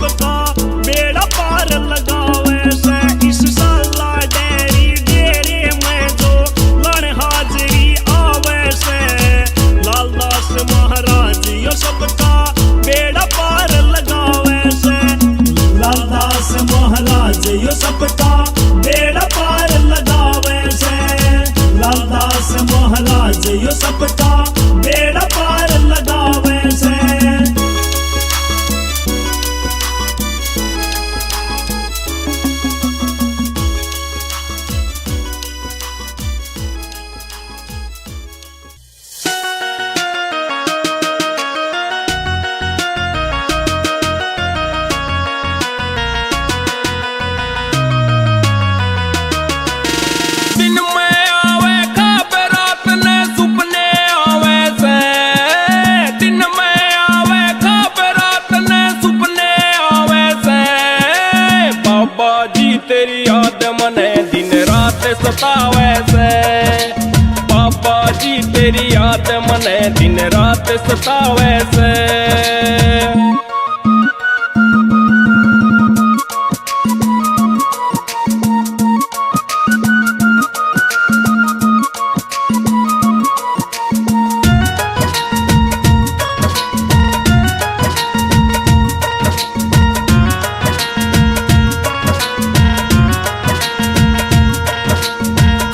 सबका बेड़ा पार लगावे से। इस साला डेरी डेरे में जो लड़ हाजरी आवे से। लालदास महाराज यो सबका बेड़ा पार लगावे से। लालदास महाराज यो सबका बेड़ा पार लगावे से। लालदास महाराज यो सबका बेड़ा पार लगावे से। तेरी याद मने दिन रात सतावे से। बाबा जी तेरी याद मने दिन रात सतावे से।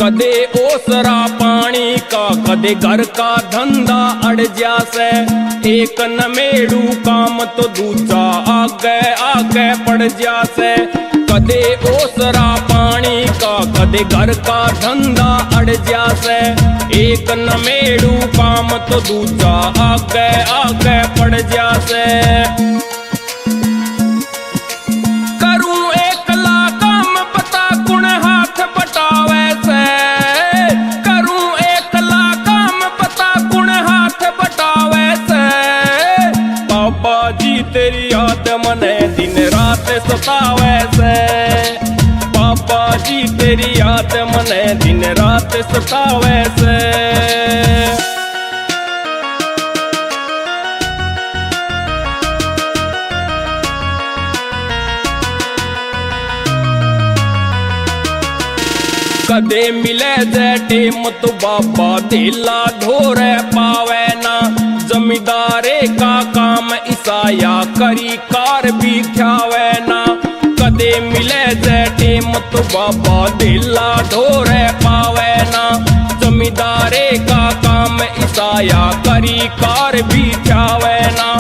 कदे ओसरा पानी का कदे घर का धंधा अड़ जासे। एक नमेड़ू काम तो दूजा आगे आगे पड़ जासे। कदे ओसरा पानी का कदे घर का धंधा अड़ जासे। एक नमेड़ू काम तो दूजा आगे आगे पड़ जासे। तेरी याद मने दिन रात सतावे से। बाबा जी तेरी याद मने दिन रात सतावे से। कदे मिले जे टेम तो बाबा दिला धोरे पावे ना। जमींदारे का काम ईसाया करी कार भी ख्यावे ना। कदे मिले जे टेम तो बाबा दिला धोरे पावे ना। जमींदारे का काम ईसाया करी कार भी ख्यावे ना।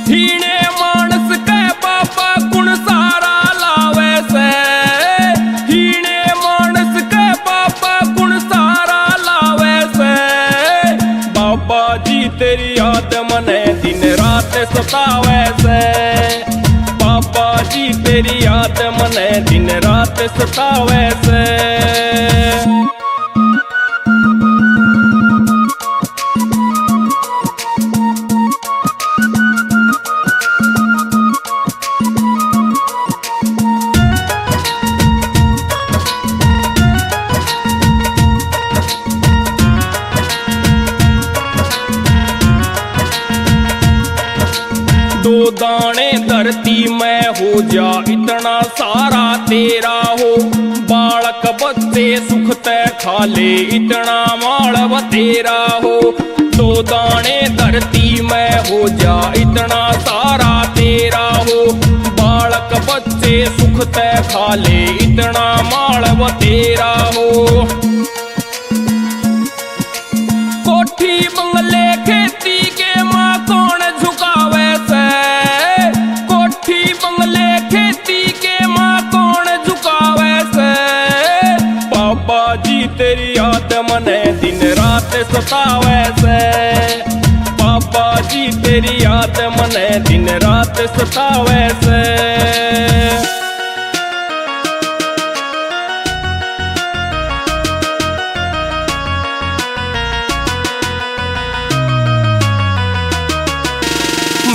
हीने मानस के बाबा गुण सारा लावे से। हीने मानस के बाबा गुण सारा लावे से। बाबा जी तेरी याद मने दिन रात सतावे से। बाबा जी तेरी याद मने दिन रात सतावे से। दो दाने धरती में हो जा इतना सारा तेरा हो। बालक बच्चे सुख तय खा ले इतना मालव तेरा हो। दो दाने धरती में हो जा इतना सारा तेरा हो। बालक बच्चे सुख तय खा ले इतना मालव तेरा हो। कोठी बंगले खेती के माँ कौन झुकावे से। कोठी बंगले खेती के माँ कौन झुकावे से। बाबा जी तेरी याद मने दिन रात सतावे से। बाबा जी तेरी याद मने दिन रात सतावे से।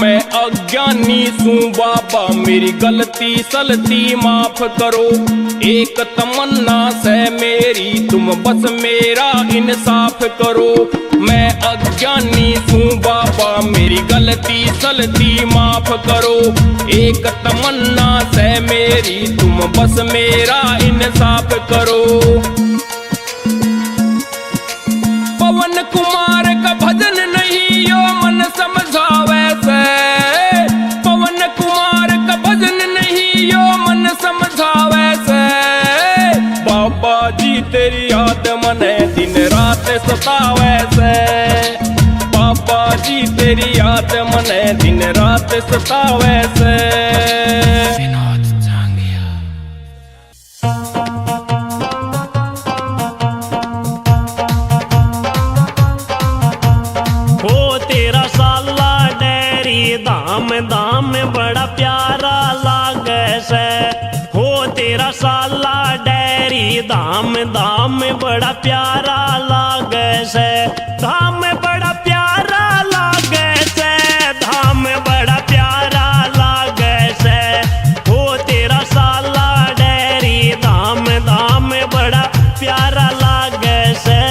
मैं अज्ञानी सूं बाबा मेरी गलती सलती माफ करो। एक तमन्ना से मेरी तुम बस मेरा इंसाफ करो। मैं अज्ञानी सूं बाबा बाबा मेरी गलती सलती माफ करो। एक तमन्ना से मेरी तुम बस मेरा इंसाफ करो। पवन कुमार का भजन नहीं यो मन समझावे से, पवन कुमार का भजन नहीं यो मन समझावे से। बाबा जी तेरी याद मने दिन रात सतावे से, बाबा जी तेरी याद मने दिन रात सतावे से। धाम धाम बड़ा प्यारा लागे से, हो तेरा साला डेरी धाम धाम बड़ा प्यारा लागे से। धाम बड़ा प्यारा लागे से, धाम बड़ा प्यारा लागे से। हो तेरा साला डेरी धाम धाम बड़ा प्यारा लागे से।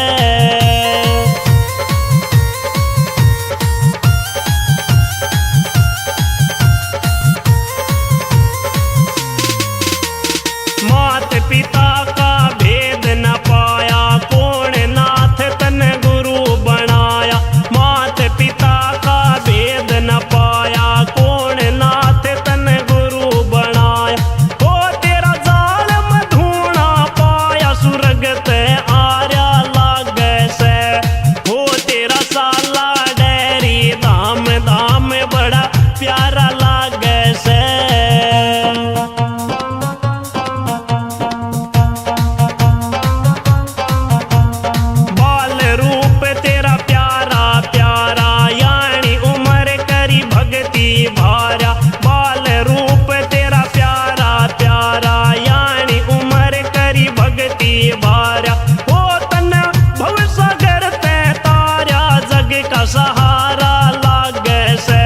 मात पिता का भेद न पाया, कौन नाथ तन गुरु बनाया। मात पिता का भेद न पाया, कौन नाथ तन गुरु बनाया। ओ तेरा जाल मधुना पाया, सुरग ते आर्या लागे से। हो तेरा साला डेरी धाम धाम बड़ा प्यारा लागे से। भार्या बाल रूप तेरा प्यारा प्यारा, यानी उम्र करी भक्ति भार्या। ओ तन भव सागर ते तार्या, जग का सहारा लागे से।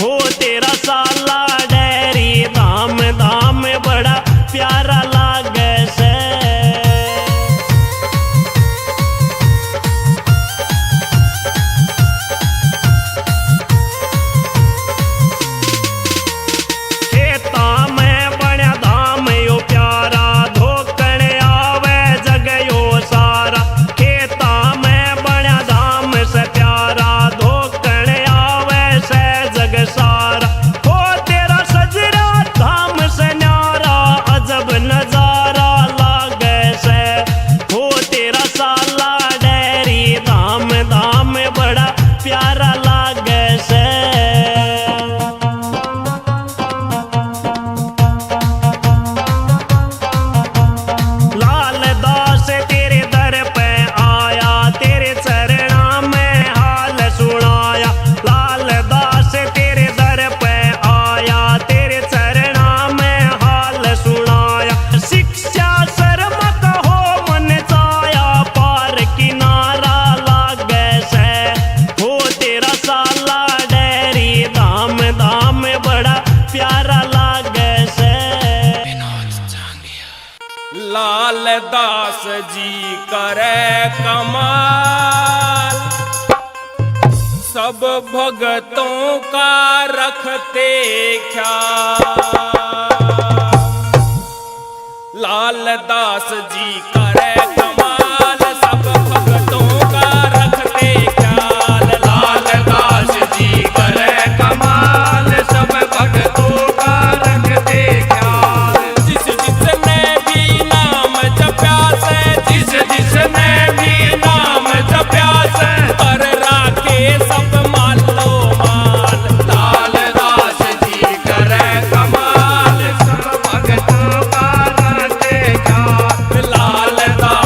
हो तेरा साला डेरी धाम धाम बड़ा प्यारा लागे से। प्यारा लागे से। लाल दास तेरे दर पे आया, तेरे चरणा में हाल सुनाया। लाल दास तेरे दर पे आया, तेरे चरणा में हाल सुनाया। शिक्षा शर्म कहो मन चाया, पार किनारा लागे से। हो तेरा साला डेरी धाम धाम बड़ा प्यारा लागे से। लाल दास जी करे कमाल, सब भगतों का रखते ख्याल। लाल दास जी करे कमाल, सब भगतों का रखते ख्याल। लाल दास जी करे कमाल, सब भगतों का रखते ख्याल। जिस जिसने भी नाम जप्या से, जिस जिसने भी नाम जप्या से, कर राखे सब मालो माल। लाल दास जी करे कमाल, सब भगतों का रखते ख्याल। लाल दास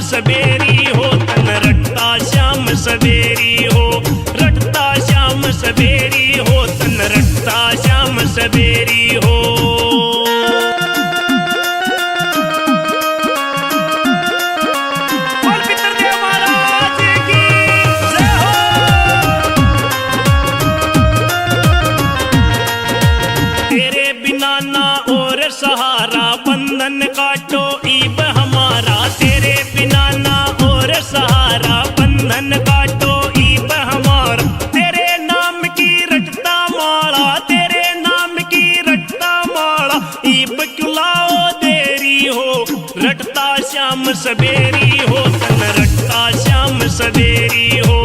सवेरी हो तन रटता श्याम सवेरी हो, रटता श्याम सवेरी हो तन रटता श्याम सवेरी हो। सहारा बंधन काटो ईब हमारा, तेरे बिना ना और सहारा बंधन काटो ईब हमारा। तेरे नाम की रटता माला, तेरे नाम की रटता माला, ईब क्यों लाओ देरी हो, रटता श्याम सवेरी हो तन रटता श्याम सवेरी हो,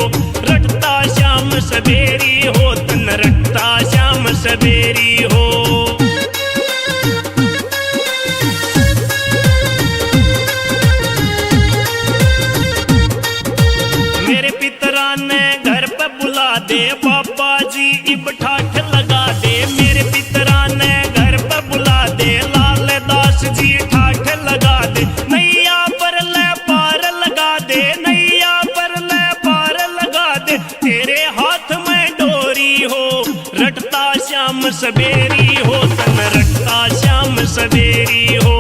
रटता श्याम सवेरी हो तन रटता श्याम सवेरी हो। दे बाबा जी इब ठाठ लगा दे, मेरे पितरा ने घर पे बुला दे, लाल दास जी ठाठ लगा दे, नैया पर ले पार लगा दे, नैया पर ले पार लगा दे। तेरे हाथ में डोरी हो, रटता श्याम सवेरी हो तन रटता श्याम सवेरी हो,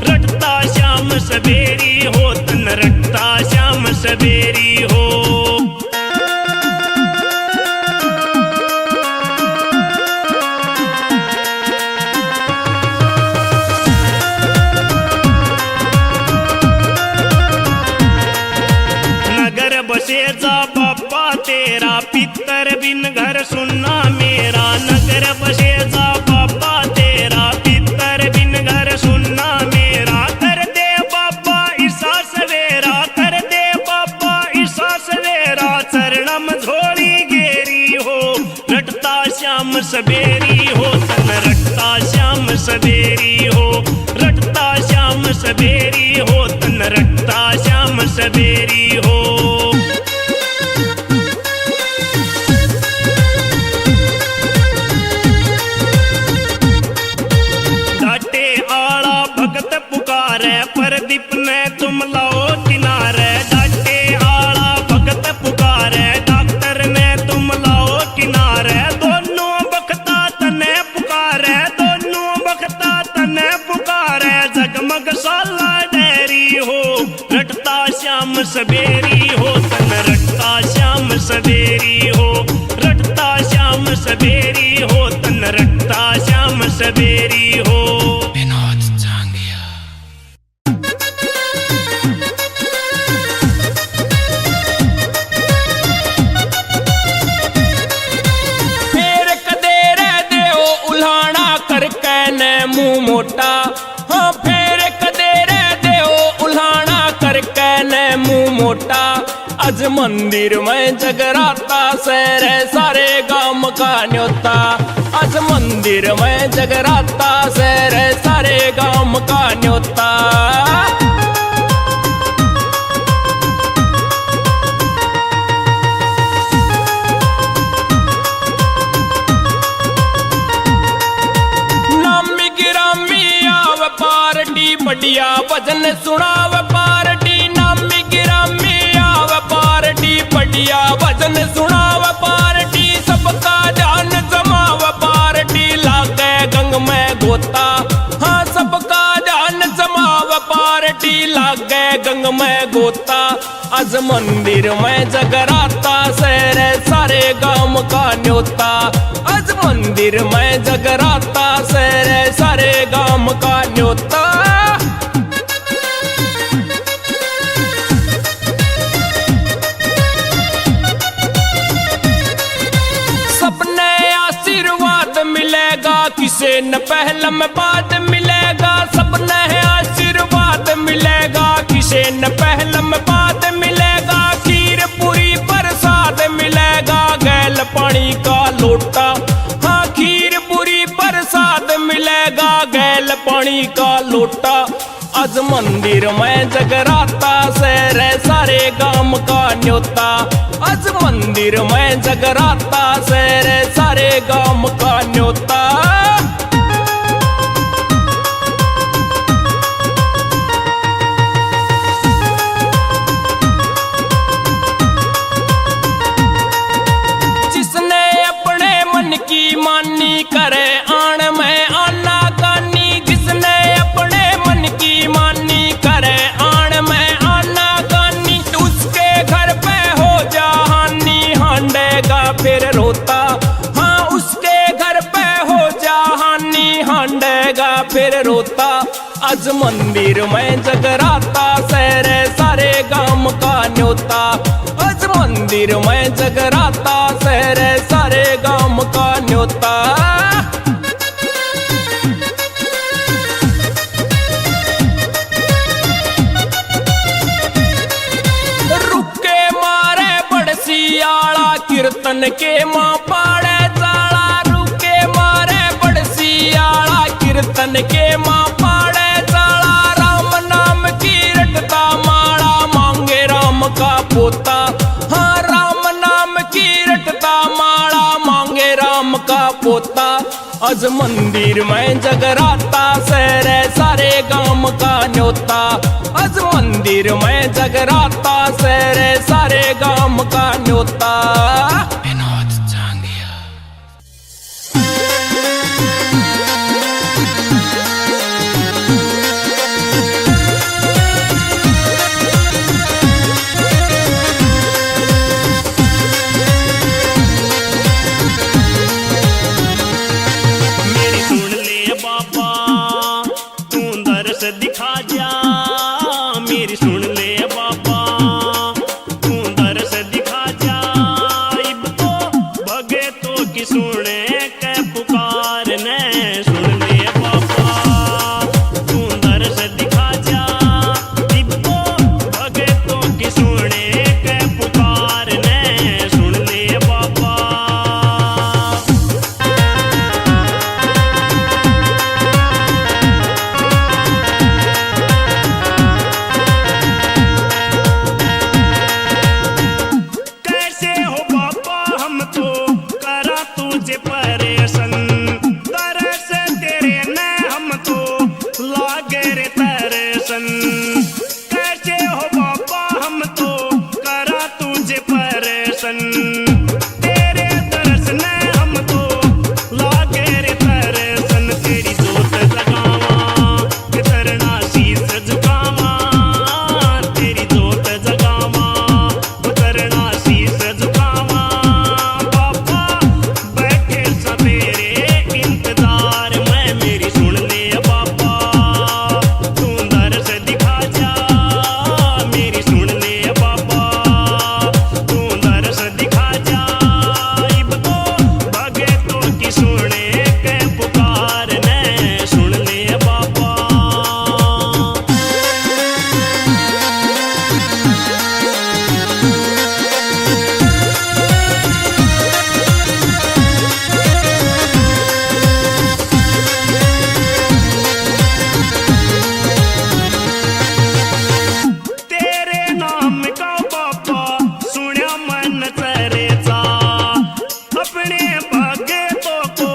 रटता श्याम सवेरी हो तन रटता श्याम सवेरी हो। बसे जा बाबा तेरा, पितर बिन घर सुनना मेरा, नगर बसे जा बाबा तेरा, पितर बिन घर सुनना मेरा। कर दे बाबा ईसा सवेरा, कर दे बाबा ईसा सवेरा, चरणम झोली गेरी हो, रटता श्याम सवेरी हो तन रटता श्याम सवेरी हो, रटता श्याम सवेरी हो तन रटता श्याम सवेरी हो। प्रदीप ने तुम लाओ किनारे, डाटे आला भगत पुकारे, डॉक्टर ने तुम लाओ किनारे, दोनों बखता तने पुकारे, दोनों बखता तने पुकारे, जगमग साला डेरी हो, रटता श्याम सवेरी हो तन रटता श्याम सवेरी हो, रटता श्याम सवेरी हो तन रटता श्याम सवेरी हो। मोटा हाँ फेर कदे रह दे ओ उल्हाना करके ने मुंह मोटा, आज मंदिर में जगराता सैर सारे गांव का न्योता, आज मंदिर में जगराता सैर सारे गांव का न्योता। बढ़िया भजन सुनाव पार्टी, नामी गिरामी आव पार्टी, बढ़िया भजन सुनाव पार्टी, सबका ध्यान जमाव पार्टी, लागे गंग में गोता हाँ सबका ध्यान जमाव पार्टी, लागे गंग में गोता। आज मंदिर में जगराता सैर सारे गांव का न्योता, आज मंदिर में जगराता सैर सारे गांव का न्योता। किसे न पहला में बाद मिलेगा, सबने आशीर्वाद मिलेगा, किसे न पहला में बाद मिलेगा, खीर पूरी प्रसाद मिलेगा, गैल पानी का लोटा हाँ खीर पूरी प्रसाद मिलेगा, गैल पानी का लोटा। आज मंदिर में जगराता सैर सारे गांव का न्योता, आज मंदिर में जगराता सैर सारे गांव का न्योता। नहीं हांडेगा फिर रोता। आज मंदिर में जगराता सहरे सारे गांव का न्योता। आज मंदिर में जगराता सहरे सारे गांव का न्योता। रुके मारे बड़सियाला कीर्तन के माँ पाड़े चाला। रुके मारे बड़सियाला कीर्तन के माँ पाड़े चाला। राम नाम की रटता माला मांगे राम का पोता। हाँ राम नाम की रटता माला मांगे राम का पोता। आज मंदिर में जगराता सहरे सारे गांव का न्योता। आज मंदिर में जगराता सहरे सारे गांव का न्योता। विनोद जांगिया। मेरी सुन ले बाबा तू दर्श दिखा जा। मेरी सुन ले बाबा तू दर्श दिखा जा। इब तो भगतों की सुने के पुकार ने। सुन ले बाबा तू दर्श दिखा जा। इब तो भगतों की सुने के पुकार ने। सुन ले बाबा कैसे हो बाबा हम तो करा तुझे परेशान। तरस तेरे ने हम तो लागे रे तरसन। कैसे हो बाबा हम तो करा तुझे परेशान। तेरे तरस ने हम तो लागे रे तरसन। तेरी जोत जगावा कि तरना शीस झुकावा। तेरी जोत जगावा उतरना शीस झुकावा। बाबा बैठे सवेरे इंतजार में। मेरी सुन ले बाबा तू दर्श दिखा जा। मेरी सुन ले बाबा तू दर्श दिखा जा। इब तो भगतों की सुने के पुकार ने। सुन ले बाबा तेरे नाम का बाबा सुण्या मन चरेचा। अपने भगतों को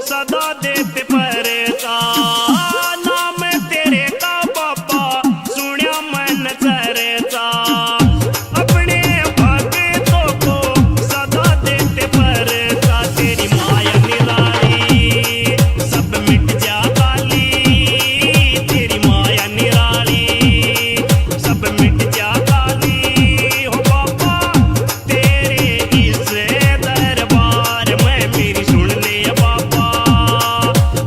सदा देते परेचा। नाम तेरे का बाबा सुण्या मन चरेचा। अपने भगतों को सदा देते परेचा। तेरी माया निराली सब मिट जा काली। तेरी माया निराली सब मिट जा काली। हो बाबा तेरे इस दरबार में। मेरी सुन ले बाबा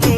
तू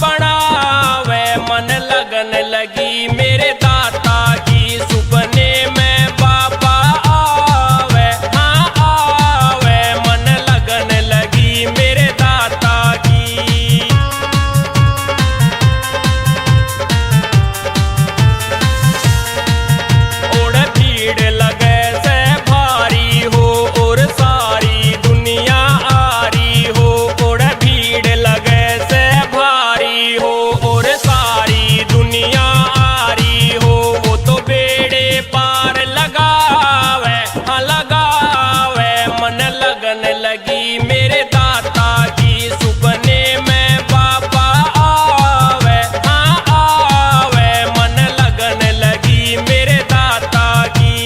बनावे मन लगन लगी मेरे दाता की सुपने में बाबा आवे हाँ आवे मन लगन लगी मेरे दाता की। और भीड़ लगे से भारी हो और सारी दुनिया आ रही हो और भीड़ लगे से भारी हो और सारी दुनिया आ रही हो वो तो बेड़े पार लगावे हाँ लगावे मन लगन लगी मेरे दाता की सुपने में बाबा आवे हाँ आवे मन लगन लगी मेरे दाता की।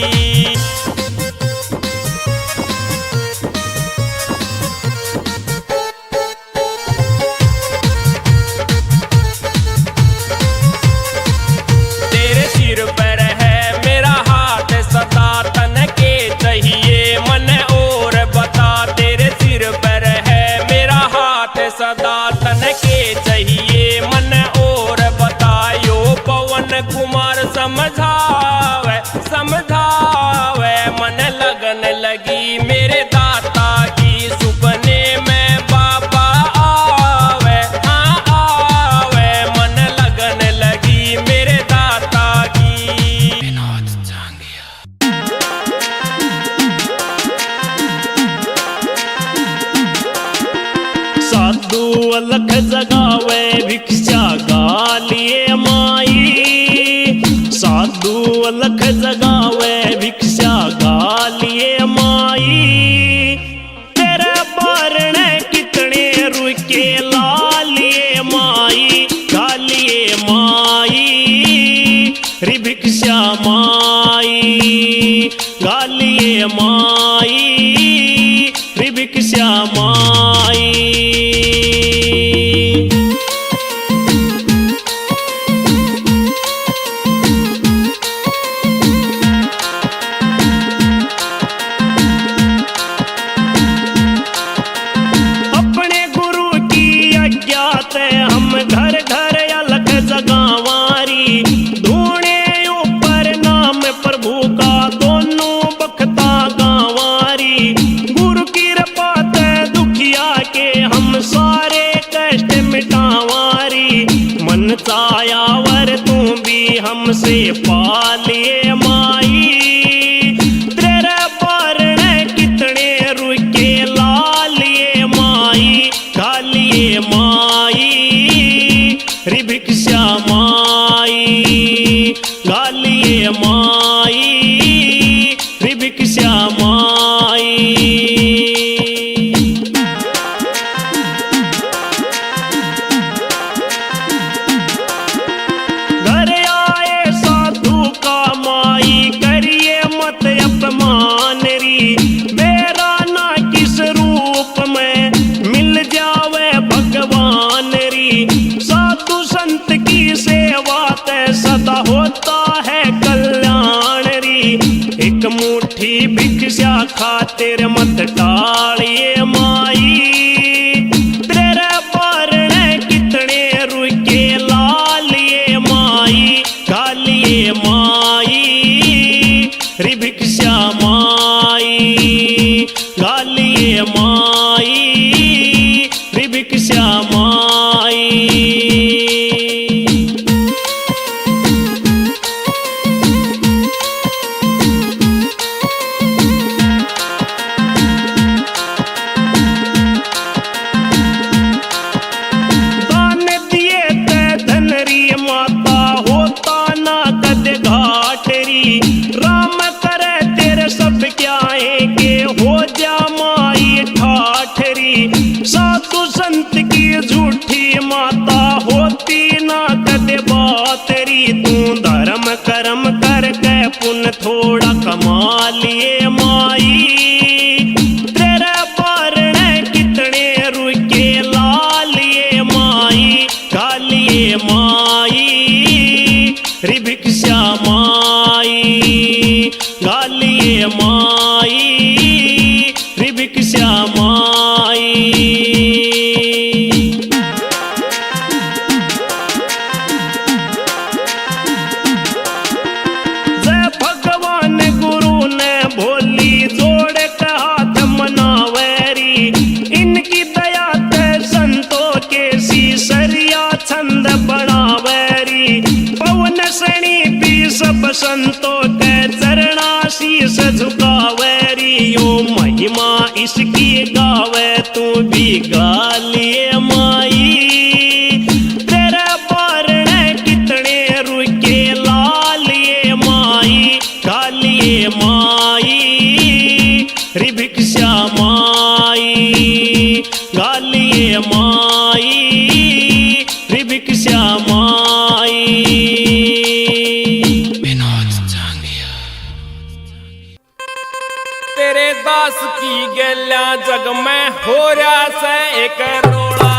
तेरे सिर पर है मेरा हाथ सदा तन के चाहिए मन और बता तेरे सिर पर है मेरा हाथ सदा तन के चाहिए मन और बतायो पवन कुमार समझावे समझावे मन लगन लगी मेरे दाता की सुपने में बाबा आवे हाँ आवे मन लगन लगी मेरे दाता की। विनोद जांगिया। साधु अलख जगावे भिक्षा गालिए माई, साधु अलख जगावे भिक्षा गालिए माई, तेरे बारण कितने रुके लालिए माई गालिए माई रि भिक्षा माई गालिए माई रि भिक्षा माई। अपने गुरु की आज्ञा से हम घर घर अलख जगावारी, ढूंढे ऊपर नाम प्रभु का दोनों बखता गावारी। गुरु की कृपा से दुखिया के हम सारे कष्ट मिटावारी, मन चायावर तू भी हमसे पालिए माई, तेरे बारण कितने रुके लालिए माई गालिए माई रि भिक्षा माई गालिए माई रि भिक्षा माई। घर आए साधु का माई करिए मत अपमान री, मेरा ना किस रूप में मिल जावे भगवान री। साधु संत की सेवा ते सदा होता है कल्याण री, एक मुट्ठी भिक्षा खातिर मत टालिए माई, तेरे बारण कितने रुके लालिए माई गालिए माई रि भिक्षा माई गालिए माई रि भिक्षा माई। दान दिए ते धनरी माता होता ना कद घाटरी, राम करे तेरे सब क्या है के हो जा माई ठाठरी। साधु संत की झूठी माता होती ना कद बातरी, तू धर्म कर्म करके पुण्य थोड़ा कमा लिए माई, तेरे बारण कितने रुके लालिए माई गालिए माई रि भिक्षा माई गालिए माई रि भिक्षा माई। माँ इसकी गावे तू भी गालिए माई। तेरे बारणे कितने रुके लालिए माई, गालिए माई रे भिक्षा माई, गालिए माई रे भिक्षा माई। तेरे दास की गैल्या जग में हो रहा से एक रोड़ा,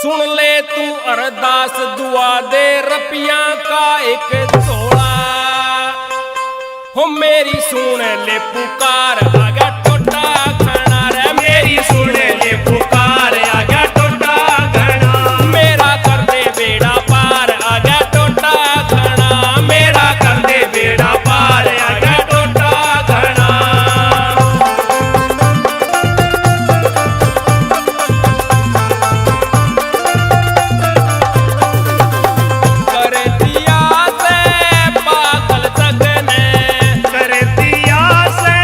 सुन ले तू अरदास दुआ दे रपिया का एक झोला। हो मेरी सुन ले पुकार आगा टोटा खाना रे, मेरी सुन ले पुकार आगा टोटा खाना। मेरा कर दे बेड़ा पार आगा टोटा खाना, मेरा कर दे बेड़ा पार आगा टोटा खाना। कर दिया से पागल जगने, कर दिया से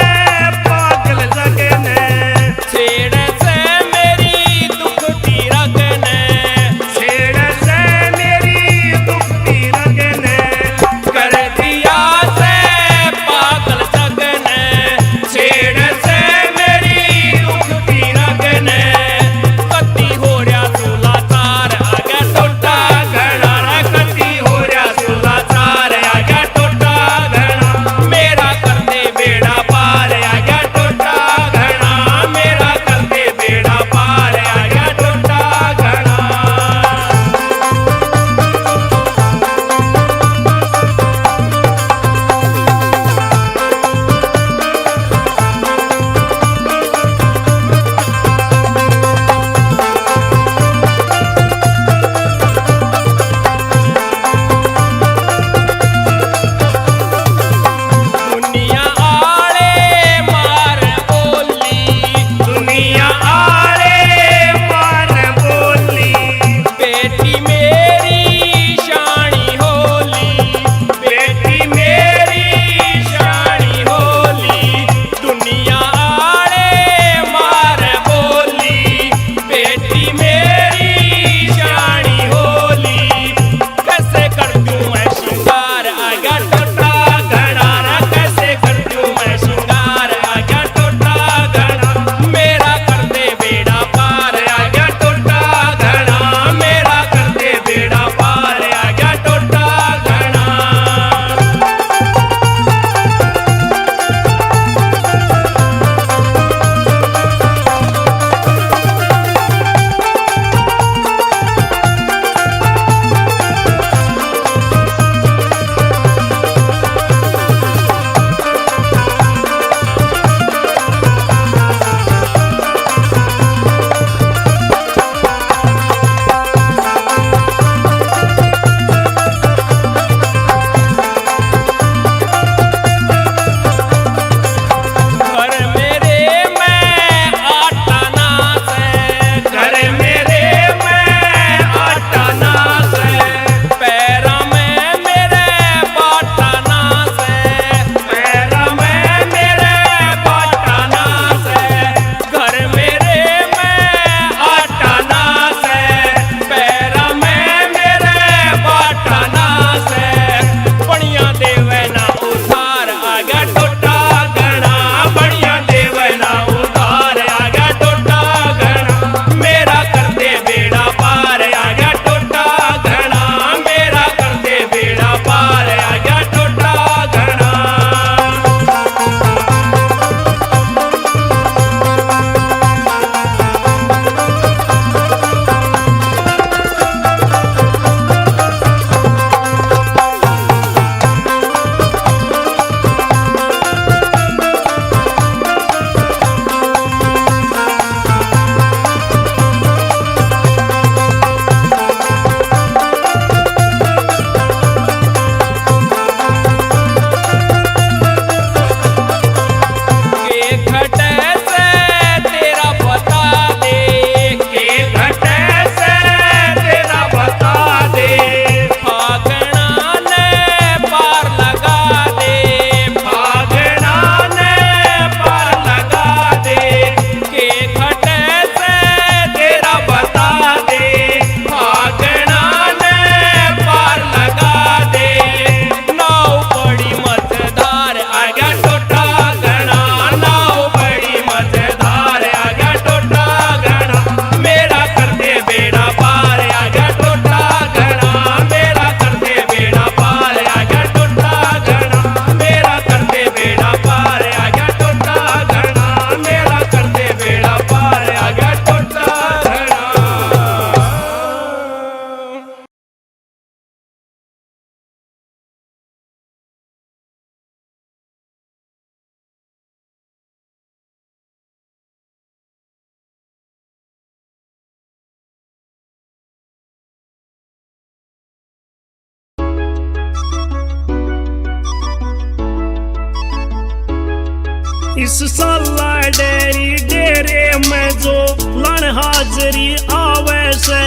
इस साला डेरी डेरे में जो लण हाजरी आवे से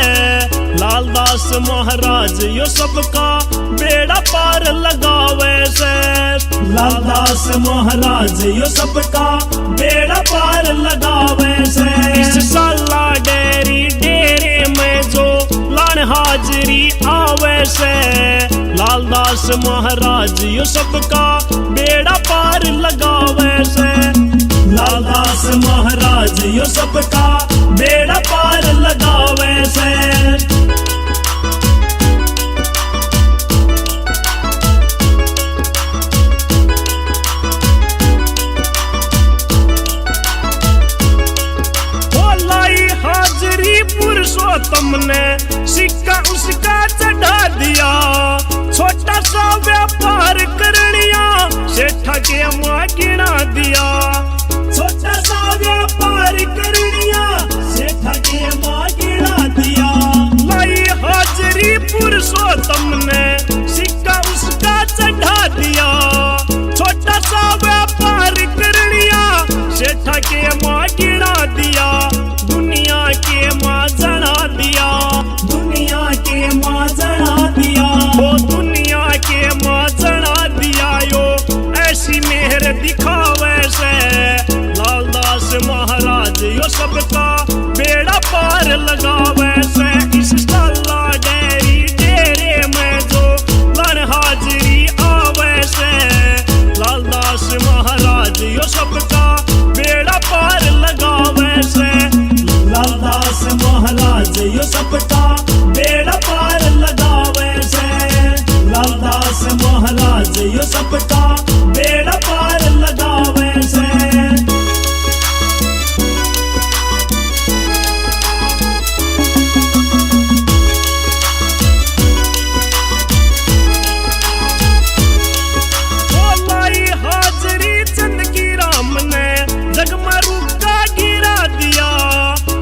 लालदास महाराज यो सबका बेड़ा पार लगावे से लालदास महाराज यो सबका बेड़ा पार लगावे से इस साला डेरी डेरे में जो लण हाजरी आवे से लालदास महाराज यो सबका बेड़ा पार लगावे से लालदास महाराज यो सबका बेड़ा पार लगावे से पुरुषोत्तम ने सिक्का उसका चढ़ा दिया छोटा सा व्यापार करनिया सेठा के मां गिना दिया छोटा सा व्यापार करनिया सेठा के मां गिना दिया लाई हाजरी पुरुषोत्तम ने सिक्का उसका चढ़ा दिया छोटा सा व्यापार करनिया सेठा के मां गिना दिया दुनिया के मां जना दिया दुनिया के मां जना दिया वो दुनिया के मां जना दिया यो ऐसी मेहर दिखावे से लालदास महाराज यो सबका बेड़ा पार लगावे से इस साला डेरी डेरे में जो लण हाजरी आवे से लालदास महाराज यो सबका बेड़ा पार लगावे से लालदास महाराज यो सबका बेड़ा पार लगावे से लालदास महाराज यो सबका बेड़ा पार लगावे से लाई हाजरी चंद की राम ने जगमरू का गिरा दिया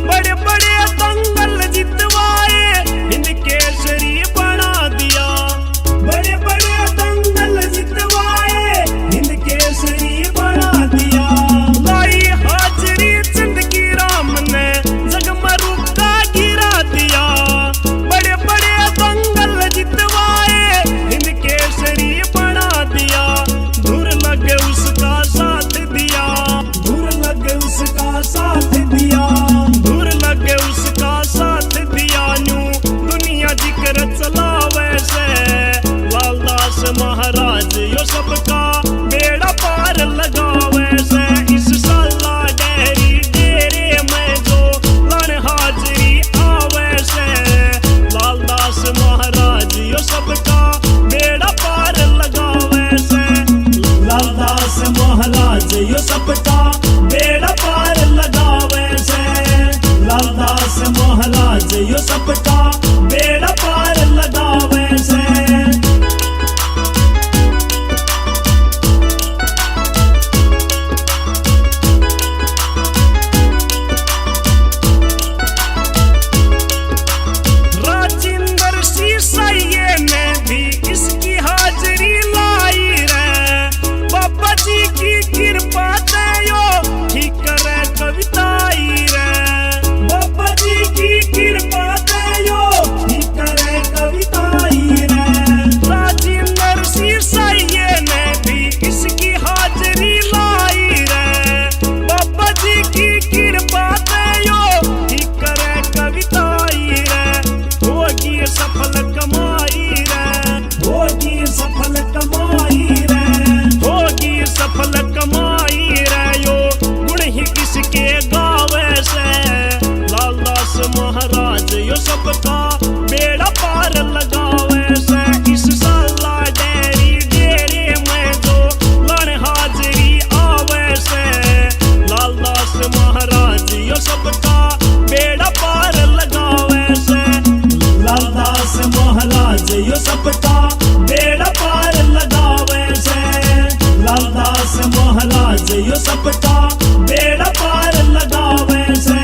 बड़े बड़े दंगल जितवाए हिंद केसरी बना दिया बड़े बड़े दंगल जितवाए हिंद केसरी बना दिया लाई हाजरी चंद की राम ने जगमरू का गिरा दिया बड़े बड़े दंगल जितवाए हिंद केसरी बना दिया धुर लगे उसका साथ दिया धुर लगे उसका साथ दिया धुर लगे उसका साथ दिया न्यू दुनिया जिक्र चलावे से लालदास महाराज यो सबका बेड़ा पार लगावे से इस साला डेरी डेरे में जो लण हाजरी आवे से लालदास महाराज यो सबका बेड़ा पार लगावे से लालदास महाराज यो सबका बेड़ा पार लगावे से लालदास महाराज यो सबका बेड़ा पार लगावे से राजिंदर सीसाइये ने भी इसकी हाजरी लाई रे बाबा जी की कृपा दयो ठीक करे कविताई रे बाबा जी की कृपा दयो ठीक करे कविताई रे राजिंदर सीसाइये ने भी इसकी हाजरी लाई रे बाबा जी की कृपा दयो ठीक करे कविताई रे होगी सफल कमाई रे होगी सफल कमाई रे होगी सफल कमाई रे यो गुण ही किसके गावे से लालदास महाराज यो सबका बेड़ा पार लगावे से इस साला डेरी डेरे में जो लण हाजरी आवे से लालदास महाराज यो सबका बेड़ा पार लगावे से लालदास महाराज यो सबका बेड़ा पार लगावे से लालदास महाराज यो सबका बेड़ा पार लगावे से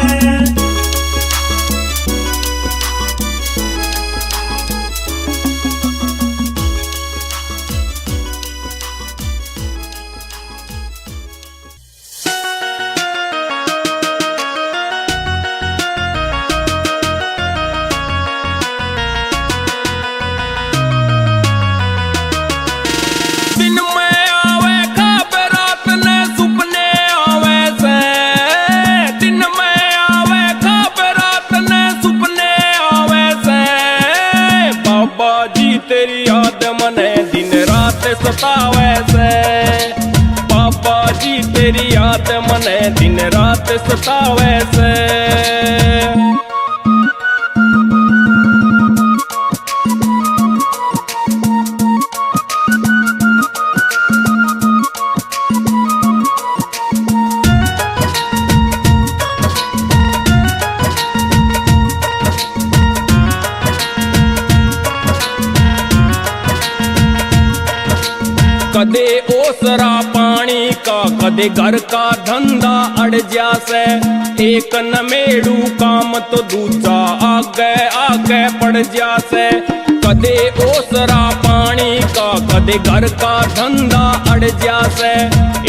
सतावे से। बाबा जी तेरी याद मने दिन रात सतावे से। कदे ओसरा पानी का कदे घर का धंधा अड़ जासे। एक नमेड़ू काम तो दूजा आगे आगे पड़ जासे। कदे ओसरा पानी का कदे घर का धंधा अड़ जासे।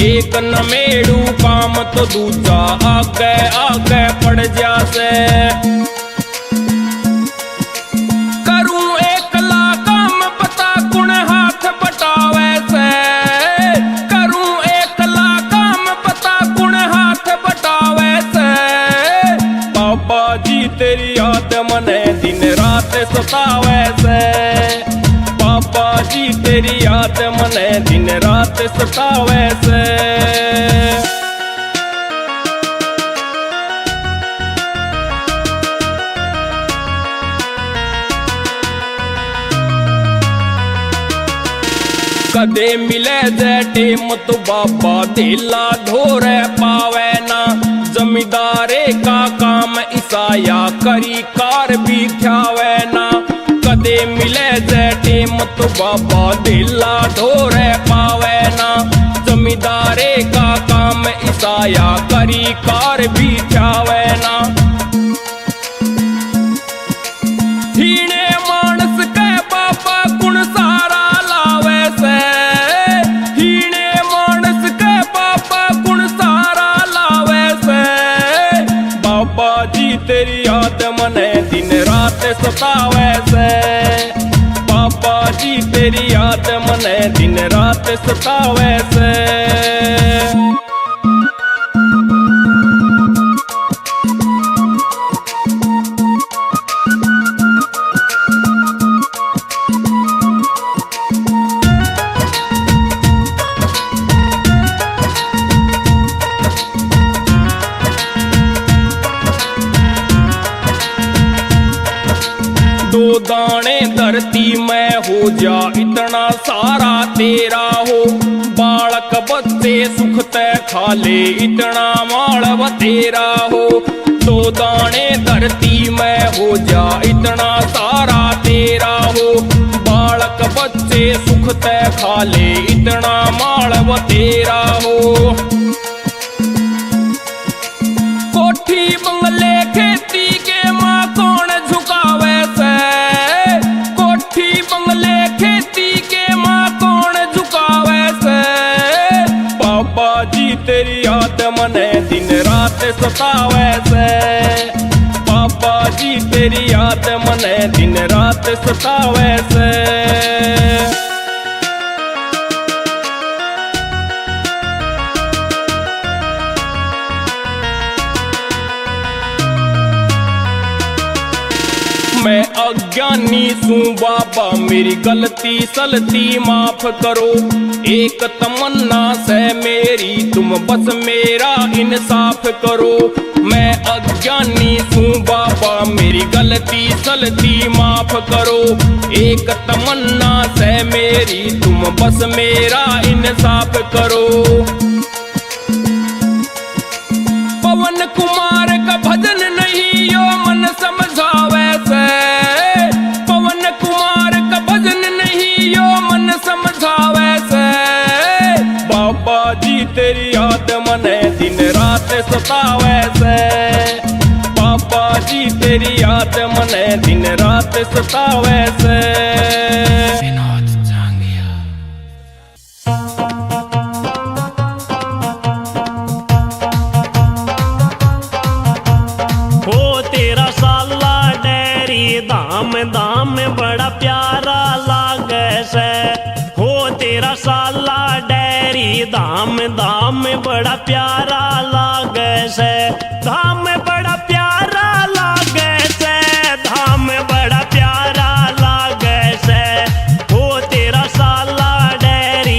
एक नमेड़ू काम तो दूजा आगे आगे पड़ जासे। करूं एकला काम पता कुण हाथ बटावे से। करूं एकला काम पता कुण हाथ बटावे से। बाबा जी तेरी याद मने दिन रात सतावे से। बाबा जी तेरी याद मने दिन रात सतावे से। कदे मिले जे टेम तो बाबा दिला धोरे पावे ना। जमींदारे का काम ईसाया करी कार भी ख्यावे ना। कदे मिले जे टेम तो बाबा दिला धोरे पावे ना। जमींदारे का काम ईसाया करी कार भी ख्यावे ना। हीने मानस के बाबा गुण सारा लावे से। हीने मानस के बाबा गुण सारा लावे से। बाबा जी तेरी याद मने दिन रात सतावे से। बाबा जी तेरी याद मने दिन रात सतावे से। दो दाने धरती में हो जा इतना सारा तेरा हो। बालक बच्चे सुख ते खा ले इतना मालव तेरा हो। दो दाने धरती में हो जा इतना सारा तेरा हो। बालक बच्चे सुख ते खा ले इतना मालव तेरा हो। कोठी बंगले खेती के माँ कौन झुकावे से। कोठी बंगले खेती के माँ कौन झुकावे से। बाबा जी तेरी याद मने दिन रात सतावे से। बाबा जी तेरी याद मने दिन रात सतावे से। मैं अज्ञानी सू बाबा मेरी गलती सलती माफ करो। एक तमन्ना से मेरी तुम बस मेरा इंसाफ करो। मैं अज्ञानी सू बाबा मेरी गलती सलती माफ करो। एक तमन्ना से मेरी तुम बस मेरा इंसाफ करो। पवन कुमार का भजन नहीं यो मन समझावे से। पवन कुमार का भजन नहीं यो मन समझावे से। बाबा जी तेरी याद मने दिन रात सतावे से। बाबा जी तेरी याद मने दिन रात सतावे से। धाम धाम बड़ा प्यारा लागे से। हो तेरा साला डेरी धाम धाम बड़ा प्यारा लागे से। धाम बड़ा प्यारा लागे से। धाम बड़ा प्यारा लागे से। हो तेरा साला डेरी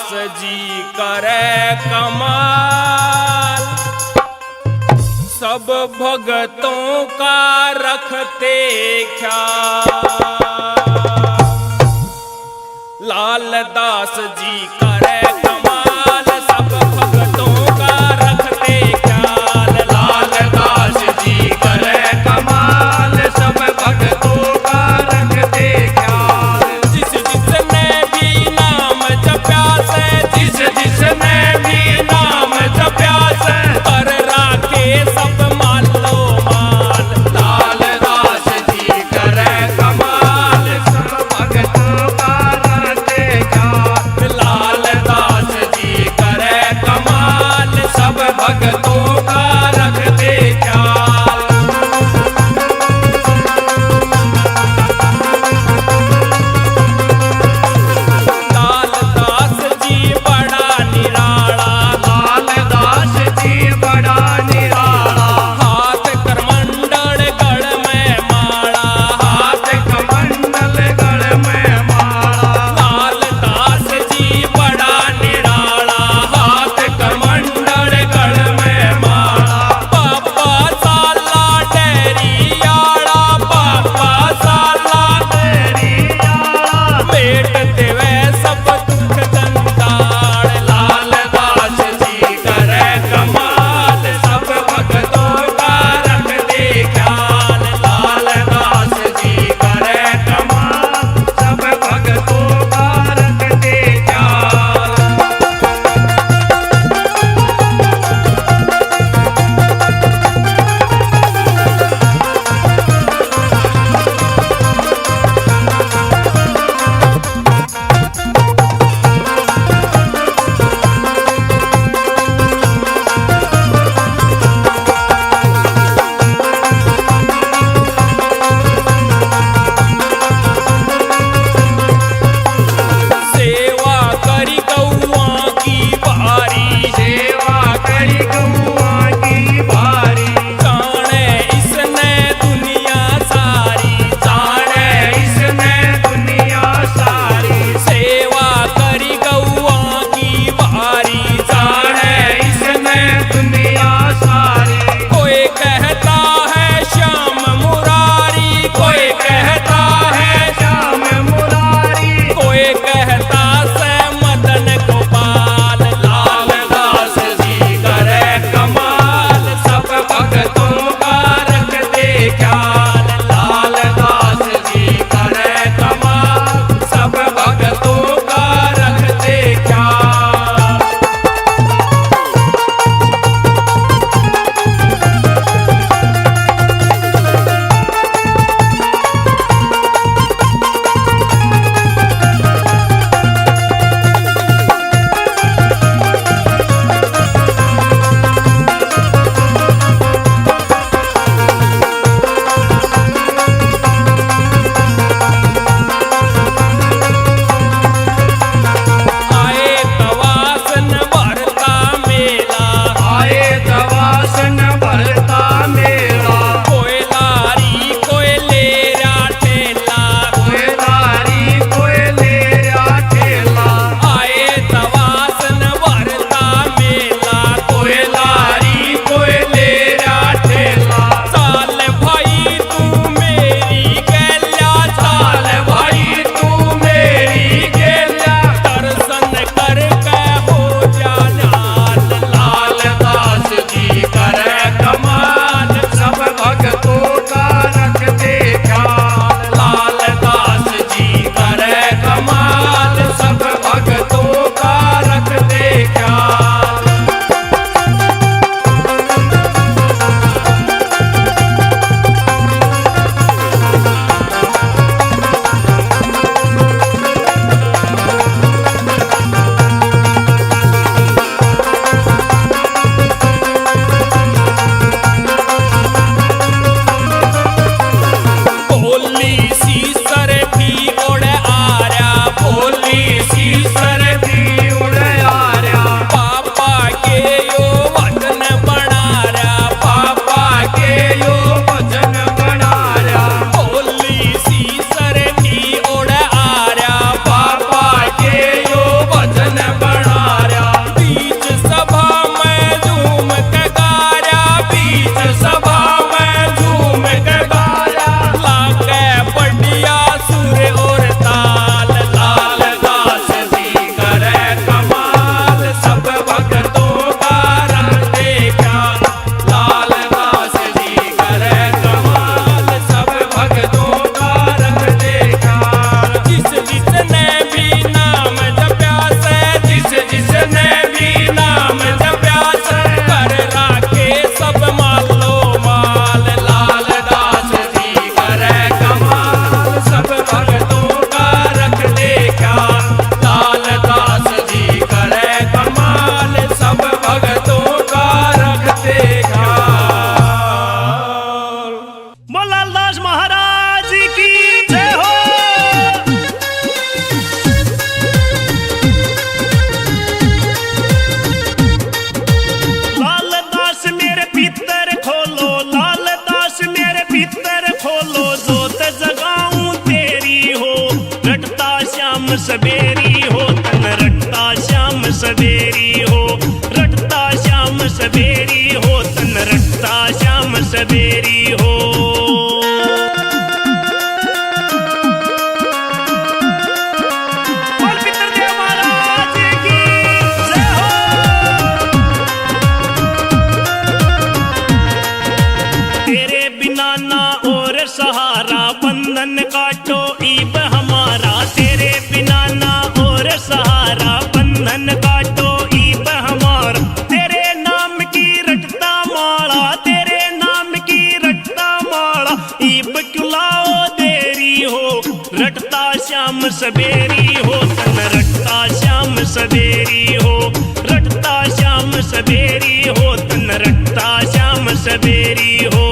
दास जी करे कमाल, सब भगतों का रखते ख्याल। लाल दास जी करे कमाल, सब भगतों का रखते ख्याल। लाल दास जी करे कमाल, सब भगतों का रखते ख्याल। जिस जिसने भी नाम जप्या से, जिस जिसने भी नाम जप्या से, कर राखे सब मालो माल। लाल दास जी करे कमाल, सब भगतों का रखते ख्याल। लाल सवेरी हो तन रटता श्याम सवेरी हो, रटता श्याम सवेरी हो तन रटता श्याम सवेरी हो। सहारा बंधन काटो ईब हमारा, तेरे बिना ना और सहारा बंधन काटो ईब हमारा। तेरे नाम की रटता माला, तेरे नाम की रटता माला, ईब क्यों लाओ देरी हो, रटता श्याम सवेरी हो तन रटता श्याम सवेरी हो, रटता श्याम सवेरी हो तन रटता श्याम सवेरी हो।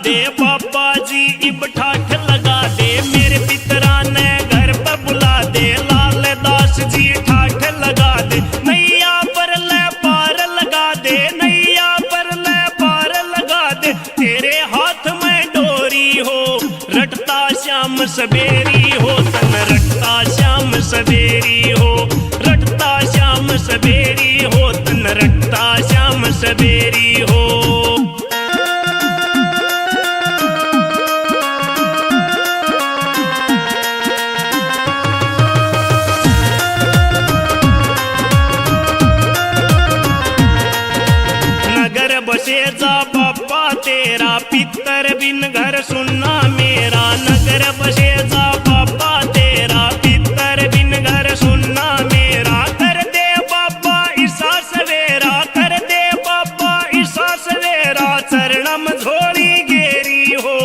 दे बाबा जी इब ठाठ लगा दे, मेरे पितरा ने घर पर बुला दे, लाल दास जी ठाठ लगा दे, नैया पर ले पार लगा दे, नैया पर ले पार लगा दे, तेरे हाथ में डोरी हो, रटता श्याम सवेरी हो तन रटता श्याम सवेरी हो, रटता श्याम सवेरी हो तन रटता श्याम सवेरी हो। बसे जा बाबा तेरा, पितर बिन घर सुनना मेरा, नगर बसे जा बाबा तेरा, पितर बिन घर सुनना मेरा, कर दे बाबा ईसा सवेरा, कर दे बाबा ईसा सवेरा, चरणम झोली गेरी हो,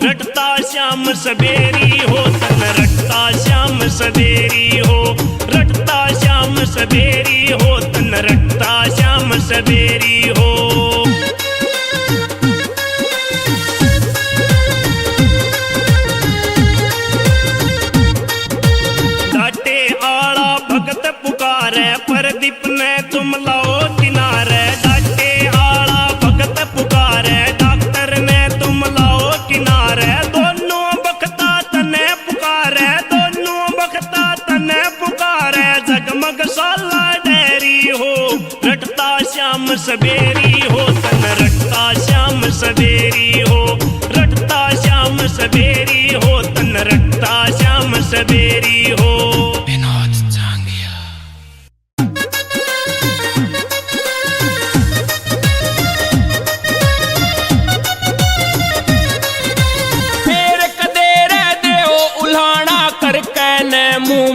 रटता श्याम सवेरी हो तन रटता श्याम सवेरी हो, रटता श्याम सवेरी हो तन रटता श्याम सवेरी हो। प्रदीप ने तुम लाओ किनारे, डाटे आला भगत पुकारे, डॉक्टर ने तुम लाओ किनारे, दोनों बखता तने पुकारे, दोनों बखता तने पुकारे, जगमग साला डेरी हो, रटता श्याम सवेरी हो तन रटता श्याम सवेरी हो, रटता श्याम सवेरी हो तन रटता श्याम सवेरी हो।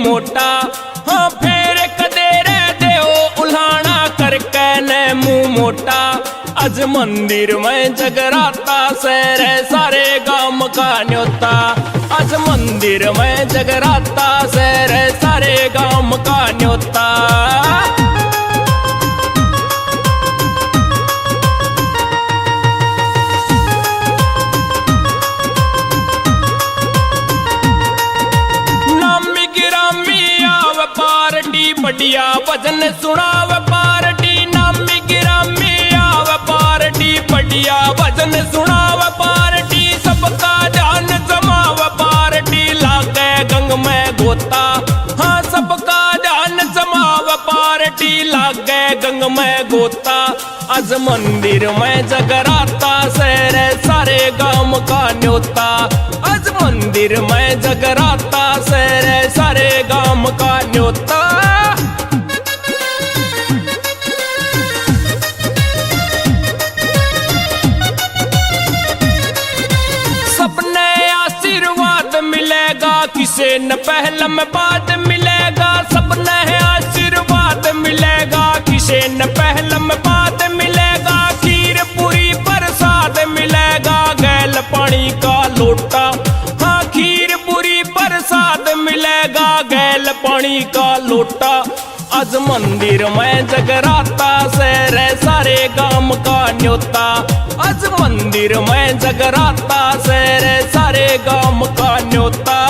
मोटा हाँ फेर कदे रह दे उल्हाना करके ने मुंह मोटा, आज मंदिर में जगराता शहर सारे गांव का न्योता, आज मंदिर में जगराता शहर सारे गांव का न्योता। बढ़िया भजन सुनाव पार्टी, नामी गिरामी आव पार्टी, बढ़िया भजन सुनाव पार्टी, सबका ध्यान जमाव पार्टी, लागे गंग में गोता हाँ सबका ध्यान जमाव पार्टी, लागे गंग में गोता, आज मंदिर में जगराता शहर सारे गांव का न्योता, आज मंदिर में जगराता शहर सारे गांव का न्योता। किसे न पहल में बाद मिलेगा, सबने आशीर्वाद मिलेगा, किसे न पहल में बाद मिलेगा, खीर पूरी प्रसाद मिलेगा, गैल पानी का लोटा हाँ खीर पूरी प्रसाद मिलेगा, गैल पानी का लोटा, आज मंदिर में जगराता शहर सारे गांव का न्योता, आज मंदिर में जगराता शहर सारे गांव का न्योता।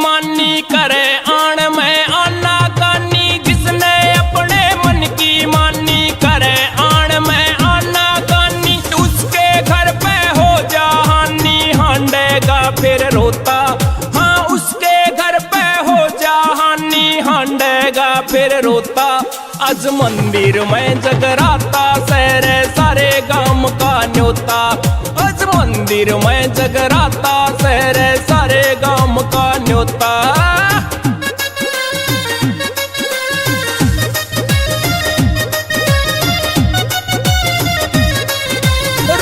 मानी करे आण में आना कानी। जिसने अपने मन की मानी करे आण में आना कानी। उसके घर पे हो जा हानि हांडेगा फिर रोता। हाँ उसके घर पे हो जा हानि हांडेगा फिर रोता। आज मंदिर में जगराता सहरे सारे गांव का न्योता। आज मंदिर में जगराता सहरे सारे गांव का न्योता।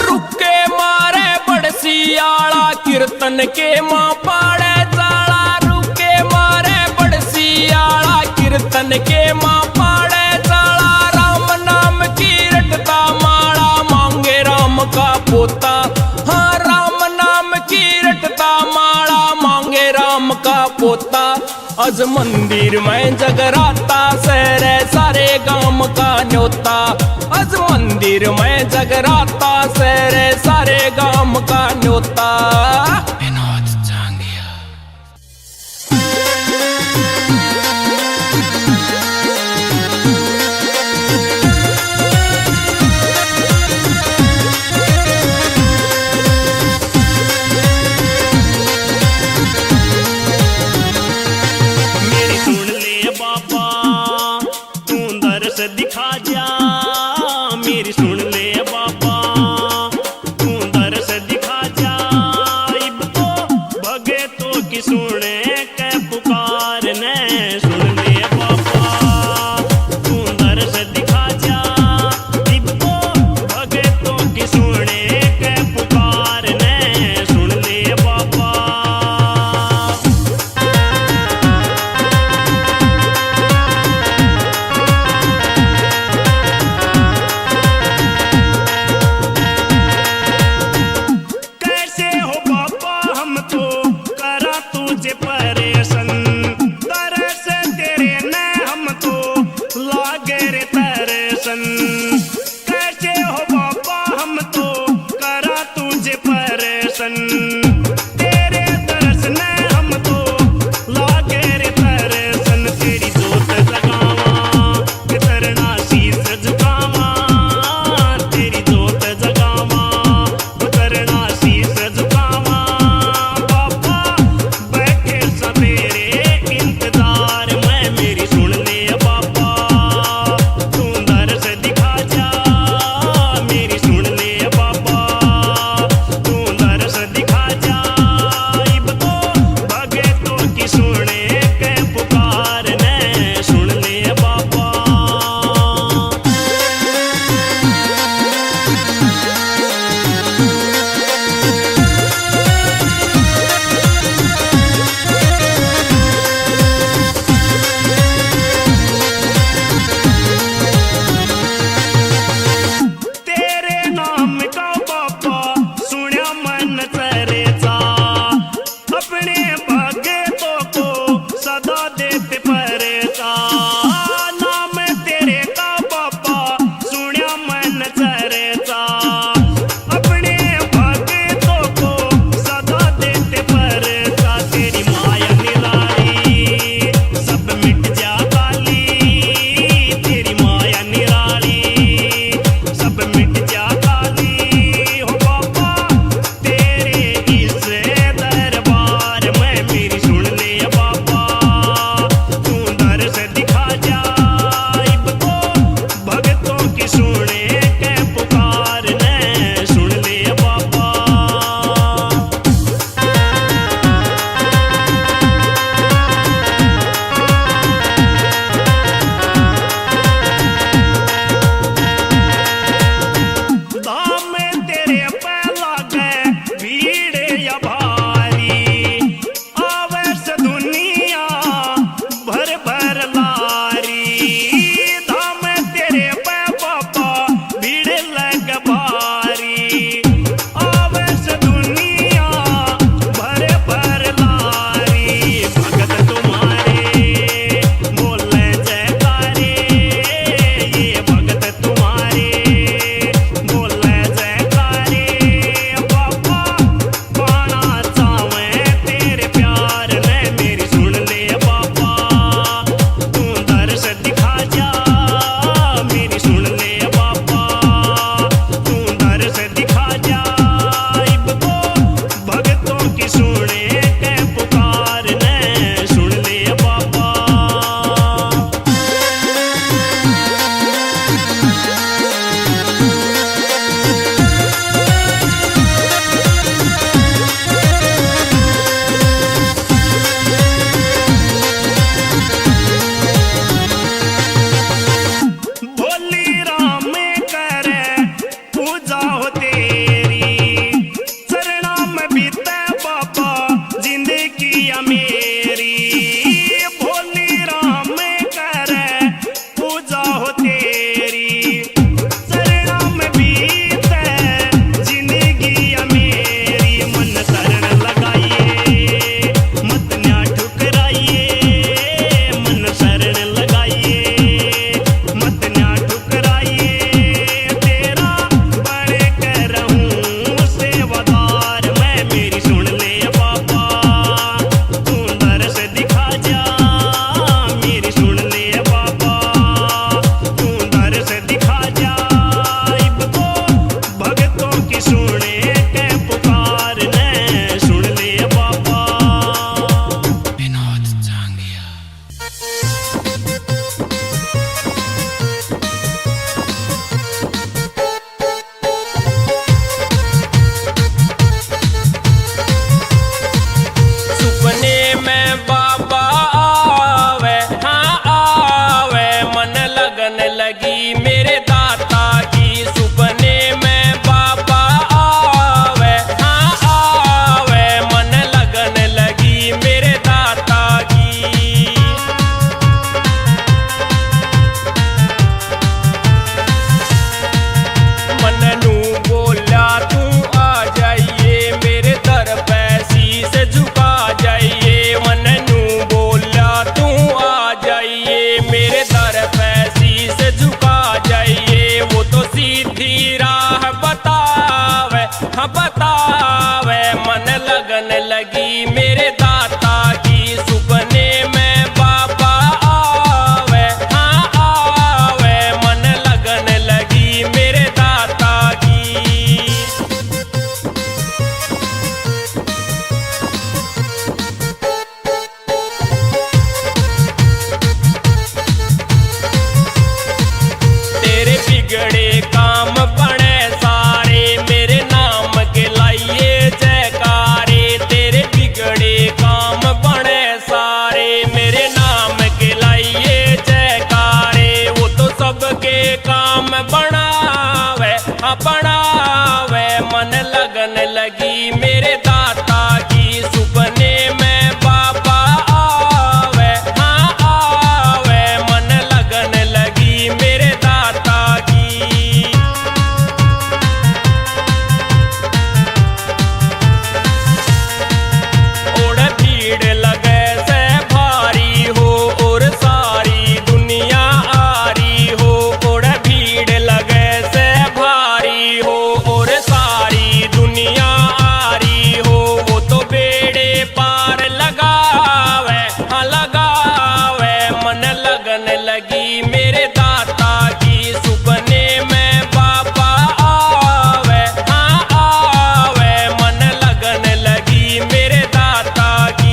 रुके मारे बड़सियाला कीर्तन के माँ पाड़े चाला। रुके मारे बड़सियाला कीर्तन के माँ पाड़े चाला। राम नाम की रटता माला मांगे राम का पोता। हाँ राम नाम की रटता माला मांगे राम का पोता। आज मंदिर में जगराता सहरे सारे गांव का न्योता। आज मंदिर में जगराता सहरे सारे गांव का न्योता। मेरी सुन ले बाबा तू दर्श दिखा जा। मेरी सुन ले बाबा तू दर्श दिखा जा। इब तो भगतों की सुने के पुकार ने। सुन ले बाबा तू दर्श दिखा जा। इब तो भगतों की सुने के पुकार ने। सुन ले बाबा कैसे हो बाबा हम तो करा तुझे मेरी भोली राम करे पूजा हो तेरी शरणों में बीते जिंदगी मेरी मन शरण लगाइए मत न्या ठुकराइए मन शरण लगाइए मत न्या ठुकराइए तेरा बड़े कर रहूं सेवादार मैं मेरी सुन ले बाबा तू दर्श दिखा जा मेरी सुन ले बाबा तू दर्श दिखा जा इब तो भगतों की सुने के पुकार ने सुन ले बाबा विनोद जांगिया। सुपने में बाबा आवे हाँ आवे मन लगन लगी मेरे दाता की सुपने में बाबा आवे हाँ आवे मन लगन लगी मेरे दाता की मननू बोला तू आ जाइए मेरे दर पे शीश झुका जाइए मननू बोला तू आ जाइए मेरे दर पे शीश झुका जाइए वो तो सीधी राह बतावे हाँ बतावे मन लगन लगी मेरे दाता की सुपने में बाबा आवे हाँ आवे मन लगन लगी मेरे दाता की तेरे बिगड़े काम बने सारे मेरे नाम के लाइए जयकारे तेरे बिगड़े काम बने सारे मेरे नाम के लाइए जयकारे वो तो सबके काम बनावे हाँ बनावे मन लगन लगी मेरे दाता की सुपने में बाबा आवे हाँ आवे मन लगन लगी मेरे दाता की ओड़ भीड़ लगे से भारी हो और सारी दुनिया आरी हो ओड़ भीड़ लगे से भारी हो और सारी दुनिया आरी हो वो तो बेड़े पार लगावे हाँ लगावे मन लगन लगी मेरे दाता की सुपने में बाबा आवे हाँ आवे मन लगन लगी मेरे दाता की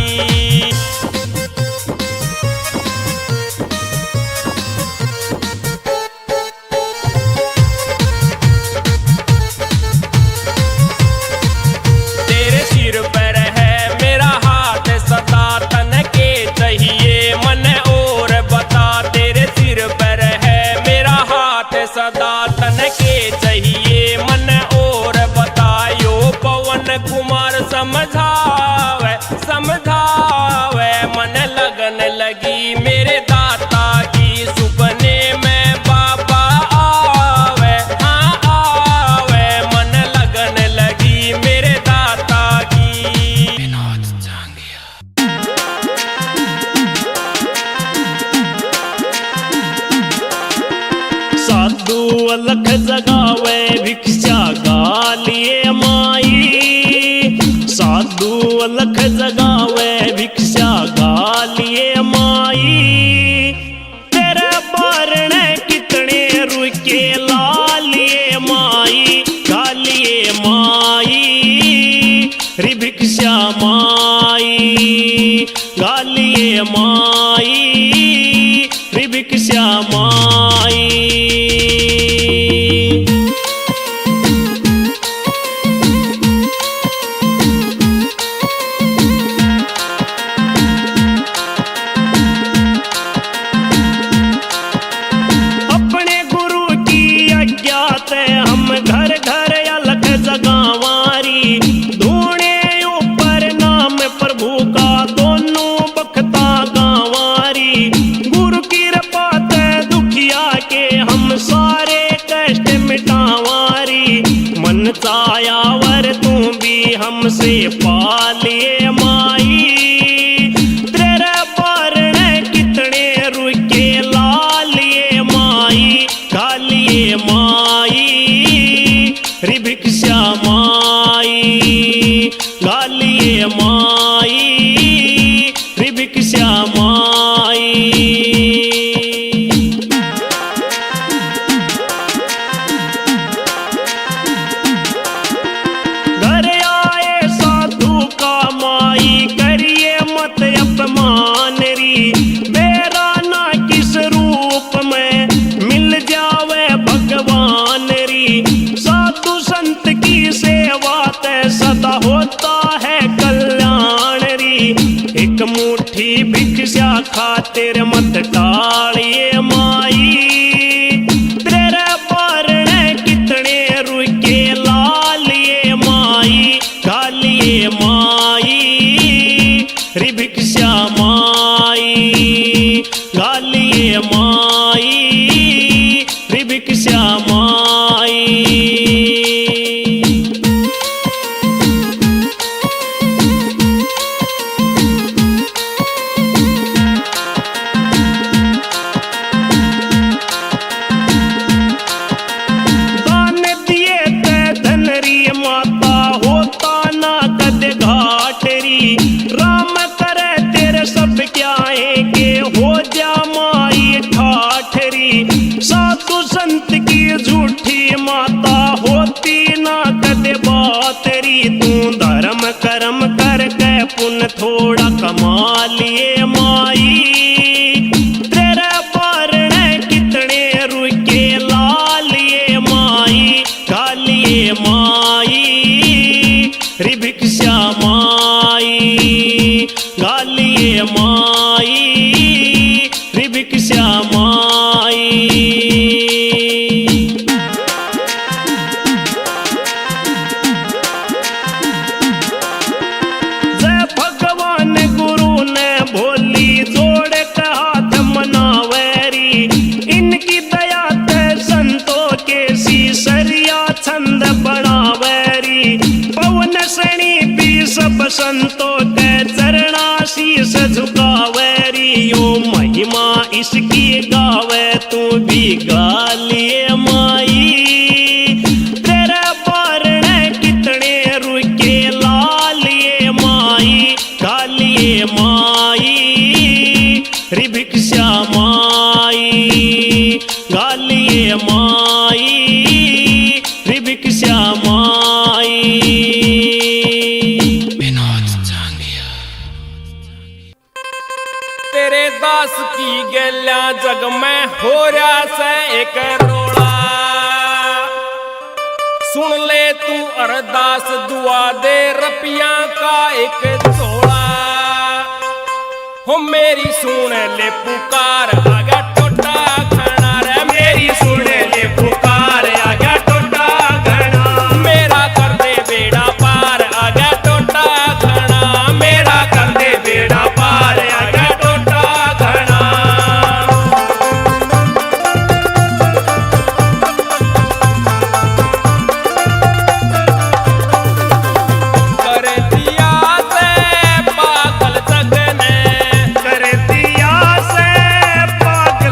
तेरे सिर पर है मेरा हाथ सदा तन के चाहिए मन और बता तेरे सिर पर है मेरा हाथ सदा तन के चाहिए मन और बतायो पवन कुमार समझावे समझावे मन लगन लगी मेरे दाता की सुपने में बाबा आवे हाँ आवे मन लगन लगी मेरे दाता की विनोद जांगिया। साधु अलख जगावे भिक्षा गालिए माई साधु अलख जगावे भिक्षा गालिए माई तेरे बारण कितने रुके लालिए माई गालिए माई रि भिक्षा माई गालिए माई रि भिक्षा माई प्रभु का दोनों से पालिए माई, तेरे बारण कितने रुके लालिए माई, गालिए माई रे भिक्षा माई, गालिए माई रे भिक्षा माई। घर आए साधु का माई, करिए मत अपमान री, बेरा ना किस रूप में मिल जावे भगवान री। साधु संत की सेवा ते सदा होता है कल्याण री, एक मुट्ठी भिक्षा खातिर मत टालिए माई, तेरे बारण कितने रुके लालिए माई, गालिए माई रे भिक्षा माई, गालिए माई रे भिक्षा माई। दान दिए ते धन री माता, होता ना कद घाट री, राम करे तेरे सब क्या है के हो जा माई ठाठ री। साधु संत की झूठी माता, होती ना कद बात री, तू धर्म कर्म करके पुण्य थोड़ा कमा लिए माई, तेरे बारण कितने रुके लालिए माई, गालिए माई रे भिक्षा माई, गालिए माई रे भिक्षा माई। जय भगवान गुरु ने भोली जोड़ के हाथ मनावेरी, इनकी दया ते संतों के सीसरिया छंद बनावेरी। पवन सणी भी सब संतों के चरणा शीस झुकावेरी, यो महिमा इसकी गावे तू भी गालिए माई, तेरे बारण कितने रुके लालिए माई, गालिए माई रे भिक्षा माई, गालिए माई रे भिक्षा माई। तेरे दास की गैल्या जग में हो रहा से एक रोड़ा, सुन ले तू अरदास दुआ दे रुपया का एक जोड़ा, हो मेरी सुन ले पुकार आगा टोटा खाना रे, मेरी सुन ले पुकार आगा टोटा खाना, मेरा कर दे बेड़ा पार आगा टोटा खाना, मेरा कर दे बेड़ा पार आगा टोटा खाना। कर दिया से पागल जग ने, कर दिया से पागल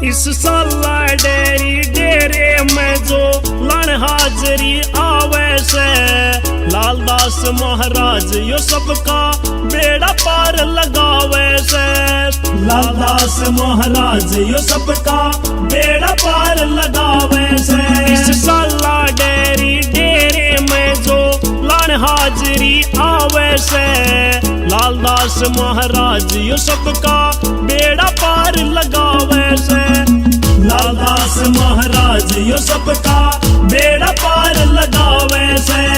इस साला डेरी डेरे में जो लण हाजरी आवे से लालदास महाराज यो सबका बेड़ा पार लगावे से। लालदास महाराज यो सबका बेड़ा पार लगावे से। इस साला डेरी डेरे में जो लण हाजरी आवे से लालदास महाराज यो सबका बेड़ा पार लगावे से। लालदास महाराज यो सबका बेड़ा पार लगावे से।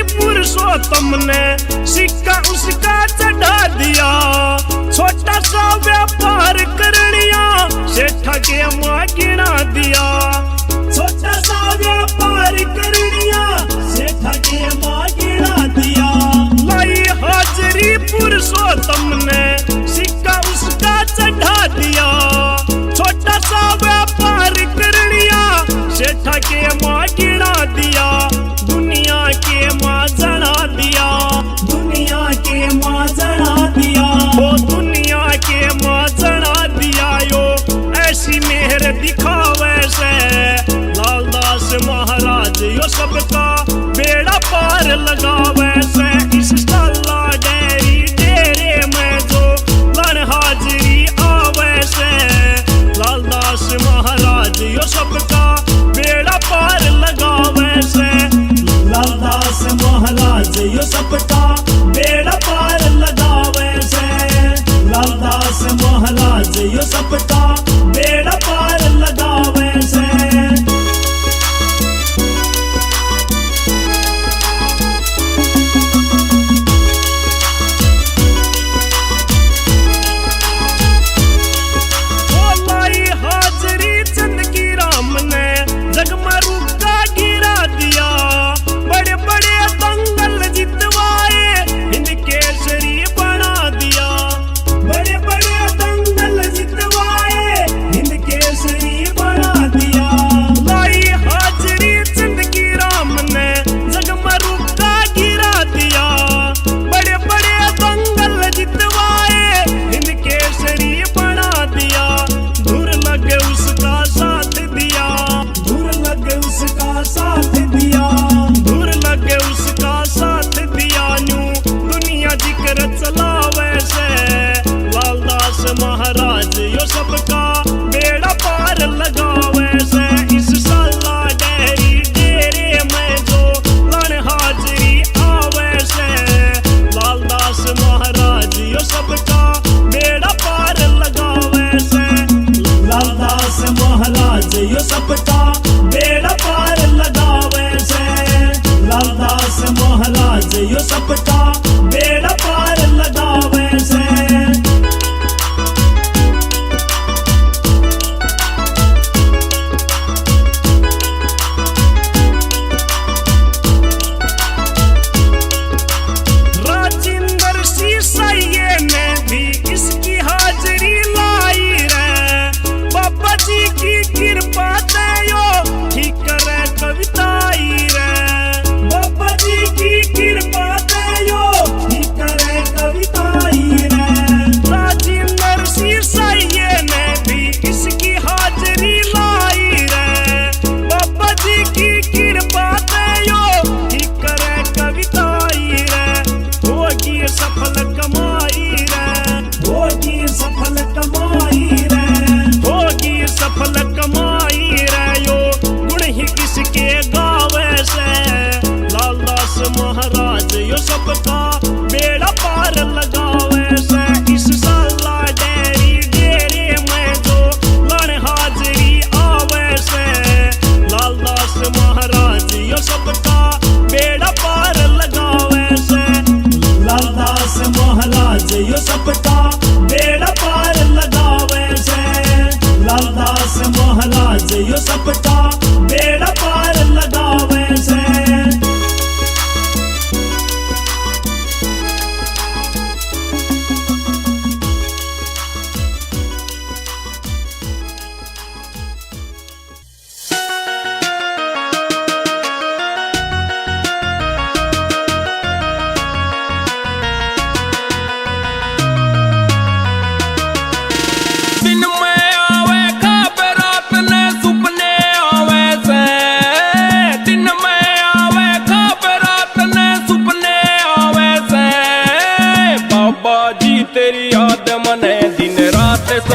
पुरुषोत्तम ने सिक्का उसका चढ़ा दिया। छोटा सा व्यापार करनिया सेठ के माँ गिना दिया। छोटा सा व्यापार करनिया सेठ के माँ गिना दिया। लाई हाजरी पुरुषोत्तम ने सिक्का उसका चढ़ा दिया। छोटा सा व्यापार करनिया सेठ के माँ गिना दिया। दुनिया के माँ जना दिया। दुनिया के माँ जना दिया। ओ दुनिया के माँ जना दिया यो ऐसी मेहर दिखावे से लालदास महाराज यो सबका बेड़ा पार लगावे से। इस साला डेरी डेरे में जो लण हाजरी आवे से लालदास महाराज यो सबका बेड़ा पार लगावे से। लालदास महाराज यो सबका बेड़ा पार लगावे से। लालदास महाराज यो सबका बेड़ा पार लगावे से। लाई हाजरी चंद की राम ने जगमरू का गिरा दिया। बड़े बड़े दंगल जितवाए हिंद केसरी बना दिया। बड़े बड़े दंगल जितवाए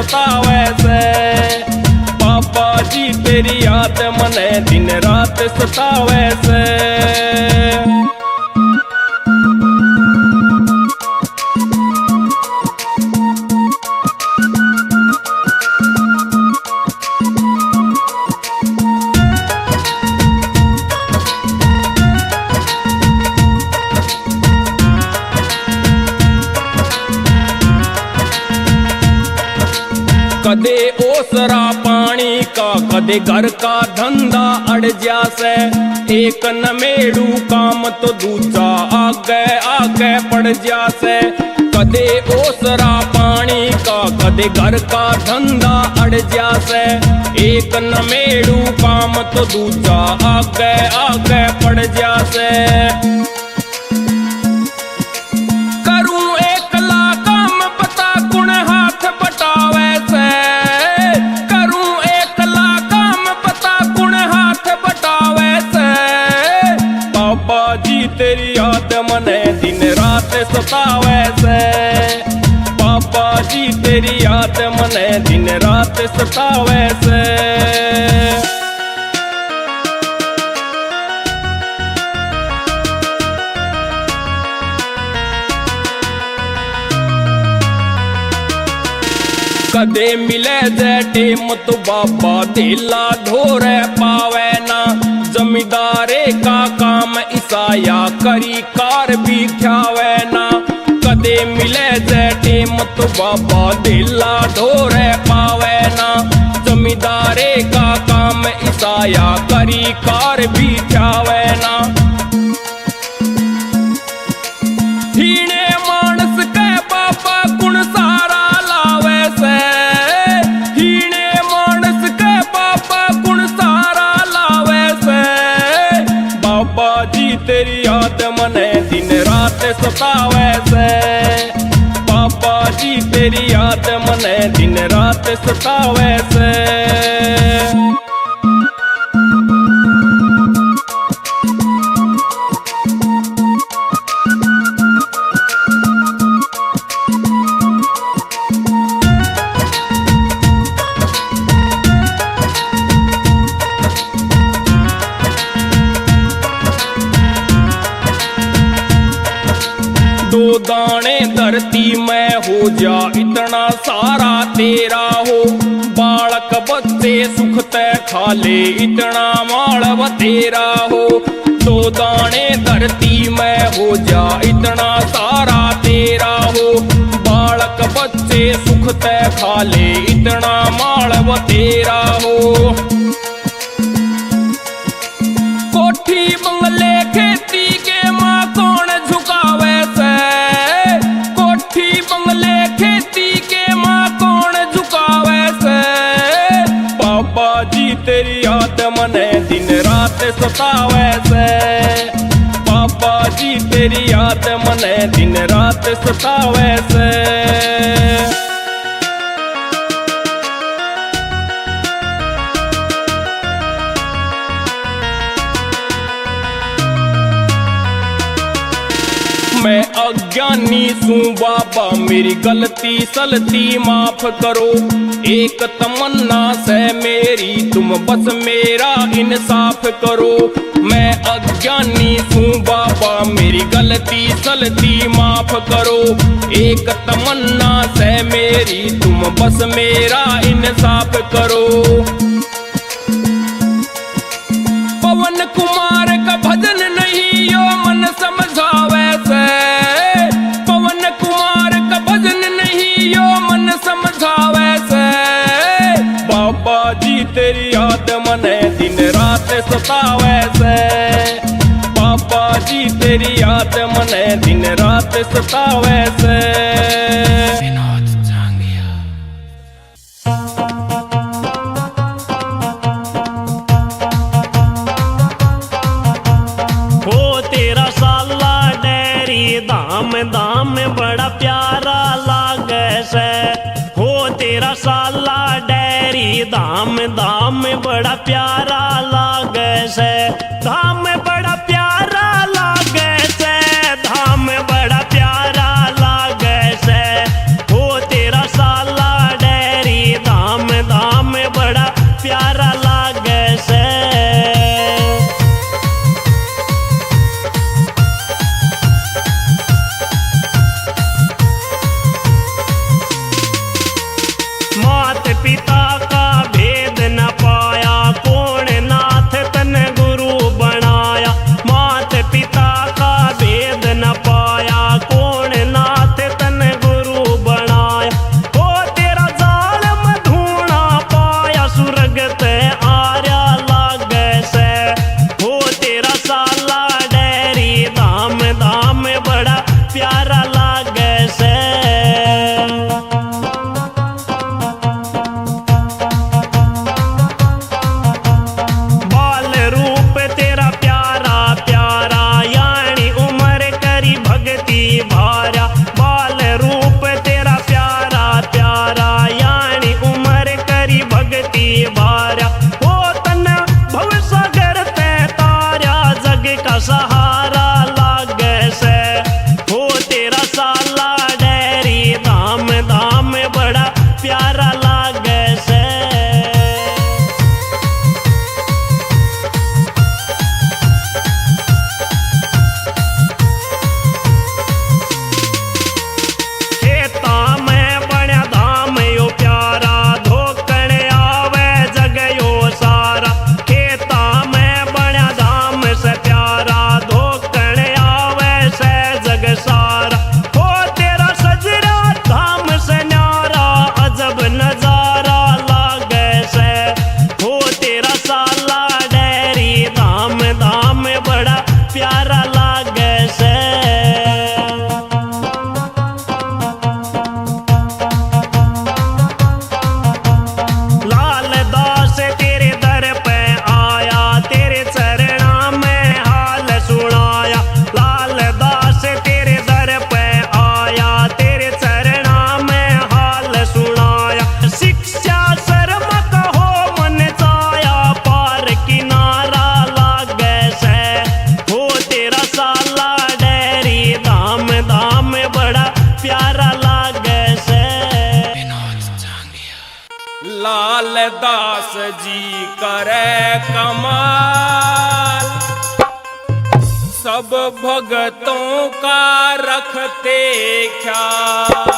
सतावे से। बाबा जी तेरी याद मने दिन रात सतावे से। कदे ओसरा पानी का कदे घर का धंधा अड़ जासे। एक नमेड़ू काम तो दूजा आगे आगे पड़ जासे। कदे ओसरा पानी का कदे घर का धंधा अड़ जासे। एक नमेड़ू काम तो दूजा आगे आगे पड़ जासे। करूं एकला काम पता कुण हाथ बटावे से। करूं एकला काम पता कुण हाथ बटावे से। बाबा जी तेरी याद मने दिन रात सतावे से। बाबा जी तेरी याद मने दिन रात सतावे से। कदे मिले जैटे मत बाबा दिला धोरे पावे ना। जमींदारे का काम ईसाया करी कार भी ख्यावे ना। कदे मिले जैटे मत बाबा दिला धोरे पावे ना। जमींदारे का काम ईसाया करी कार भी ख्यावे ना। हीने मानस के बाबा गुण सारा लावे से। हीने मानस के बाबा गुण सारा लावे से। बाबा जी तेरी याद मने दिन रात सतावे से। बाबा जी तेरी याद मने दिन रात सतावे से। दो दाने धरती में हो जा इतना सारा तेरा हो। बालक बच्चे सुख तय खा ले इतना मालव तेरा हो। दो दाने धरती में हो जा इतना सारा तेरा हो। बालक बच्चे सुख तय खा ले इतना मालव तेरा हो। कोठी बंगले खेती के माँ कौन झुकावे से। कोठी बंगले खेती के माँ कौन झुकावे से। बाबा जी तेरी याद मने दिन रात सतावे से। बाबा जी तेरी याद मने दिन रात सतावे से। मैं अज्ञानी सू बाबा मेरी गलती सलती माफ करो। एक तमन्ना से मेरी तुम बस मेरा इंसाफ करो। मैं अज्ञानी सू बाबा मेरी गलती सलती माफ करो। एक तमन्ना से मेरी तुम बस मेरा इंसाफ करो। पवन कुमार का भजन नहीं यो मन समझावे से। पवन कुमार का भजन नहीं यो मन समझावे से। बाबा जी तेरी याद मने दिन रात सतावे से। बाबा जी तेरी याद मने दिन रात सतावे से। दाम बड़ा प्यारा लागे से। हो तेरा साला डेरी दाम बड़ा प्यारा लागे से। धाम बड़ा प्यारा लागे से। धाम बड़ा प्यारा लागे से। हो तेरा साला डेरी पिता का भेद न पाया, कौन नाथ तन गुरु बनाया। मात पिता का भेद न पाया, कौन नाथ तन गुरु बनाया। हो तेरा जाल मधुना पाया, सुरग ते आर्या लागे से। हो तेरा साला डेरी धाम धाम बड़ा प्यारा लागे से। बाल रूप तेरा प्यारा प्यारा, यानी उम्र करी भक्ति भारा। बाल रूप तेरा प्यारा प्यारा, यानी उम्र करी भक्ति भारा। ओ तन भव सागर ते तारा, जग का सहारा लागे से। हो तेरा साला डेरी धाम धाम बड़ा प्यारा लागे से। खेता में बण्या धाम यो प्यारा, धोकण आवे जग यो सारा। खेता में बण्या धाम से प्यारा, धोकण आवे से जग सारा। हो तेरा सजरा धाम से न्यारा, अजब नजारा लागे से। हो तेरा साला डेरी धाम धाम बड़ा प्यारा लागे से। लाल दास तेरे दर पे आया, तेरे चरणा में हाल सुनाया। लाल दास तेरे दर पे आया, तेरे चरणा में हाल सुनाया। शिक्षा शर्म कहो मन चाया, पार किनारा लागे से। हो तेरा साला डेरी धाम धाम बड़ा प्यारा लागे से। लाल दास जी करे कमाल, सब भगतों का रखते ख्याल।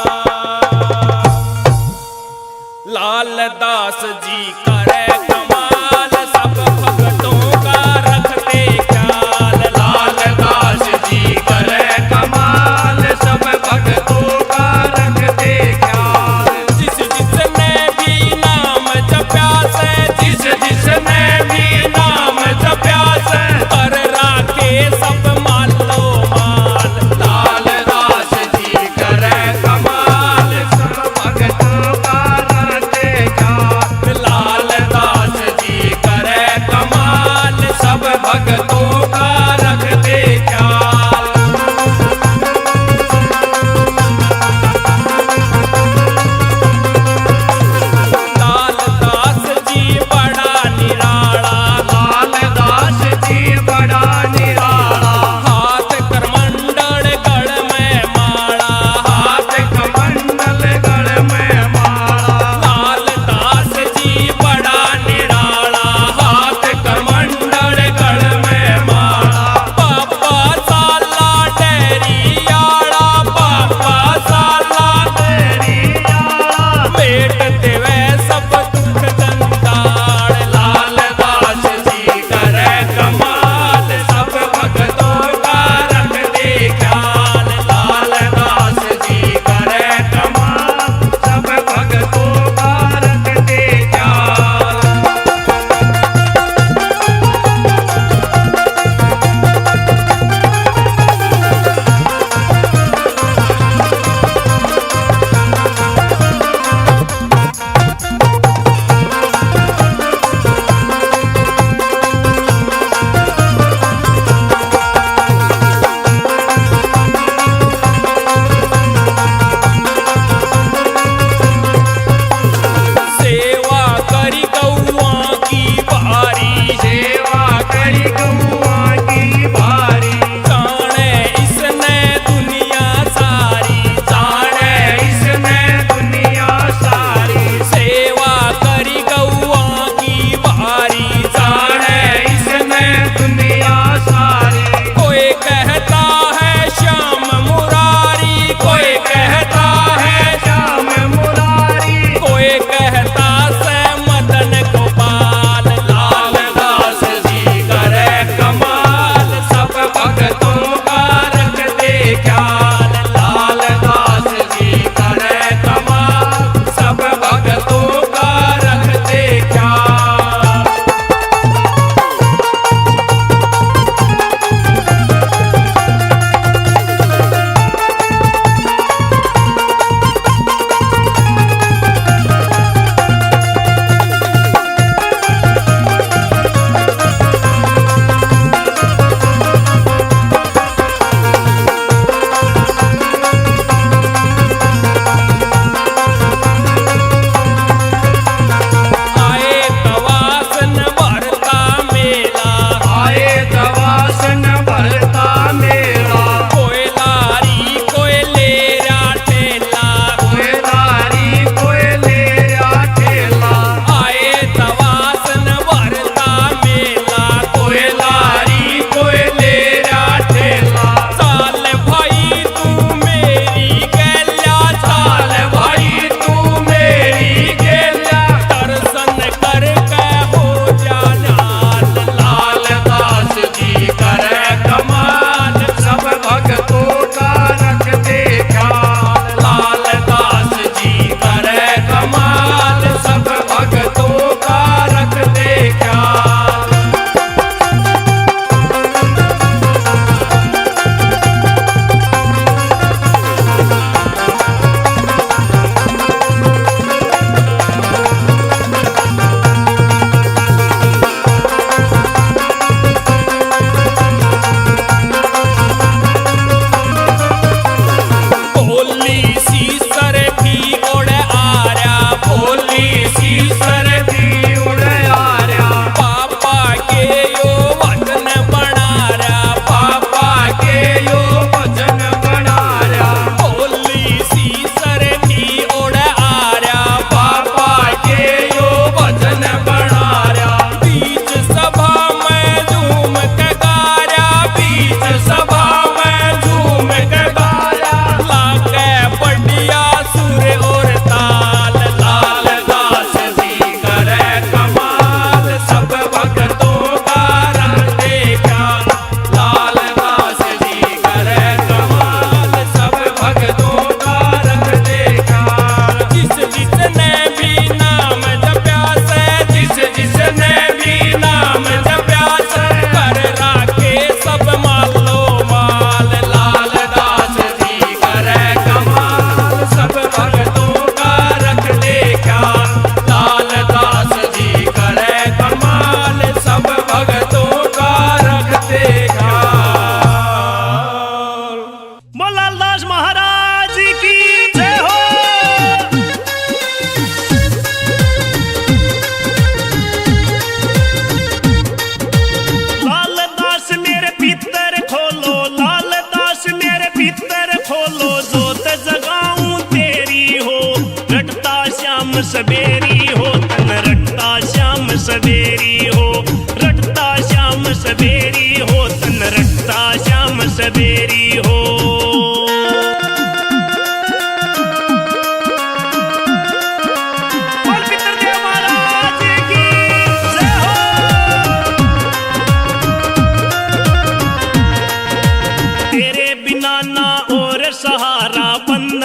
लाल दास जी करे कमाल, सब भगतों का रखते ख्याल। लाल दास जी करे कमाल, सब भक्तों का रखते ख्याल। जिस जिसने भी नाम जप्या से, जिस जिसने भी नाम जप्या से, कर राखे सब मालो माल। लाल दास जी करे कमाल, सब भक्तों का रखते ख्याल। लाल दास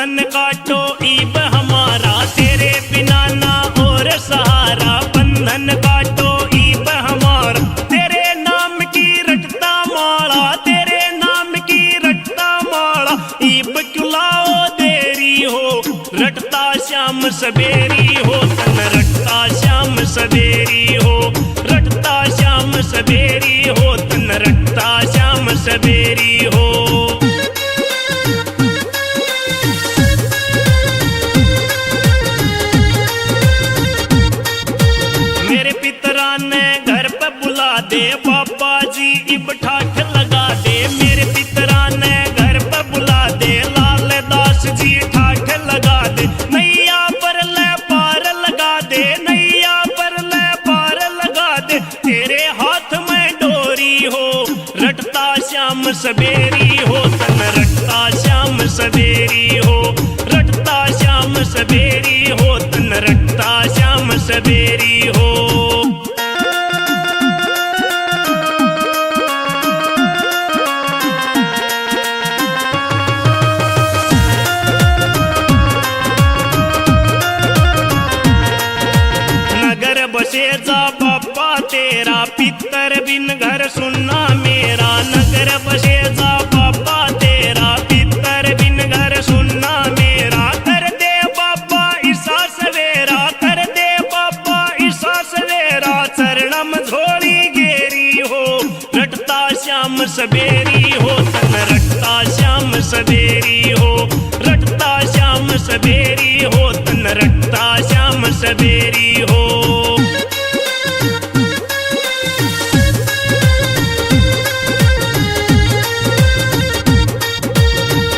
बंधन काटो ईब हमारा, तेरे बिना ना और सहारा। बंधन काटो ईब हमारा, तेरे नाम की रटता माला, तेरे नाम की रटता माला। ईब क्यों लाओ देरी हो, रटता श्याम सवेरी हो। तन रटता श्याम सवेरी हो, रटता श्याम सवेरी हो। तन रटता श्याम सवेरी हो। मेरे पितरा ने घर पे बुला दे, बाबा जी इब ठाठ लगा दे। मेरे पितरा ने घर पे बुला दे, लाल दास जी ठाठ लगा दे। नैया पर ले पार लगा दे, नैया पर ले पार लगा दे। तेरे हाथ में डोरी हो, रटता श्याम सवेरी हो। तन रटता श्याम सवेरी हो, रटता श्याम सवेरी हो। तन रटता श्याम सवेरी हो। नगर बसे जा बापा तेरा, पितर बिन घर सुनना मेरा। नगर बसे जा बापा तेरा, पितर बिन घर सुनना मेरा। कर दे बाबा ईसा सवेरा, कर दे बाबा ईसा सवेरा। चरणम झोली गेरी हो, रटता श्याम सवेरी हो। तन रटता श्याम सवेरी हो, रटता श्याम सवेरी हो। तन रटता श्याम सवेरी हो।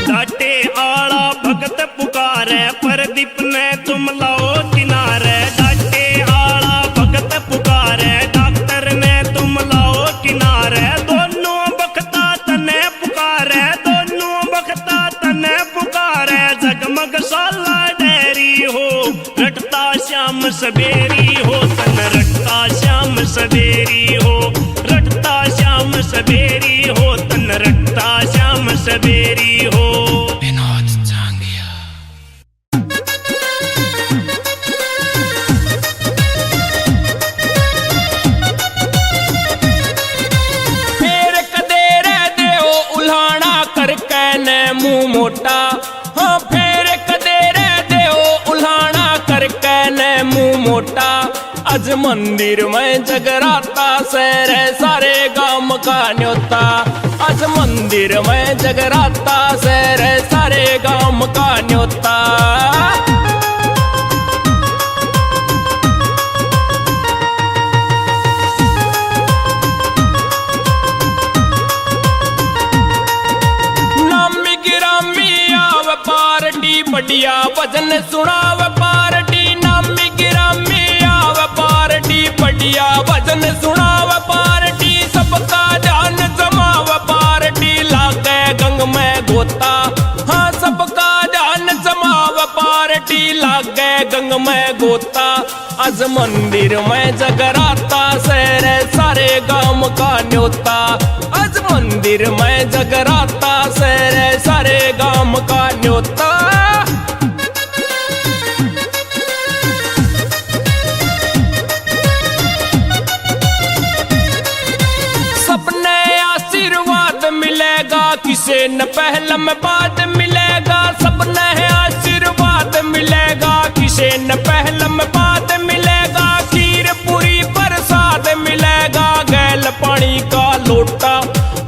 डाटे आला भगत पुकारे, प्रदीप ने तुम लाओ किनारे। डाटे आला भगत पुकारे, डॉक्टर ने तुम लाओ किनारे। दोनों बखता तने पुकारे, दोनों बखता तने पुकारे। जगमग साला डेरी हो, रटता श्याम सवेरी हो। तन रटता श्याम सवेरी हो, रटता श्याम सवेरी हो। तन रटता श्याम सवेरी हो। मुंह मोटा, हाँ फेर कदे रह दे उल्हाना करके ने मुंह मोटा। आज मंदिर में जगराता सैर सारे गांव का न्योता। आज मंदिर में जगराता सैर सारे गांव का न्योता। बढ़िया भजन सुनाव पार्टी, नामी गिरामी आव पार्टी। बढ़िया भजन सुनाव पार्टी, सबका ध्यान जमाव पार्टी। लागे गंग में गोता, हाँ सबका ध्यान जमाव पार्टी। लागे गंग में गोता, आज मंदिर में जगराता सैर सारे गांव का न्योता। आज मंदिर में जगराता सैर सारे गांव का न्योता। सपने आशीर्वाद मिलेगा, किसे न पहल में बाद मिलेगा। सपने आशीर्वाद मिलेगा, किसे न पहल में बाद मिलेगा। खीर पूरी प्रसाद मिलेगा, गैल पानी का लोटा।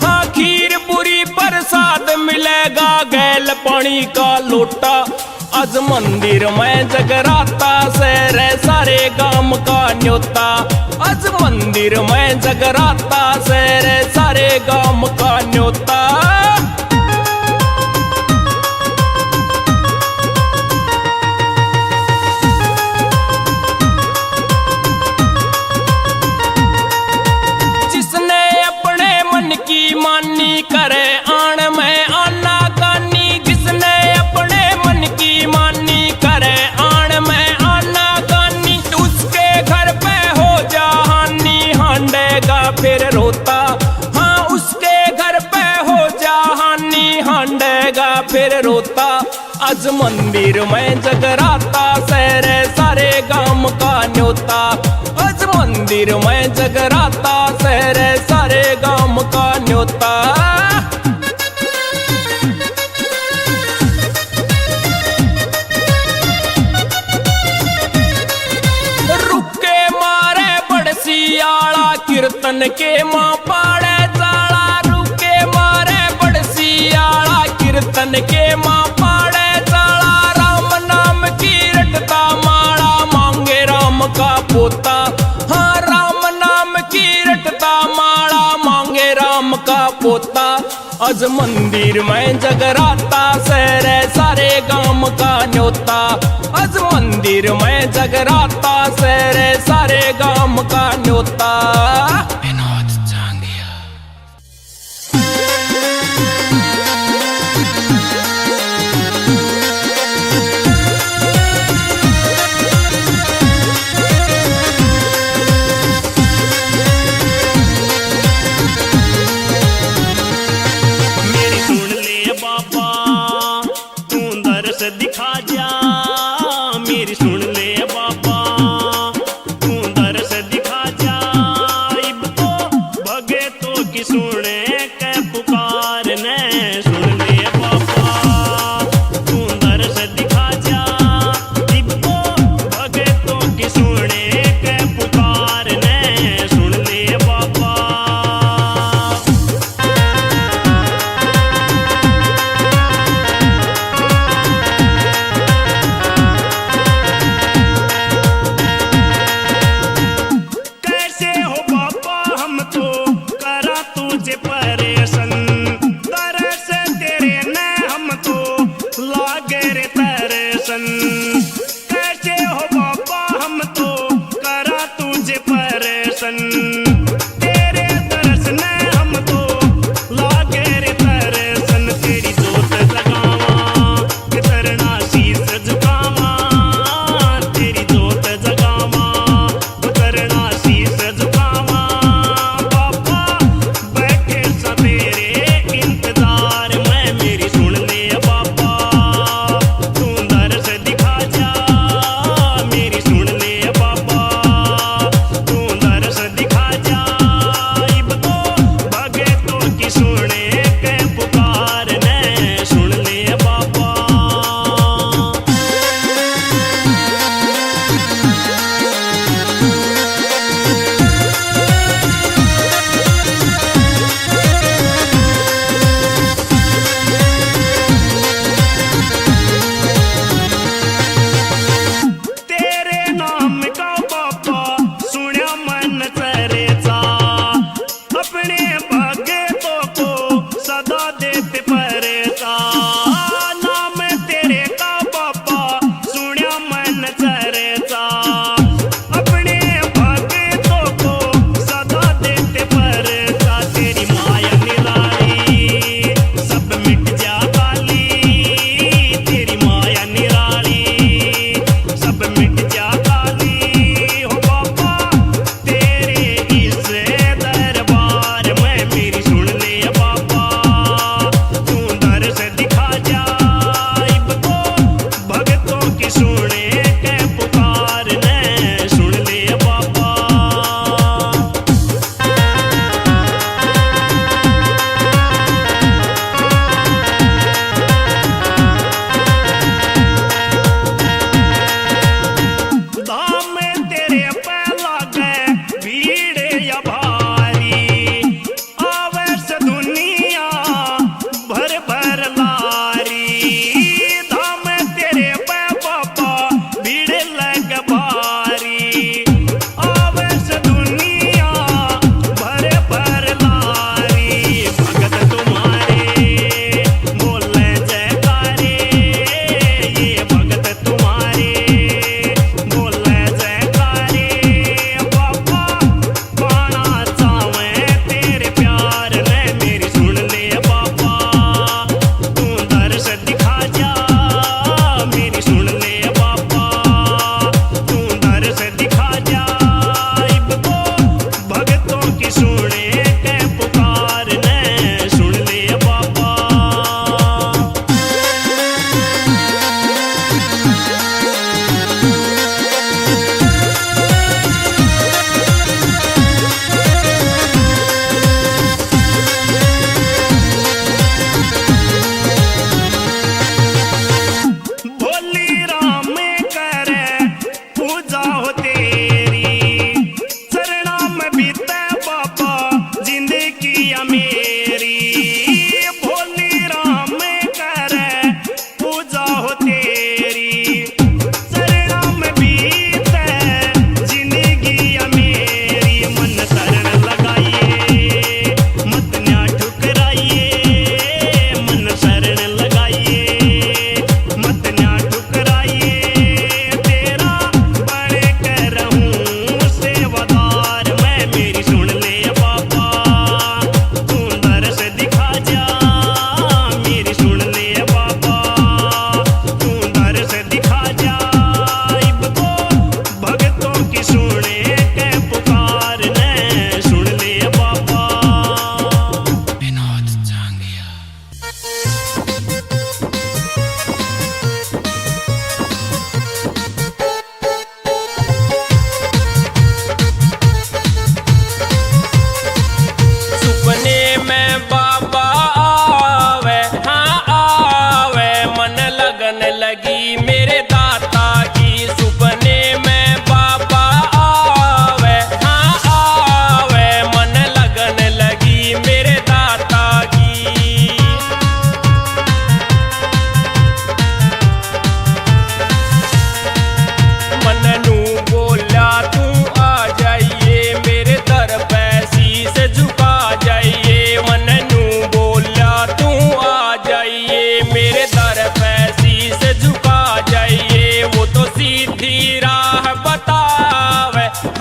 हाँ खीर पूरी प्रसाद मिलेगा, गैल पानी का लोटा। आज मंदिर में जगराता सैर सारे गांव का न्योता। आज मंदिर में जगराता सैर सारे गांव का न्योता। जिसने अपने मन की मानी करे आण में आना कानी। जिसने अपने मन की मानी करे आण में आना कानी। उसके घर पे हो जा हानि, हांडेगा फिर रोता। हाँ उसके घर आज मंदिर में जगराता सहरे सारे गांव का न्योता। आज मंदिर में जगराता सहरे सारे गांव का न्योता। रुके मारे बड़सियाला कीर्तन के माँ पाड़े जाला। रुके मारे बड़सियाला कीर्तन के माँ पाड़े जाला। राम नाम की रटता माला मांगे राम का पोता। हाँ राम नाम की रटता माला मांगे राम का पोता। आज मंदिर में जगराता सहरे सारे गांव का न्योता। आज मंदिर में जगराता सहरे सारे गांव का न्योता। मेरी सुन ले बाबा तू दर्श दिखा जा। मेरी सुन ले बाबा तू दर्श दिखा जा। इब तो भगतों की सुने के पुकार ने। सुन ले बाबा तू दर्श दिखा जा। इब तो भगतों की सुने के पुकार ने। सुन ले बाबा कैसे हो बाबा हम तो करा तुझे परेशान। तरस तेरे ने हम तो लागे रे तरसन। कैसे हो बाबा हम तो करा तुझे परेशान। तेरे तरस ने हम तो लागे रे तरसन। तेरी जोत जगावा के तरना शीस झुकावा। तेरी जोत जगावा उतरना शीस झुकावा। बाबा बैठे सवेरे इंतजार में। मेरी सुन ले बाबा तू दर्श दिखा जा। मेरी सुन ले बाबा तू दर्श दिखा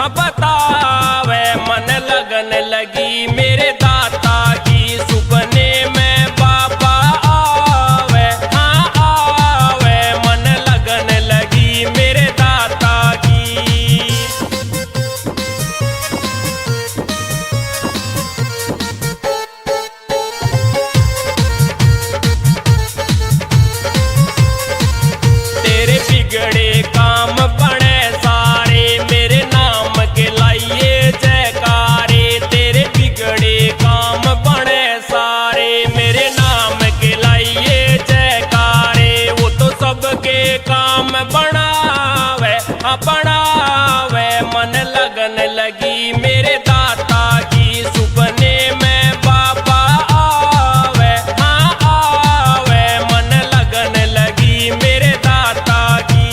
हाँ बतावे मन लगन लगी मेरे दाता की सुपने में बाबा आवे हाँ आवे मन लगन लगी मेरे दाता की। तेरे बिगड़े काम बने सारे मेरे नाम के लाइए जयकारे। तेरे बिगड़े काम बने सारे मेरे नाम के लाइए जयकारे। वो तो सबके काम बनावे हाँ बनावे मन लगन लगी मेरे दाता की सुपने में बाबा आवे हाँ आवे मन लगन लगी मेरे दाता की।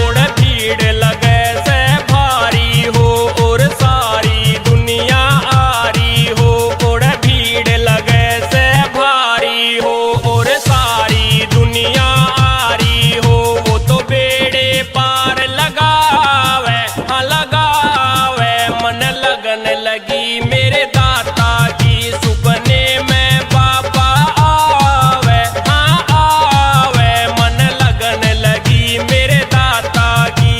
ओड़ भीड़ लगे से भारी हो और सारी दुनिया आरी हो। ओड़ भीड़ लगे से भारी हो और सारी दुनिया आरी हो। वो तो बेड़े पार लगावे हाँ लगावे मन लगन लगी मेरे दाता की सुपने में बाबा आवे हाँ आवे मन लगन लगी मेरे दाता की।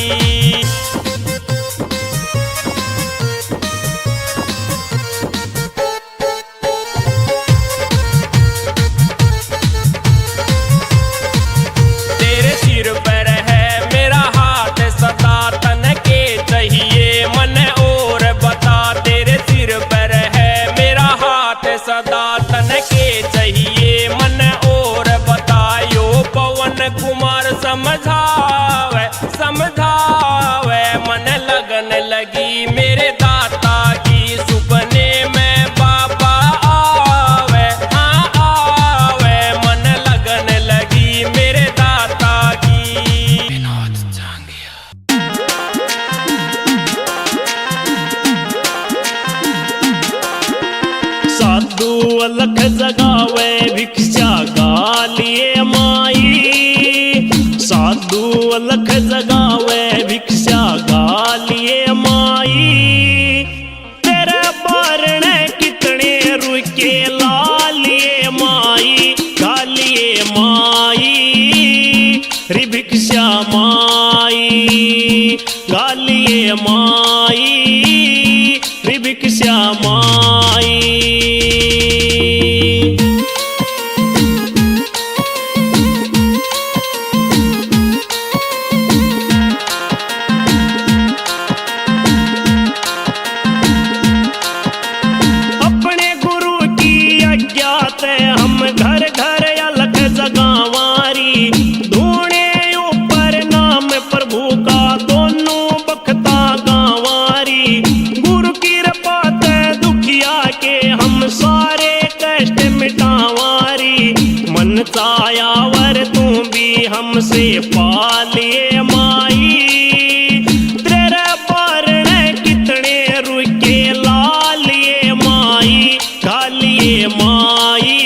तेरे सिर पर है मेरा हाथ सदा तन के चाहिए मन और बता। तेरे सिर पर है मेरा हाथ सदा तन के चाहिए मन और बतायो। पवन कुमार समझावे समझावे मन लगन लगी मेरे दाता की सुपने में बाबा आवे हाँ आवे मन लगन लगी मेरे दाता की। विनोद जांगिया। साधु अलख जगावे भिक्षा गालिए माई। साधु अलख जगावे भिक्षा गालिए माई। तेरे बारण कितने रुके लालिए माई गालिए माई। रि भिक्षा माई गालिए माई रि भिक्षा माई। अपने गुरु की आज्ञा से हम घर घर अलख जगावारी। धूणे ऊपर नाम प्रभु का दोनों बखता गावारी। गुरु की कृपा से दुखिया के हम सारे कष्ट मिटावारी। मन चायावर तू भी हमसे पालिए माई। तेरे बारण कितने रुके लालिए माई गालिए माई।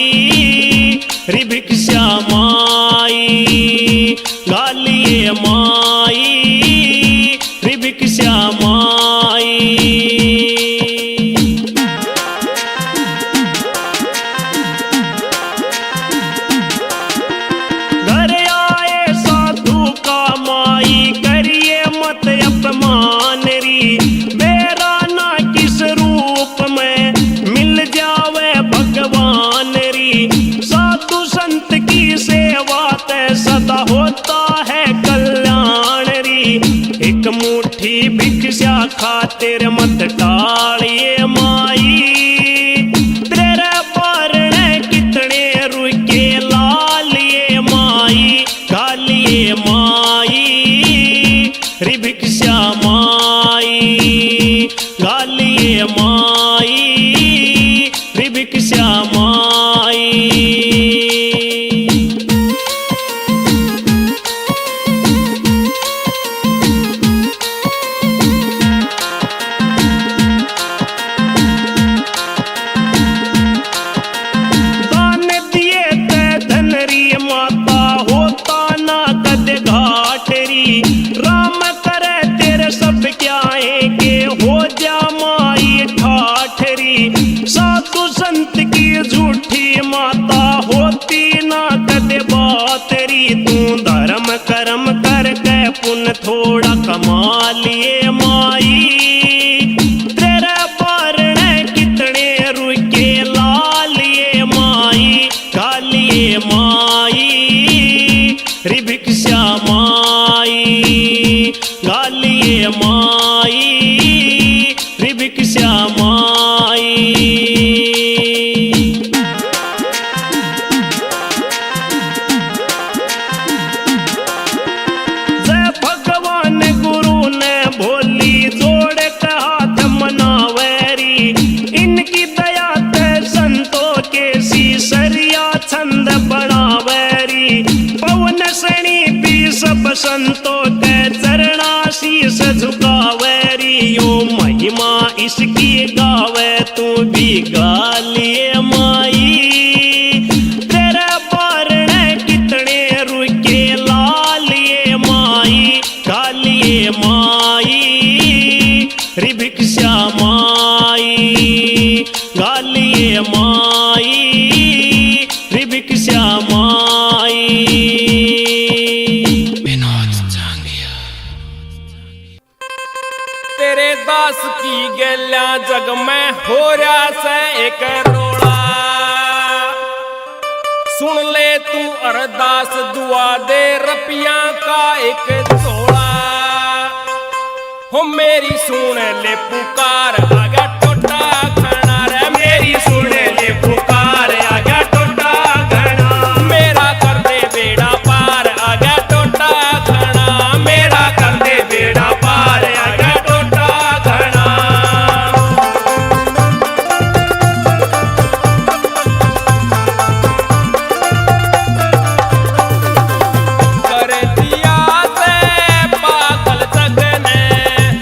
रि भिक्षा माई गालिए माई रि भिक्षा माई। घर आए साधु का माई करिए मत अपमान री। मेरा ना किस रूप में मिल जावे भगवान री। साधु संत की सेवा ते सदा होता है कल्याण री। एक मुट्ठी भिक्षा खातिर मत टालिए माई। तेरे बारण कितने रुके लालिए माई गालिए माई। रि भिक्षा माई गालिए माई रि भिक्षा माई। कर्म करके पुण्य थोड़ा कमा लिए माई, तेरे बारण कितने रुके ला लिए माई, गालिए माई रे भिक्षा माई, गालिए माई रे भिक्षा माई। जय भगवान गुरु ने भोली जोड़ के हाथ मनावेरी, इनकी दया ते संतों के सीसरिया छंद बनावेरी, पवन सणी भी सब संतों के चरणा शीस झुकावेरी, यो महिमा इसकी गावे तू भी गालिए माई, तेरे बारण कितने रुके लालिए माई, गालिए माई रे भिक्षा माई, गालिए माई रे भिक्षा माई। तेरे दास की गैल्या जग में हो रहा से एक रोड़ा, सुन ले तू अरदास दुआ दे रुपया का एक जोड़ा, हो मेरी सुन ले पुकार आगा टोटा खाना रे, मेरी सुन ले पुकार आगा टोटा खाना, मेरा कर दे बेड़ा पार आगा टोटा खाना, मेरा कर दे बेड़ा पार आगा टोटा खाना। कर दिया से पागल जग ने,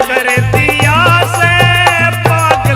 कर दिया से पागल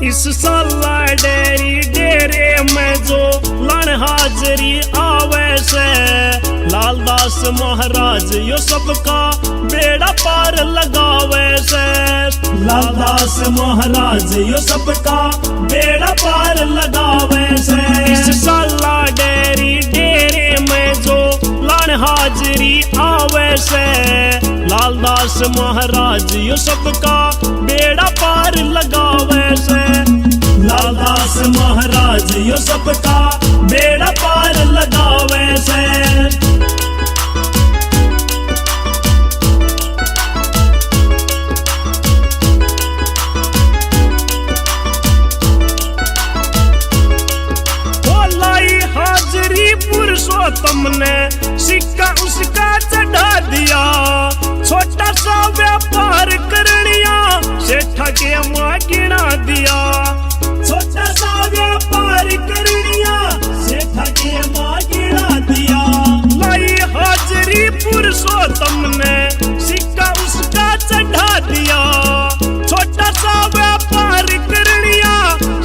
इस साला डेरी डेरे में जो लन हाजरी आवे से लालदास महाराज यो सबका बेड़ा पार लगावे से लालदास महाराज यो सबका बेड़ा पार लगावे से इस साला डेरी डेरे में जो लन हाजरी आवे से लालदास महाराज यो सबका बेड़ा पार लगावे से लालदास महाराज यो सबका बेड़ा पार लगावे से पुरुषोत्तम ने सिक्का उसका चढ़ा दिया छोटा सा व्यापार करनिया सेठा के मां गिना दिया छोटा सा व्यापार करनिया सेठा के मां गिना दिया लाई हाजरी पुरुषोत्तम ने सिक्का उसका चढ़ा दिया छोटा सा व्यापार करनिया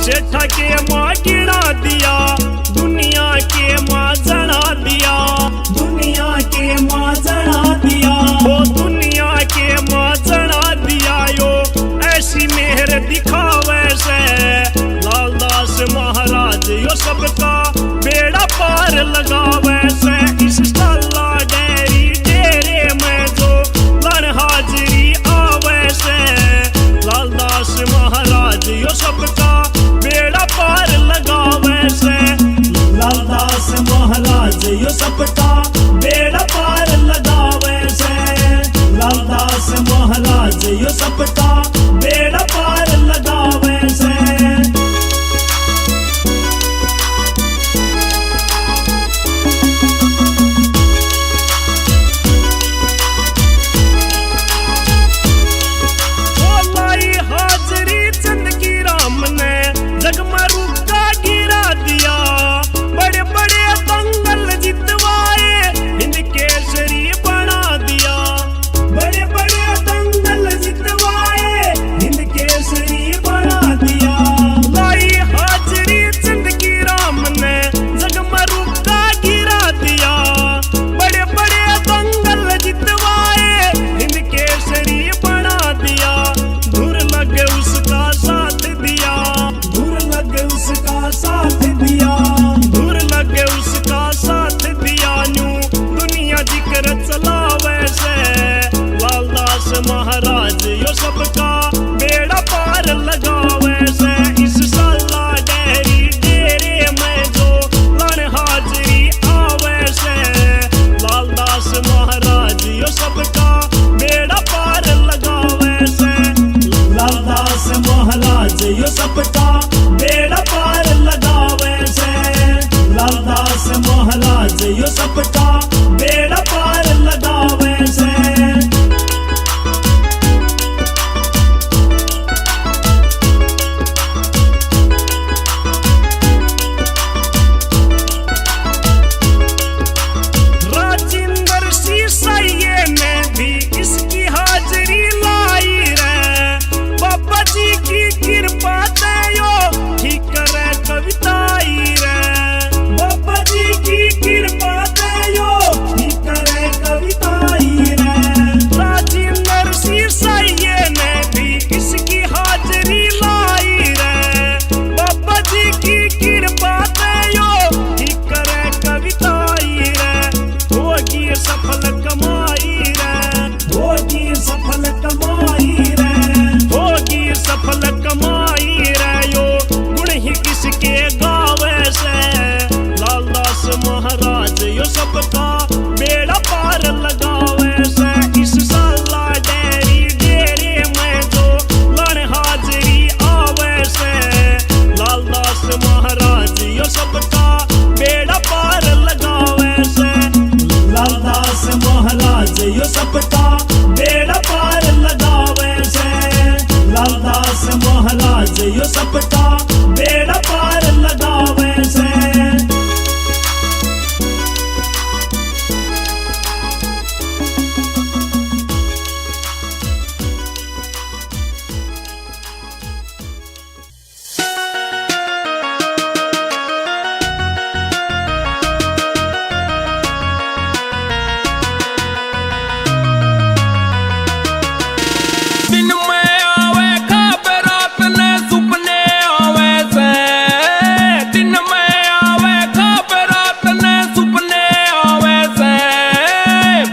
सेठा के मां गिना दिया दुनिया के मां जना दिया दुनिया के मां जना दिया ओ दुनिया के मां जना दिया यो ऐसी मेहर दिखावे से लालदास महाराज यो सबका बेड़ा पार लगावे से इस साला डेरी डेरे में जो लन हाजरी आवे से लालदास महाराज यो सबका बेड़ा पार लगावे से लालदास महाराज यो सबका बेड़ा पार लगावे से लालदास महाराज यो सबका बेड़ा पार लगावे से महाराज यो सबका बेड़ा पार लगावे से इस साला डेरी डेरे में जो लन हाजरी आवे से लालदास महाराज यो सबका बेड़ा पार लगावे से लालदास महाराज यो सबका बेड़ा पार लगावे से लालदास महाराज यो सबका बेड़ा पार लगावे से महाराज यो सबका बेड़ा पार लगावे से इस साला डेरी डेरे में जो लन हाजरी आवे से लालदास महाराज यो सबका बेड़ा पार लगावे से लालदास महाराज यो सबका बेड़ा पार लगावे से लालदास महाराज यो सबका बेड़ा पार लगावे से दिन में आवे खाबे रात ने सुपने आवे से, दिन में आवे खाबे रात ने सुपने आवे से।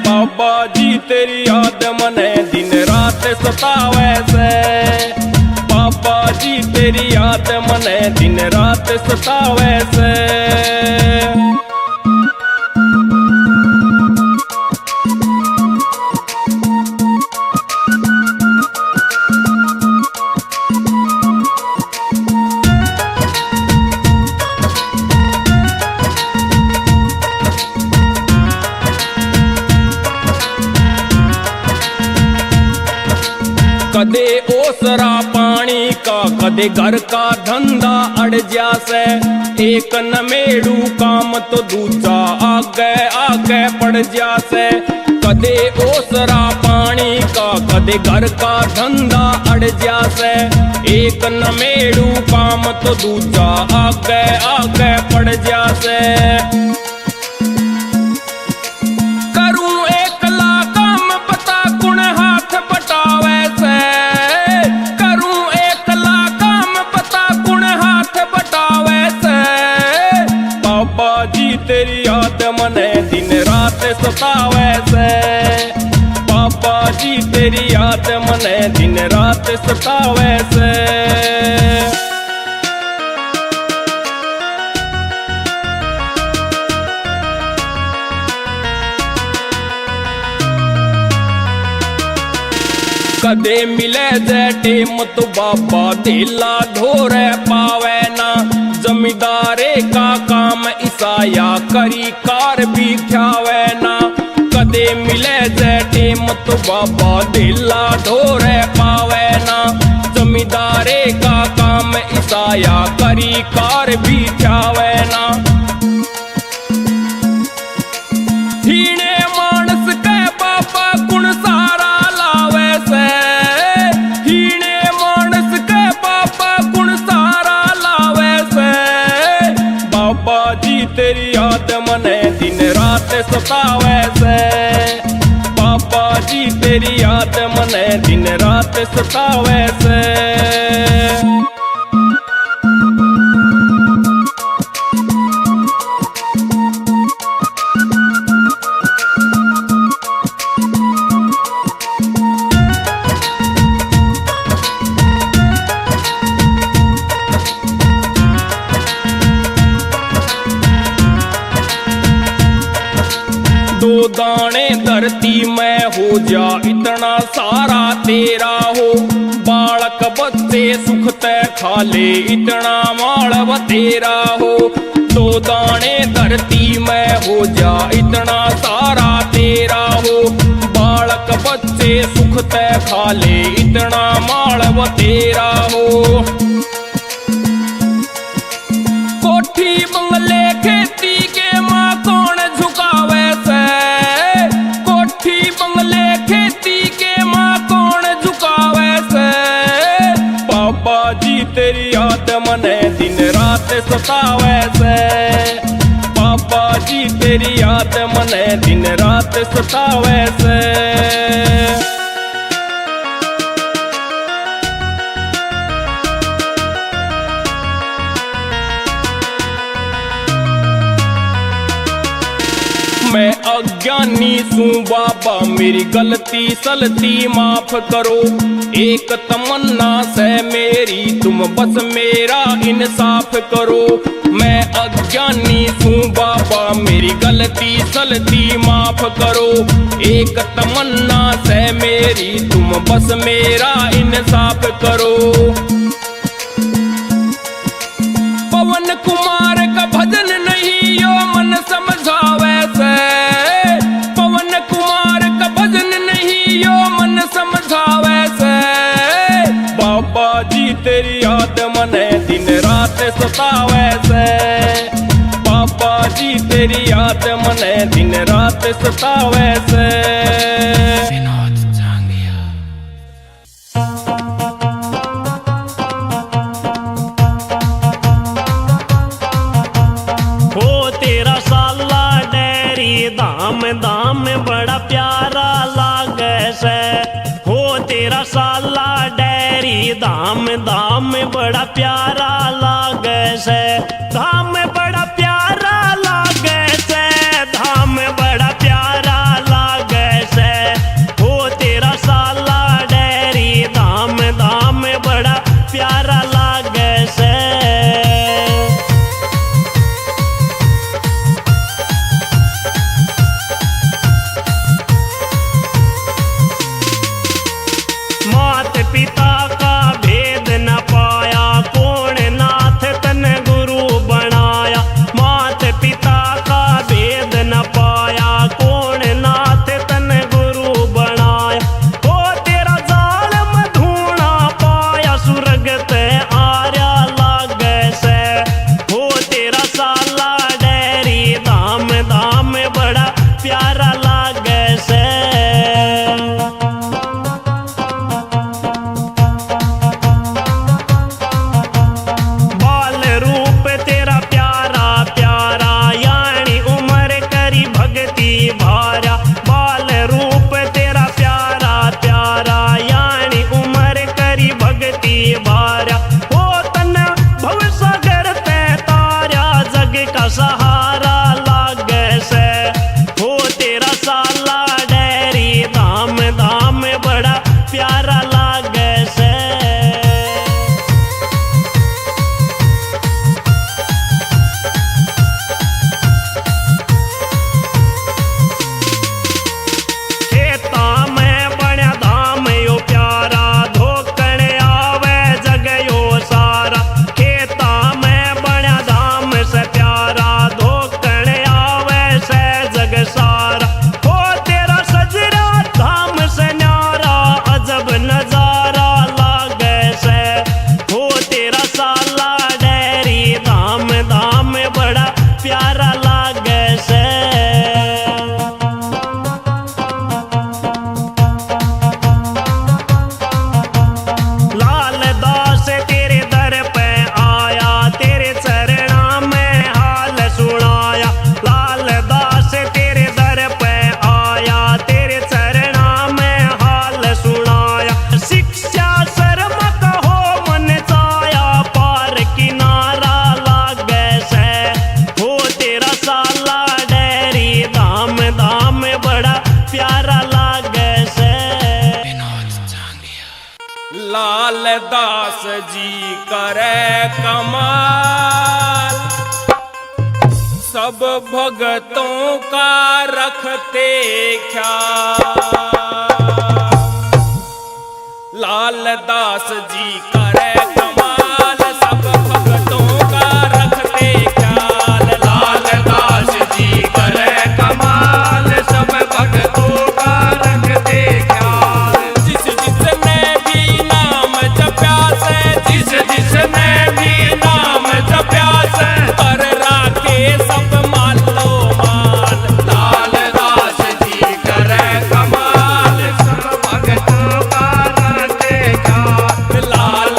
बाबा जी तेरी याद मने दिन रात सतावे से, बाबा जी तेरी याद मने दिन रात सतावे से। कदे ओसरा पानी का कदे घर का धंधा अड़ जासे, एक नमेड़ू काम तो दूजा आगे आगे पड़ जासे। कदे ओसरा पानी का कदे घर का धंधा अड़ जासे, एक नमेड़ू काम तो दूजा आगे आगे पड़ जासे। करूं एकला काम बता कुण हाथ बटावे से, करूं एकला काम बता कुण हाथ बटावे से। बाबा जी तेरी याद मने दिन रात सतावे से, बाबा जी तेरी याद मने दिन रात सतावे से। कदे मिले जे टेम तो बाबा दिला धोरे पावे ना, जमींदारे का काम ईसाया करी कार भी ख्यावे ना। कदे मिले जे टेम तो बाबा दिला धोरे पावे ना, जमींदारे का काम ईसाया करी कार भी ख्यावे ना। हीने मानस के बाबा कुण सारा लावे से, हीने मानस के बाबा कुण सारा लावे से। बाबा जी तेरी याद मने दिन रात सतावे से, बाबा जी तेरी याद मने दिन रात सतावे से। दो दाने धरती में हो जा इतना सारा तेरा हो, बालक बच्चे सुख तय खा ले इतना मालव तेरा हो। दो दाने धरती में हो जा इतना सारा तेरा हो, बालक बच्चे सुख तय खा ले इतना मालव तेरा हो। कोठी बंगले खेती के माँ कौन झुकावे से, कोठी बंगले खेती के माँ कौन झुकावे से। बाबा जी तेरी याद मने दिन रात सतावे से, बाबा जी तेरी याद मने दिन रात सतावे से। मैं अज्ञानी सूं बाबा मेरी गलती सलती माफ करो, एक तमन्ना से मेरी तुम बस मेरा इंसाफ करो। मैं अज्ञानी सूं बाबा मेरी गलती सलती माफ करो, एक तमन्ना से मेरी तुम बस मेरा इंसाफ करो। पवन कुमार का भजन नहीं यो मन समझावे से, पवन कुमार का भजन नहीं यो मन समझावे से। बाबा जी तेरी याद मने दिन रात सतावे से, बाबा जी तेरी याद मने दिन रात सतावे से। धाम धाम बड़ा प्यारा लागे से, हो तेरा तेरा साला डेरी धाम धाम बड़ा प्यारा लागे से, धाम बड़ा प्यारा लागे से, धाम बड़ा प्यारा लागे से। हो तेरा साला डेरी धाम धाम बड़ा प्यारा लागे से। मात पिता का भेद न पाया, कौन नाथ तन गुरु बनाया। मात पिता का भेद न पाया, कौन नाथ तन गुरु बनाया। हो तेरा जाल मधुना पाया, सुरग ते आर्या लागे से। हो तेरा साला डेरी धाम धाम बड़ा प्यारा लागे से। भारा बाल रूप तेरा प्यारा प्यारा, यानी उम्र करी भगती भारा। हो तन भव सागर ते तारा, जग का सहारा लागे से। हो तेरा साला डेरी धाम धाम बड़ा प्यारा लागे से। नजारा लागे से। हो तेरा साला डेरी धाम धाम बड़ा प्यारा लागे से। लाल दास तेरे दर पे आया, तेरे चरणा में हाल सुनाया। लाल दास तेरे दर पे आया, तेरे चरणा में हाल सुनाया। शिक्षा शर्म कहो मन चाया, पार किनारा लागे से। हो तेरा साला डेरी धाम धाम बड़ा प्यारा लागे से। लाल दास जी करे कमाल, सब भगतों का रखते ख्याल। लाल दास जी करे कमाल, सब भगतों का रखते ख्याल। लाल दास जी करे कमाल, सब भगतों का रखते ख्याल। जिस जिसने भी नाम जपया से, जिस जिसने भी नाम जपया से, कर राखे सब मालो माल। लाल दास जी करे कमाल, सब भगतों का रखते ख्याल। लाल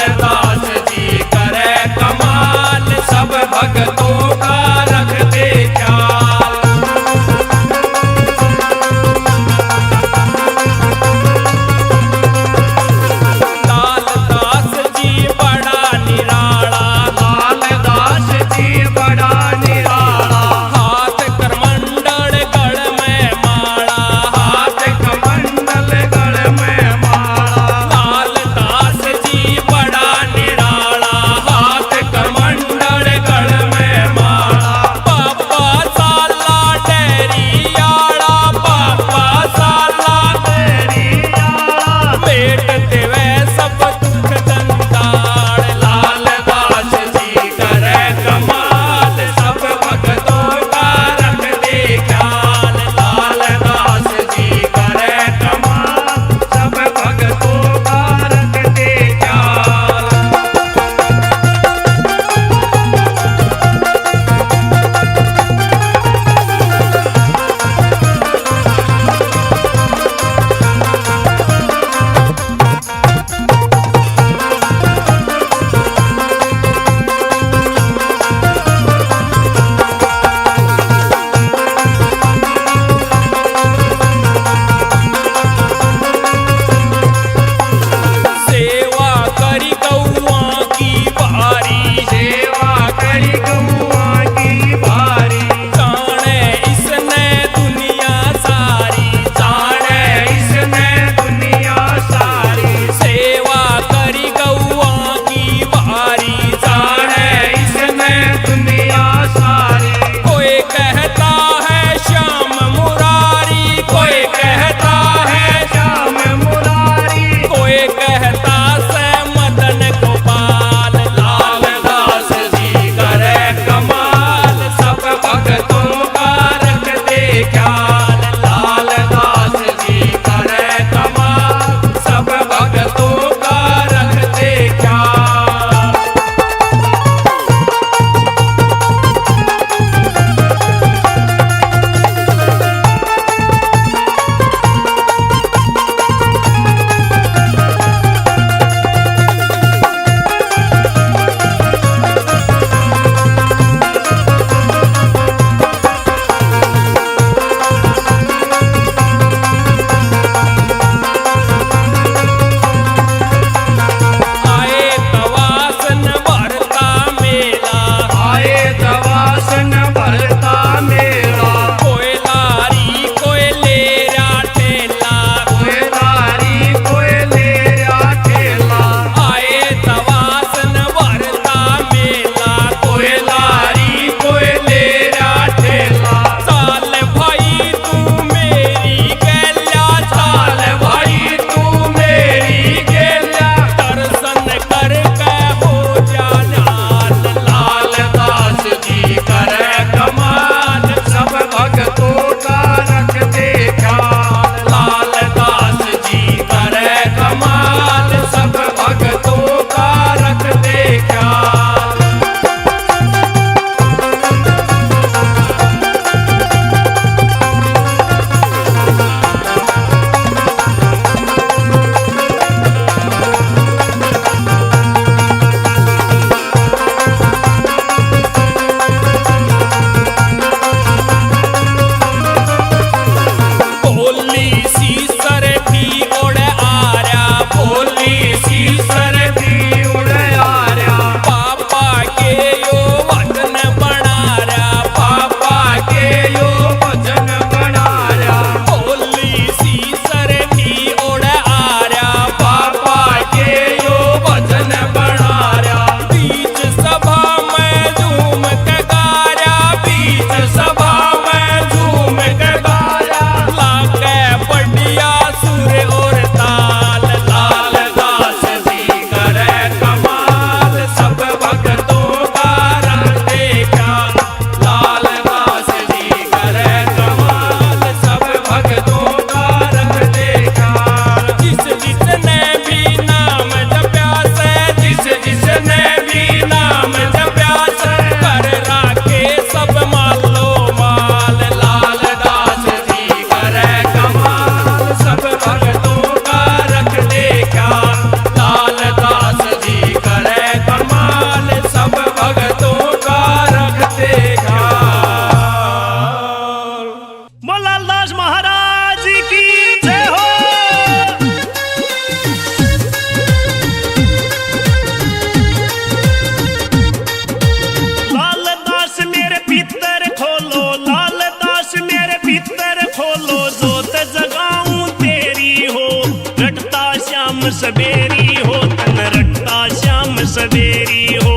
रटता श्याम सवेरी हो, तन रटता श्याम सवेरी हो,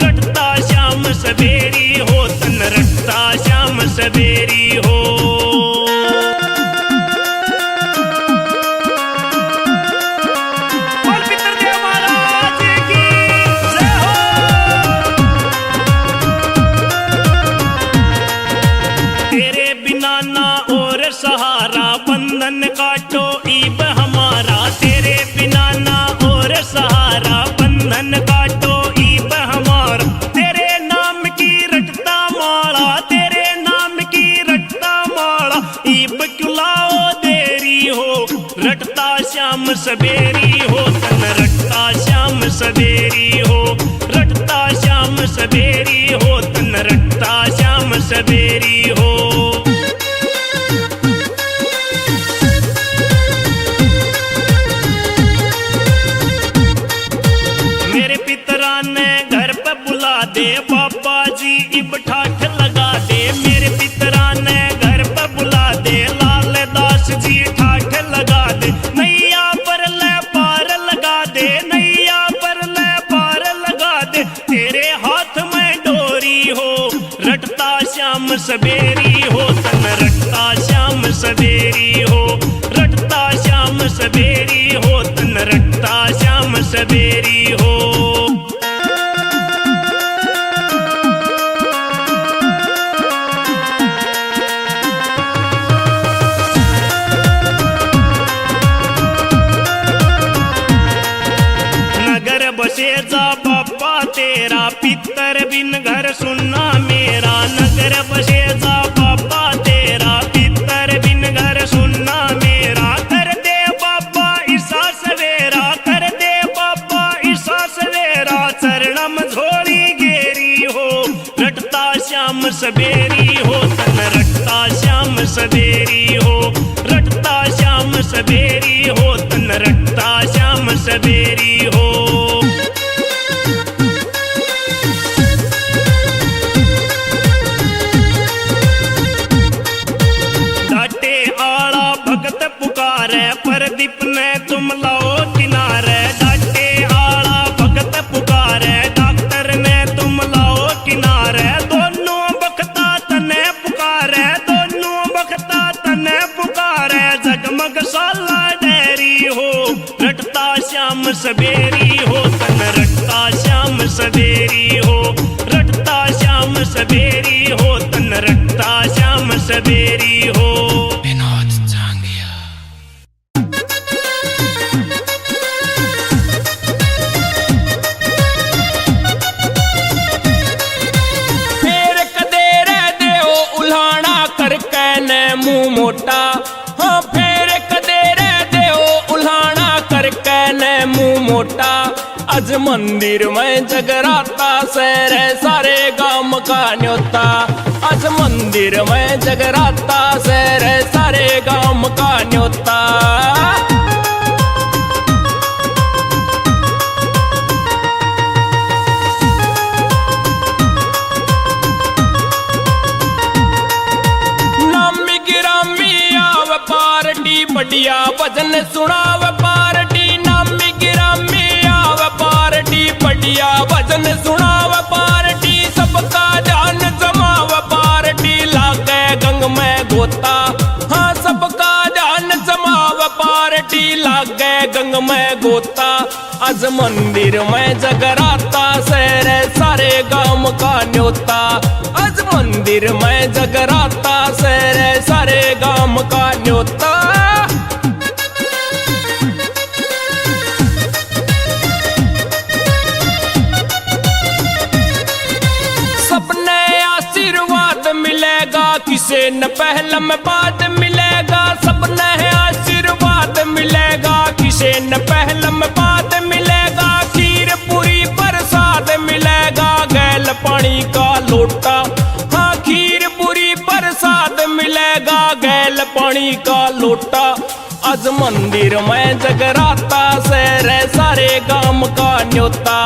रटता श्याम सवेरी हो, तन रटता श्याम सवेरी हो। तेरे बिना ना और सहारा, बंधन काटो ईब हमारा, तेरे बिना ना और सहारा, बंधन काटो ईब हमारा। तेरे नाम की रटता माला, तेरे नाम की रटता माला, ईब क्यों लाओ देरी हो, रटता श्याम सवेरी हो, तन रटता श्याम सवेरी हो, रटता श्याम सवेरी हो, तन रटता श्याम सवेरी हो। मेरे पितरा ने घर पे बुला दे, बाबा जी इब ठाठ लगा दे, मेरे पितरा ने घर पे बुला दे, लाल दास जी ठाठ लगा दे, नैया पर ले पार लगा दे, नैया पर ले पार लगा दे, तेरे हाथ में डोरी हो, रटता श्याम सवेरी हो, तन रटता श्याम सवेरी हो, रटता श्याम सवेरी हो, तन रटता श्याम सवेरी हो। नगर बसे जा बाबा तेरा, पितर बिन घर सुनना मेरा, नगर बसे जा बाबा तेरा, पितर बिन घर सुनना मेरा, कर दे बाबा ईसा सवेरा, कर दे बाबा ईसा सवेरा, चरणम झोली गेरी हो, रटता श्याम सवेरी हो, तन रटता श्याम सवेरी हो, रटता श्याम सवेरी हो, तन रटता श्याम सवेरी हो। डाटे आला भगत पुकारे, प्रदीप ने तुम लाओ किनारे, डाटे आला भगत पुकारे, डॉक्टर ने तुम लाओ किनारे, दोनों बखता तने पुकारे, दोनों बखता तने पुकारे, जगमग साला डेरी हो, रटता श्याम सवेरी हो, तन रटता श्याम सवेरी हो, रटता श्याम सवेरी हो, तन रटता श्याम सवेरी हो। मुंह मोटा, हाँ फेर कदे रह दे ओ उल्हाना करके ने मुंह मोटा, आज मंदिर में जगराता सैर सारे गांव का न्योता, आज मंदिर में जगराता सैर सारे गांव का न्योता। बढ़िया भजन सुनाव पार्टी, नामी गिरामी आव पार्टी, बढ़िया भजन सुनाव पार्टी, सबका ध्यान जमाव पार्टी, लागे गंग में गोता, हाँ सबका ध्यान जमाव पार्टी, लागे गंग में गोता, आज मंदिर में जगराता सैर सारे गांव का न्योता, आज मंदिर में जगराता सैर सारे गांव का न्योता। किसे न पहल में बाद मिलेगा, सबने आशीर्वाद मिलेगा, किसे न पहल में बाद मिलेगा, खीर पूरी प्रसाद मिलेगा, गैल पानी का लोटा, हाँ खीर पूरी प्रसाद मिलेगा, गैल पानी का लोटा, आज मंदिर में जगराता सैर सारे गांव का न्योता,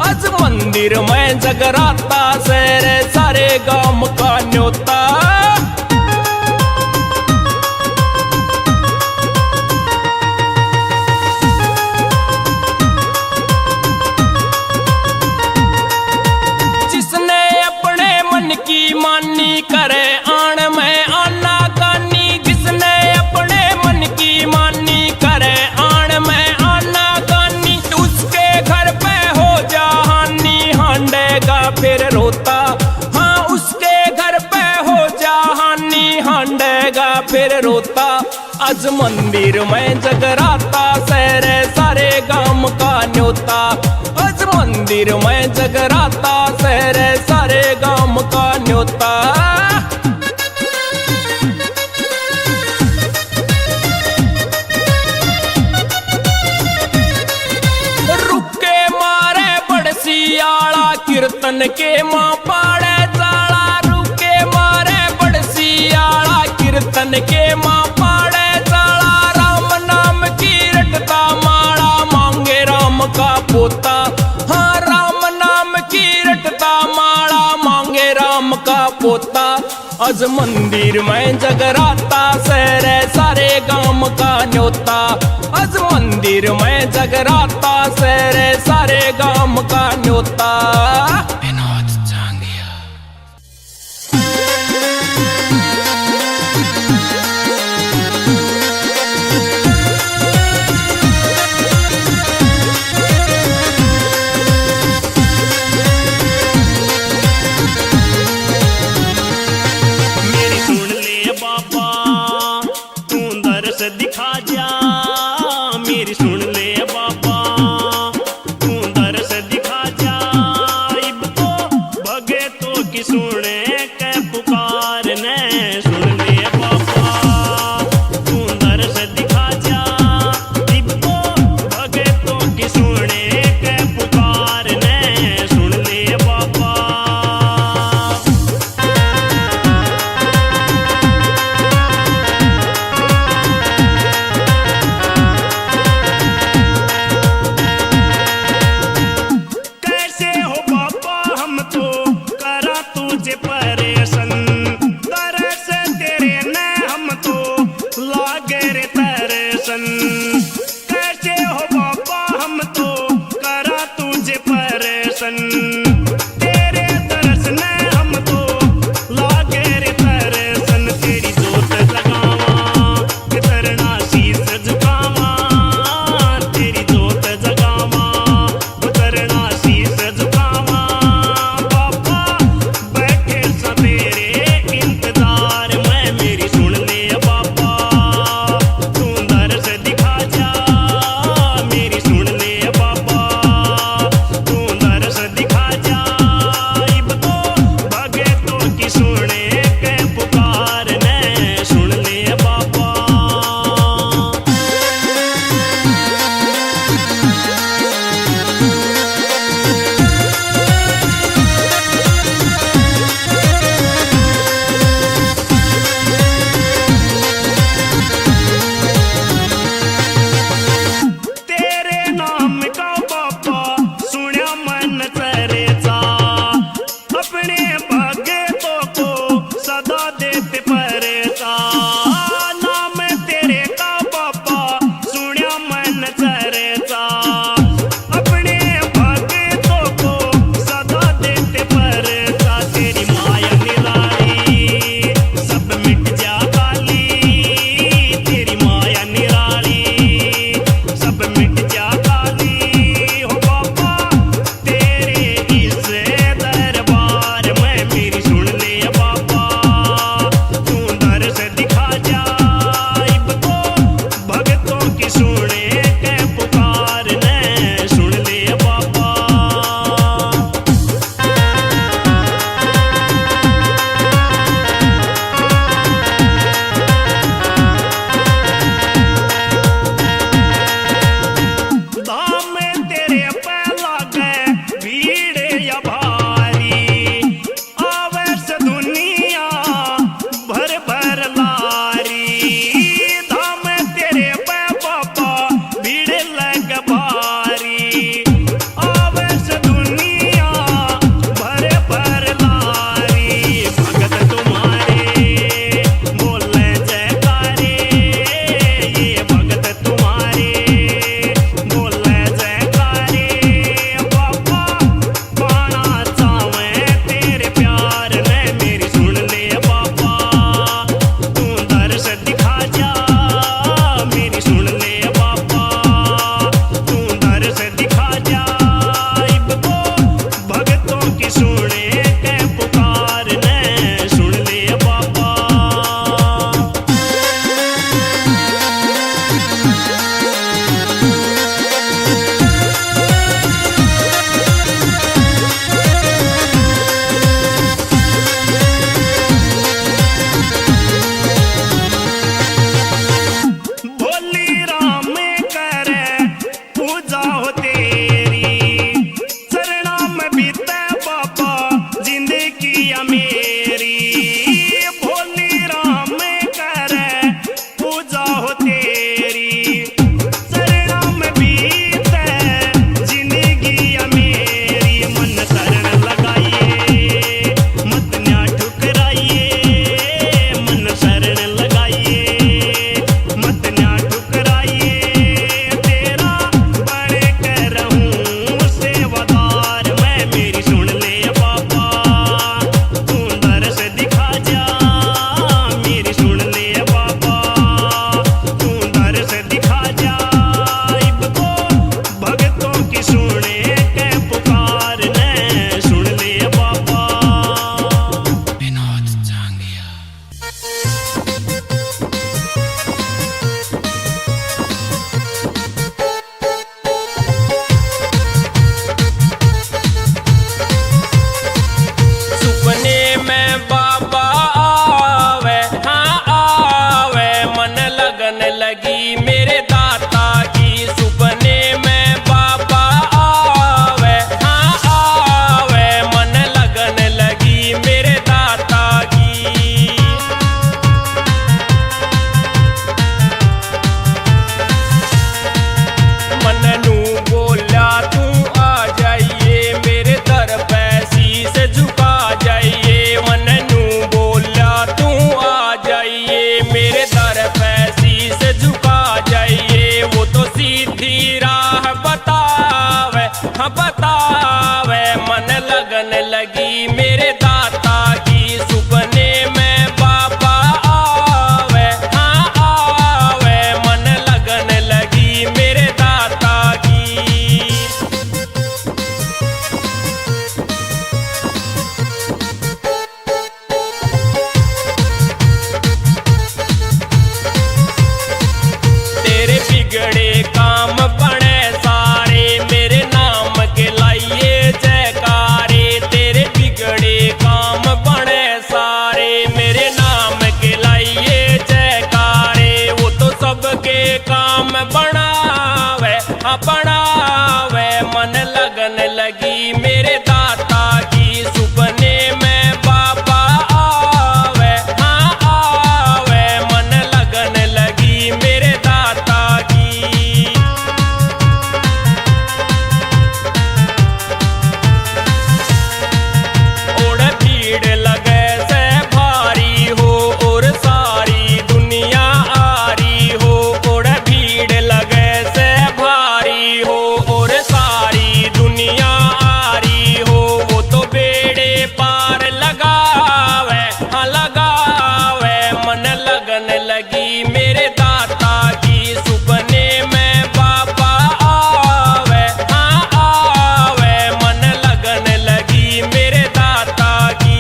आज मंदिर में जगराता सैर सारे गांव का न्योता। अज मंदिर में जगराता सहरे सारे गांव का न्योता। अज मंदिर में जगराता सहरे सारे गांव का न्योता। रुके मारे बड़सियाला कीर्तन के माँ पाड़े जाला। रुके मारे बड़सियाला कीर्तन के माँ पाड़े जाला। राम नाम की रटता माला मांगे राम का पोता। हाँ राम नाम की रटता माला मांगे राम का पोता। अज मंदिर में जगराता सहरे सारे गांव का न्योता। अज मंदिर में जगराता सहरे सारे गांव का न्योता। विनोद जांगिया। मेरी सुन ले बाबा तू दर्श दिखा जा। मेरी सुन ले बाबा तू दर्श दिखा जा। राह बतावे, हाँ बतावे। मन लगन लगी मेरे दाता की, सुपने में बाबा आवे, हाँ आवे। मन लगन लगी मेरे दाता की। तेरे बिगड़े काम बने सारे, मेरे नाम के लाइए जयकारे। तेरे बिगड़े काम बने सारे, मेरे नाम के लाइए जयकारे। वो तो सबके काम बनावे, हाँ बनावे। मन लगन लगी मेरे दाता की, सुपने में बाबा आवे, हाँ आवे। मन लगन लगी मेरे दाता की। ओड़ भीड़ लगे से भारी हो, और सारी दुनिया आरी हो। ओड़ भीड़ लगे से भारी हो, और सारी दुनिया आरी हो। वो तो बेड़े पार लगावे, हाँ लगावे। मन लगन लगी मेरे दाता की, सुपने में बाबा आवे, हाँ आवे। मन लगन लगी मेरे दाता की।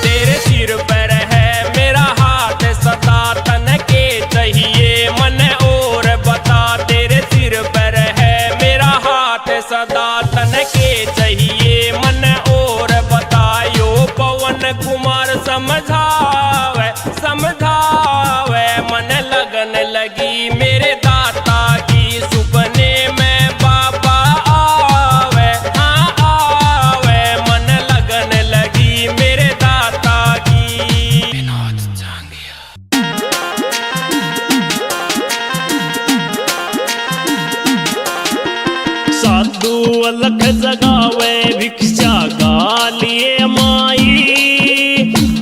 तेरे सिर पर है मेरा हाथ सदा, तन के चाहिए मन और बता। तेरे सिर पर है मेरा हाथ सदा, तन के चाहिए मन और बतायो। पवन कुमार समझावे, समझावे। मन लगन लगी मेरे दाता की, सुपने में बाबा आवे, हाँ आवे। मन लगन लगी मेरे दाता की। विनोद जांगिया। साधु अलख जगावे भिक्षा गालिए माई।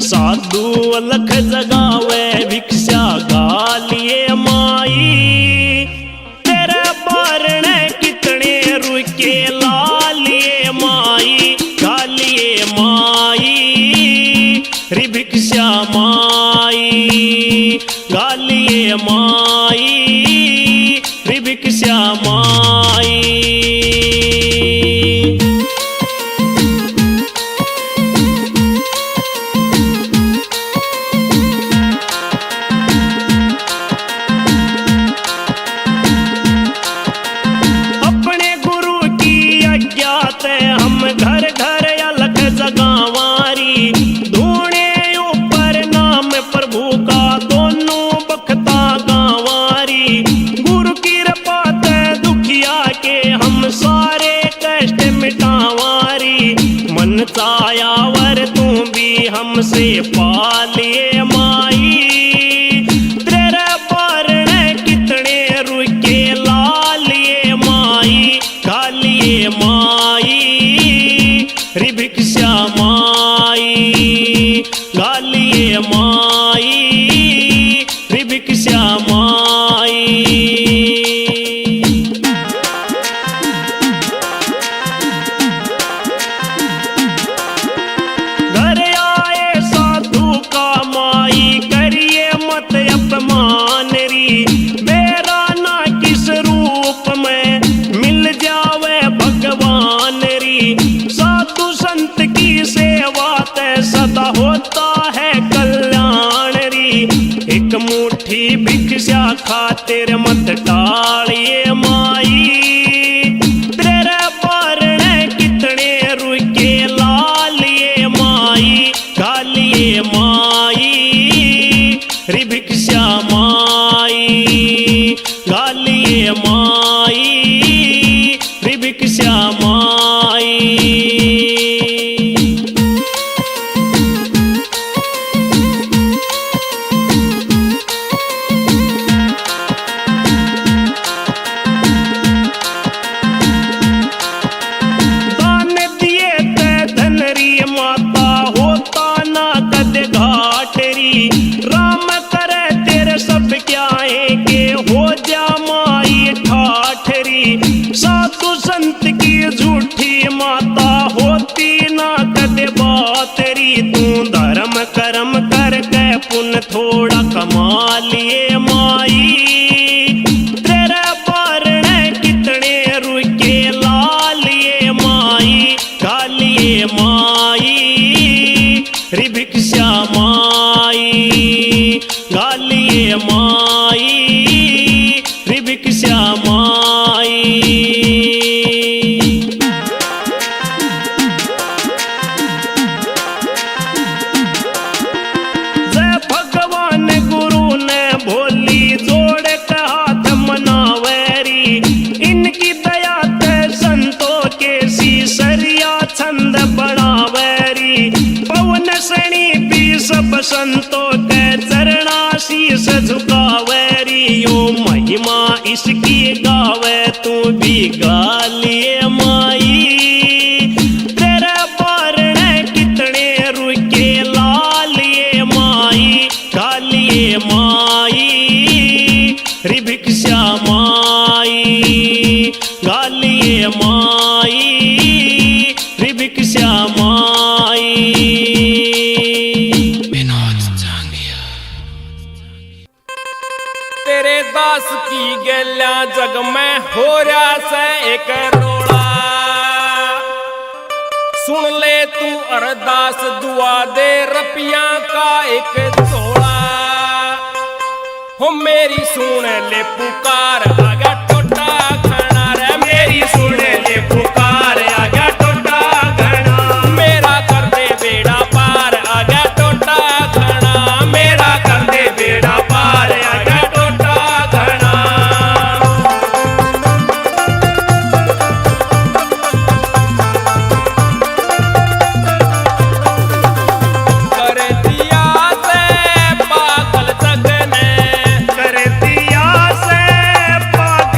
साधु अलख जगावे भिक्षा गालिए माई। तेरे बारण कितने रुके लालिए माई, गालिए माई। रि भिक्षा माई, गालिए माई। रि भिक्षा माई। अपने गुरु की आज्ञा से हम घर घर अलख जगावारी। धूणे ऊपर नाम प्रभु का, दोनों बखता गावारी। गुरु की कृपा से दुखिया के हम सारे कष्ट मिटावारी। मन चायावर तू भी हमसे पालिए माई। तेरे बारण कितने रुके लालिए माई, गालिए माई। रि भिक्षा माई, गालिए माई। रि भिक्षा माई। घर आए साधु का माई, करिए मत अपमान री। मेरा ना किस रूप में मिल जावे भगवान री। साधु संत की सेवा ते सदा होता है कल्याण री। एक मुट्ठी भिक्षा खातिर मत टालिए माई। तेरे बारण कितने रुके लालिए माई, गालिए माई। रि भिक्षा माई, गालिए माई। रि भिक्षा माई। थोड़ा कमा लिए माई, तेरे बारने कितने रुके ला लिए माई, गा लिए माई रे भिक्षा माई, गा लिए माई रे भिक्षा माई। भोली जोड़ के हाथ मनावेरी, इनकी दया ते संतों के सीसरिया छंद बनावेरी, पवन सणी भी सब संतों के चरणा शीस झुकावेरी, यो महिमा इसकी गावे तू भी गा लिए माई, तेरे बारने कितने रुके ला लिए माई, गा लिए माई रे भिक्षा माई, गा लिए माई रे भिक्षा माई। तेरे दास की गैल्या जग में हो रहा से एक रोड़ा, सुन ले तू अरदास दुआ दे रुपया का एक जोड़ा, हो मेरी सुन ले पुकार आगा टोटा खाना रे, मेरी सुन ले पुकार आगा टोटा खाना, मेरा कर दे बेड़ा पार आगा टोटा खाना, मेरा कर दे बेड़ा पार आगा टोटा खाना। कर दिया से पागल जग ने, कर दिया से पागल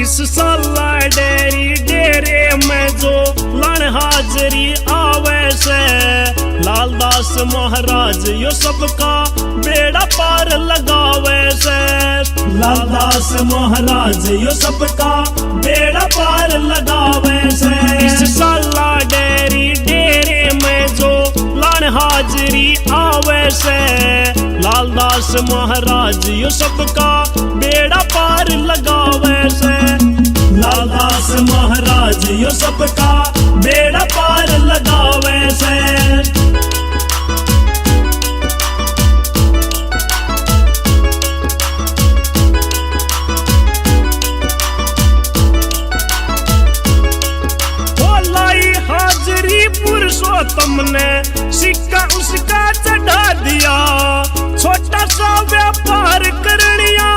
इस साला डेरी डेरे में जो लण हाजरी आवे से लालदास महाराज यो सबका बेड़ा पार लगावे से लालदास महाराज यो सबका बेड़ा पार लगावे से इस साला डेरी डेरे में जो लण हाजरी आवे से लालदास महाराज यो सबका बेड़ा पार लगावे से लालदास महाराज यो सबका बेड़ा पार लगावे से पुरुषोत्तम ने सिक्का उसका चढ़ा दिया छोटा सा व्यापार करनिया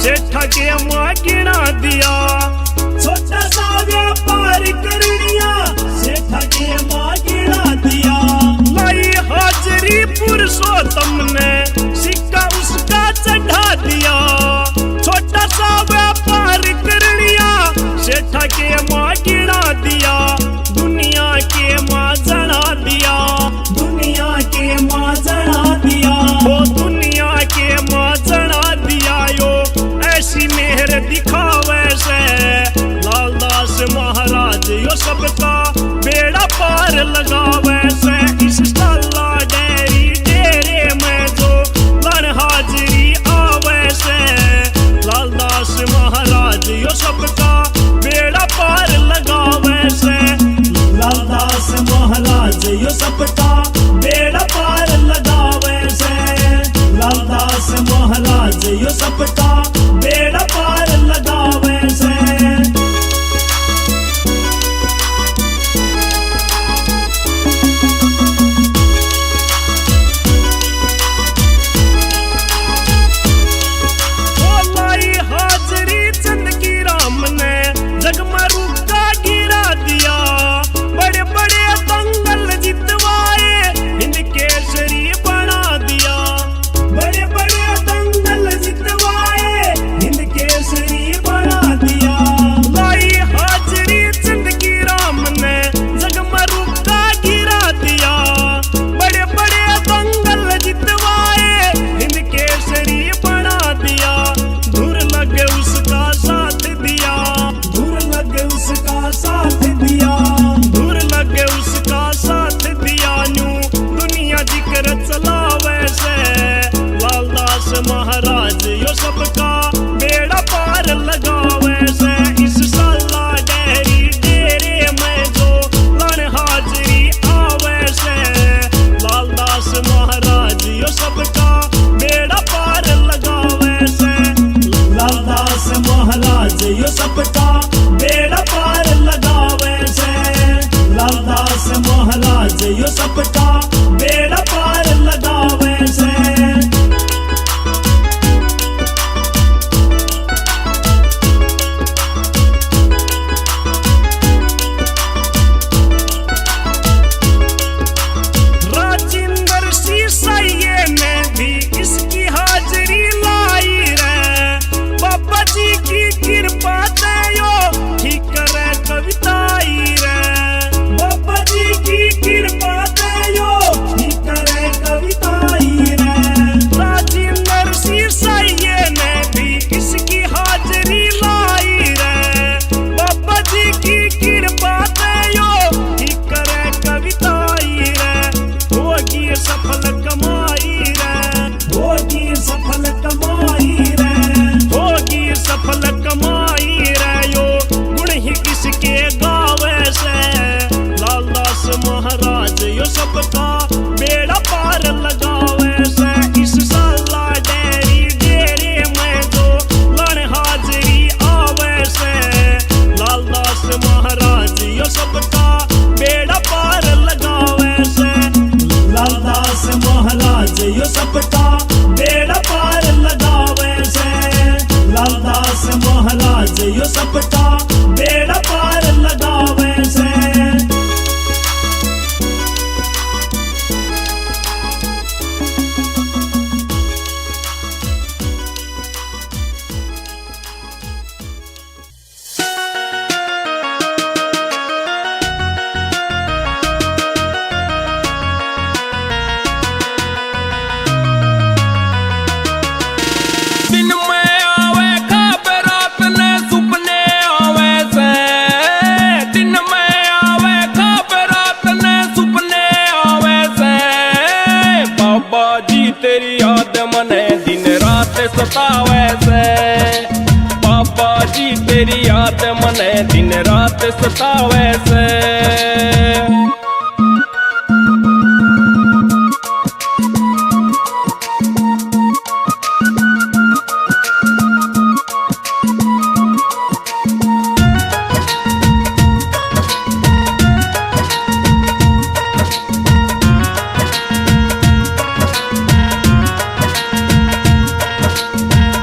सेठा के मां गिना दिया छोटा सा व्यापार करनिया सेठा के मां गिना दिया लाई हाजरी पुरुषोत्तम ने सिक्का उसका चढ़ा दिया छोटा सा व्यापार करनिया सेठा के मां गिना दिया दुनिया के मां जना दिया दुनिया के मां जना दिया वो दुनिया के मां जना दिया यो ऐसी मेहर दिखावे से लालदास महाराज यो सबका बेड़ा पार लगावे से इस साला डेरी डेरे में जो लण हाजरी आवे से लालदास महाराज यो सबका बेड़ा पार लगावे से लालदास महाराज यो सबका बेड़ा पार लगावे से लालदास महाराज यो सबका बेड़ा पार लगावे से लाई हाजरी चंद की राम ने जगमरू का गिरा दिया बड़े बड़े दंगल जितवाए हिंद केसरी बना दिया बड़े बड़े दंगल जितवाए हिंद केसरी बना दिया लाई हाजरी चंद की राम ने जगमरू का गिरा दिया बड़े बड़े दंगल जितवाए हिंद केसरी बना दिया धुर लगे उसका साथ दिया धुर लगे उसका साथ दिया धुर लगे उसका साथ दिया न्यू दुनिया जिक्र चलावे से लालदास महाराज यो सबका बेड़ा पार लगावे से इस साला डेरी डेरे में जो लण हाजरी आवे से लालदास महाराज यो सबका बेड़ा पार लगावे से लालदास महाराज यो सबका बेड़ा पार लगावे से लालदास महाराज यो सबका बेड़ा पार लगावे से राजिंदर सीसाइये ने भी इसकी हाजरी लाई रे बाबा जी की कृपा दयो ठीक करे कविताई रे बाबा जी की कृपा दयो ठीक करे कविताई रे राजिंदर सीसाइये ने भी इसकी हाजरी लाई रे बाबा जी की कृपा दयो ठीक करे कविताई रे होगी सफल कमाई रे होगी सफल कमाई रे होगी सफल कमाई रे यो गुण ही किसके गावे से लालदास महाराज यो सबका बेड़ा पार लगावे से इस साला डेरी डेरे में जो लण हाजरी आवे से लालदास महाराज यो सबका बेड़ा पार लगावे से लालदास महाराज यो सबका बेड़ा पार लगावे से लालदास महाराज यो सबका बेड़ा पार लगावे से मने दिन रात सतावे से। बाबा जी तेरी याद मने दिन रात सतावे से।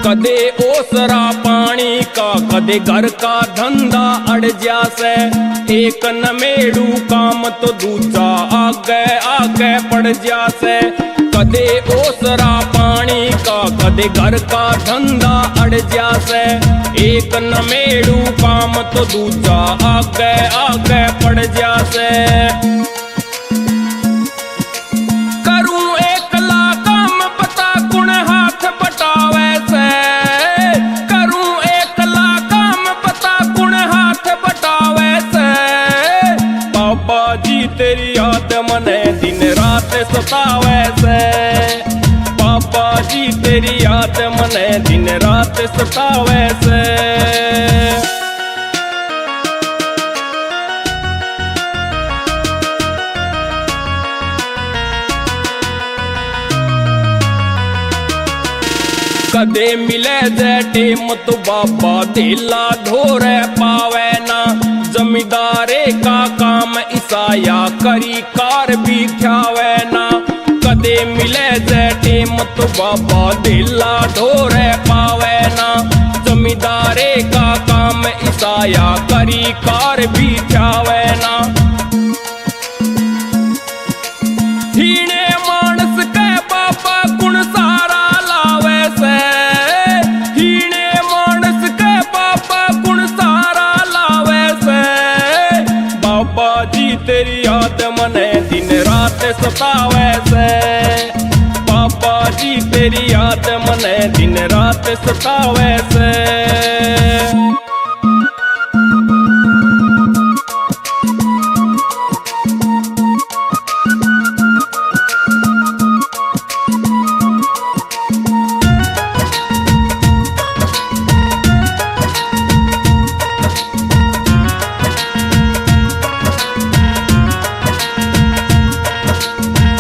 कदे ओसरा पानी का कदे घर का धंधा अड़ जासे। एक नमेड़ू काम तो दूजा आगे आगे पड़ जासे। कदे ओसरा पानी का कदे घर का धंधा अड़ जासे। एक नमेड़ू काम तो दूजा आगे आगे पड़ जासे। तेरी याद मने दिन रात सतावे से। पापा जी तेरी याद मने दिन रात सतावे से। कदे मिले जे टेम तो बाबा दिला धोरे पावे ना। जमींदारे का काम ईसाया करी कार भी ख्यावे ना। कदे मिले जे टेम तो बाबा दिला धोरे पावे ना। जमींदारे का काम ईसाया करी कार भी ख्यावे ना। हीने मानस के बाबा गुण सारा लावे से। हीने मानस के बाबा गुण सारा लावे से। बाबा जी तेरी याद मने दिन रात सतावे से। बाबा जी तेरी याद मने दिन रात सतावे से।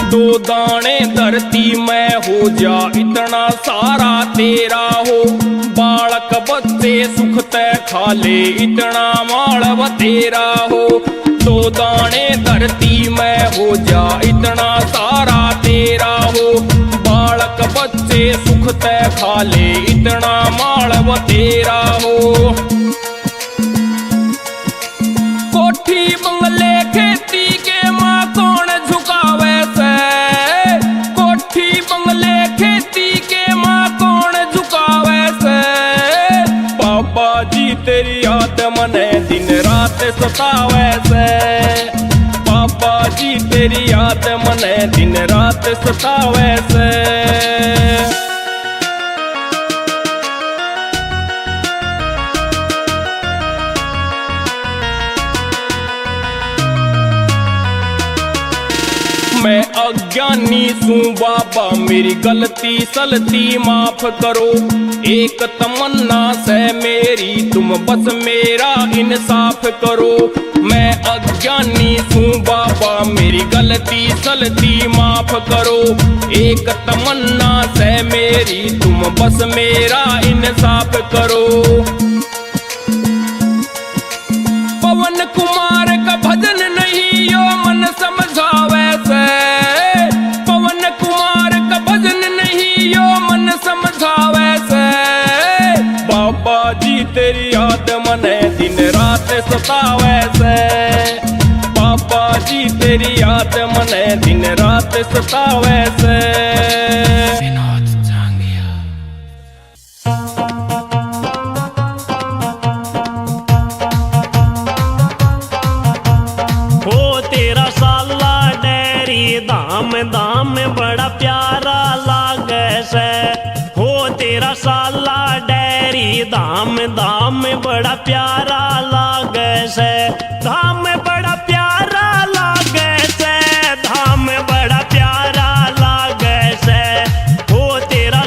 दो दाने धरती में हो जा इतना सारा तेरा हो। बालक बच्चे सुख तय खा ले इतना मालव तेरा हो। दो दाने धरती में हो जा इतना सारा तेरा हो। बालक बच्चे सुख तय खा ले इतना मालव तेरा हो। कोठी बंगले खेती के माँ कौन झुकावे से। कोठी बंगले खेती के माँ कौन झुकावे से। बाबा जी तेरी याद मने दिन रात सतावे से। बाबा जी तेरी याद मने दिन रात सतावे से। मैं अज्ञानी सूं बाबा मेरी गलती सलती माफ करो। एक तमन्ना से मेरी तुम बस मेरा इंसाफ करो। मैं अज्ञानी सूं बाबा मेरी गलती सलती माफ करो। एक तमन्ना से मेरी तुम बस मेरा इंसाफ करो। पवन कुमार का भजन नहीं यो मन समझावे से। पवन कुमार का भजन नहीं यो मन समझावे से। बाबा जी तेरी याद मने दिन रात सतावे से। बाबा जी तेरी याद मने दिन रात सतावे से। धाम धाम बड़ा प्यारा लागे से। हो तेरा साला डेरी धाम धाम बड़ा प्यारा लागे से। धाम बड़ा प्यारा लागे से। धाम बड़ा प्यारा लागे से। हो तेरा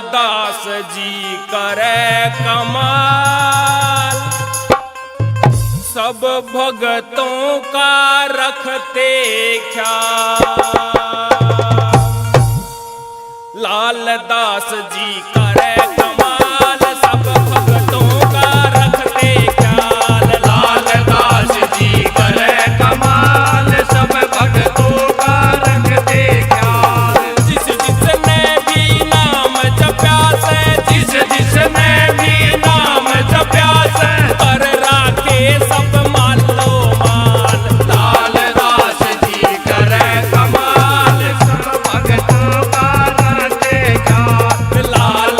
दास जी करे कमाल, सब भगतों का रखते ख्याल। लाल दास जी करे कमाल, सब भगतों का रखते ख्याल। लाल दास जी करे कमाल, सब भगतों का रखते ख्याल। जिस जिसने भी नाम जप्या से, जिस जिसने भी नाम जप्या से, कर राखे सब मालो माल। लाल दास जी करे कमाल, सब भगतों का रखते ख्याल। लाल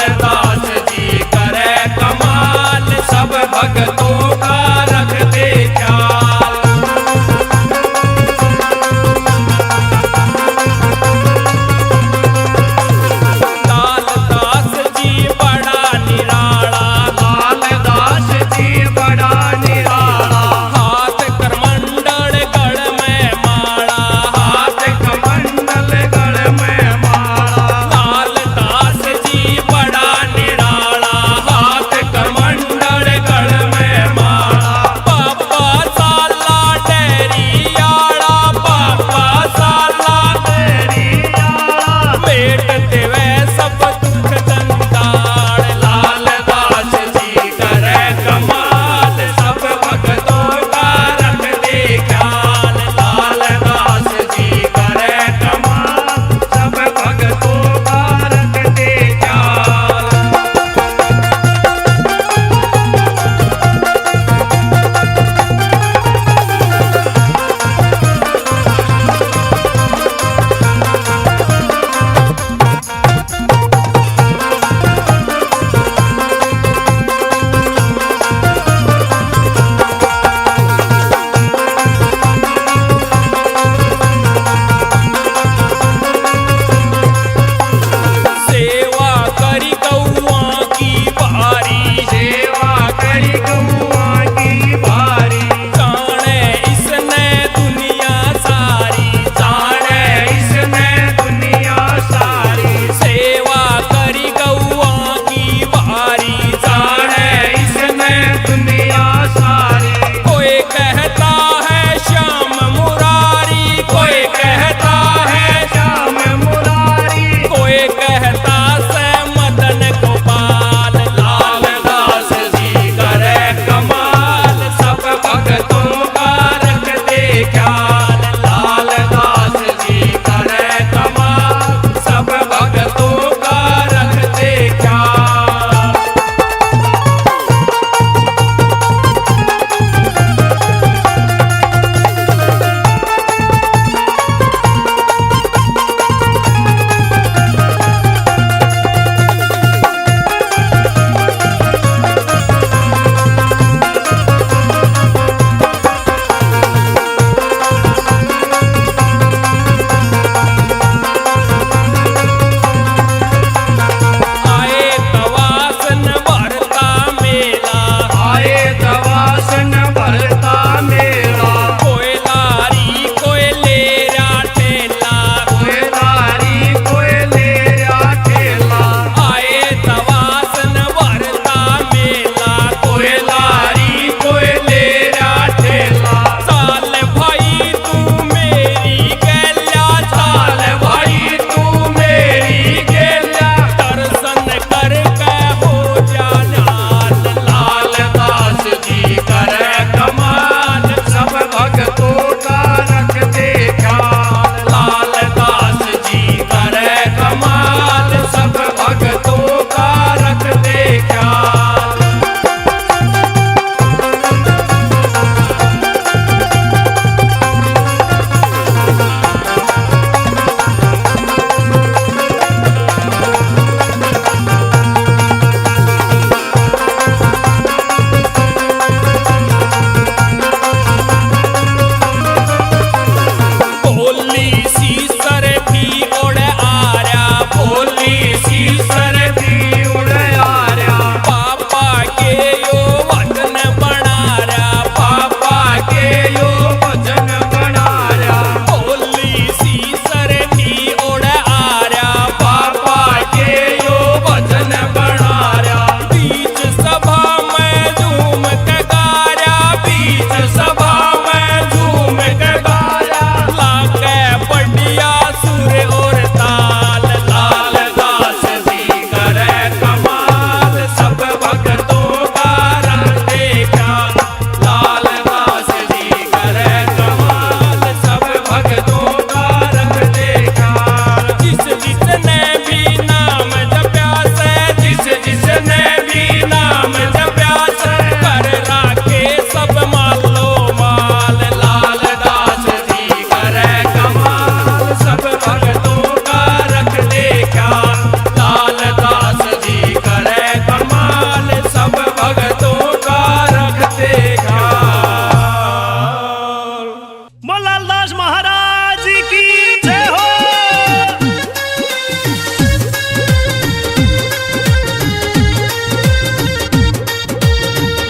महाराज की जय हो।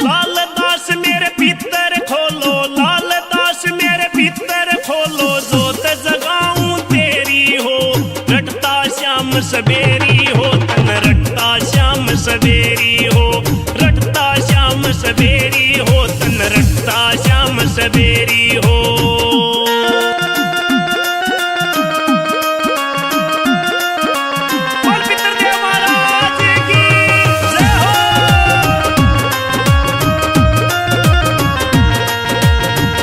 लाल दास मेरे भीतर खोलो, लाल दास मेरे भीतर खोलो, जोत जगाऊं तेरी हो, रटता श्याम सवेरी हो, तन रटता श्याम सवेरी हो, रटता श्याम सवेरी हो, तन रटता श्याम सवेरी हो। बोल पितृदेव महाराज की जय हो।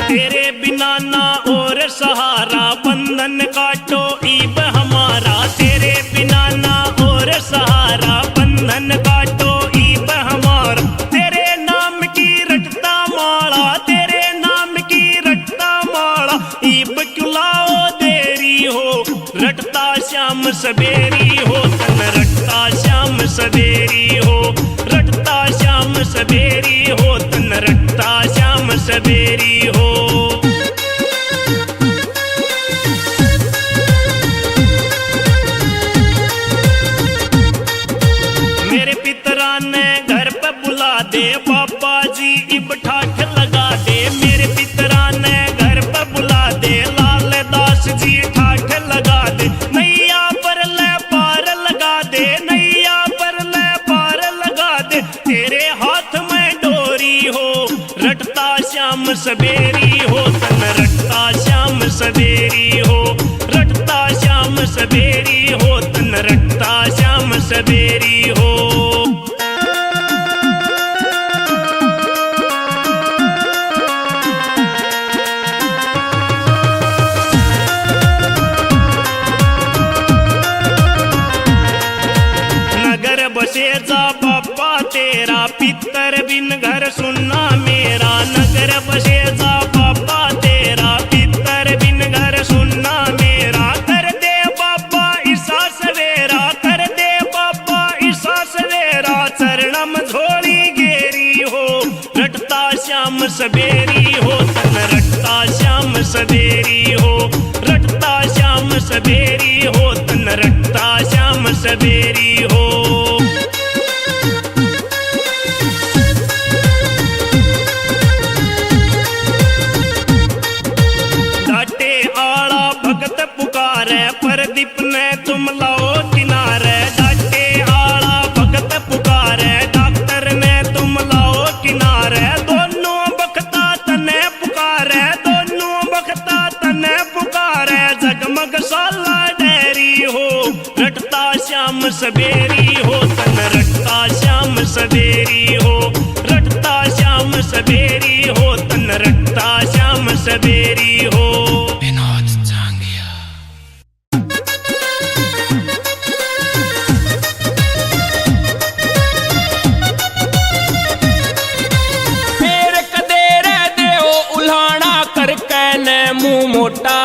तेरे बिना ना और सहारा, बंधन काटो ईब हमारा, तेरे बिना ना और सहारा, बंधन काटो ईब हमारा, तेरे नाम की रटता माला, तेरे नाम की रटता माला, ईब क्यों लाओ देरी हो, रटता श्याम सवेरी हो, तन रटता श्याम सवेरी हो, रटता श्याम सवेरी हो, तन रटता श्याम सवेरी हो। मेरे पितरा ने घर पे बुला दे, बाबा जी इब ठाठ लगा दे, मेरे पितरा ने घर पे बुला दे, लाल दास जी ठाठ लगा दे, नैया पर ले पार लगा दे, नैया पर ले पार लगा दे, तेरे हाथ में डोरी हो, रटता श्याम सवेरी हो, तन रटता श्याम सवेरी हो, रटता श्याम सवेरी हो, तन रटता श्याम सवेरी हो। नगर बसे जा बापा तेरा, पितर बिन घर सुनना मेरा, नगर बसे जा बापा तेरा, पितर बिन घर सुनना मेरा, कर दे बाबा ईसा सवेरा, कर दे बाबा ईसा सवेरा, चरणम झोली गेरी हो, रटता श्याम सवेरी हो, तन रटता श्याम सवेरी हो, रटता श्याम सवेरी हो, तन रटता श्याम सवेरी हो। डाटे आला भगत पुकारे, प्रदीप ने तुम लाओ किनारे, डाटे आला भगत पुकारे, डॉक्टर ने तुम लाओ किनारे, दोनों बखता तने पुकारे, दोनों बखता तने पुकारे, जगमग साला डेरी हो, रटता श्याम सवेरी हो, तन रटता श्याम सवेरी हो, रटता श्याम सवेरी हो, तन रटता श्याम सवेरी हो। फेर कदे रह दे ओ उल्हाना करके ने मुंह मोटा,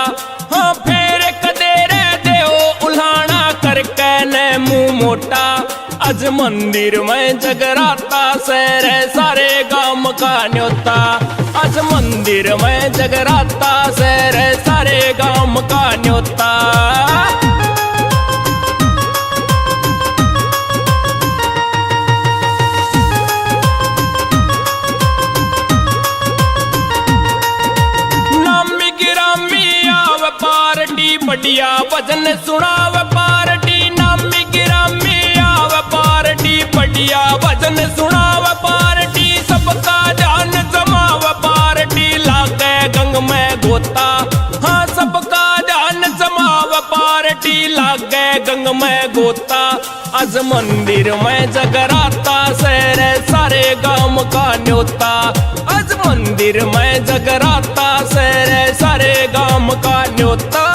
हाँ फेर कदे रह दे ओ उल्हाना करके ने मुंह मोटा, आज मंदिर में जगराता सैर सारे गांव का न्योता, आज मंदिर में जगराता सैर सारे गांव का न्योता। नामी गिरामी आव पार्टी, बढ़िया भजन सुनाव पार्टी, नामी गिरामी आव पार्टी, बढ़िया भजन सुनाव पार्टी, सबका जान जमाव पार्टी, लागे गंग में गोता, हाँ सबका जान जमाव पार्टी, लागे गंग में गोता, आज मंदिर में जगराता सैर सारे गांव का न्योता, आज मंदिर में जगराता सैर सारे गांव का न्योता।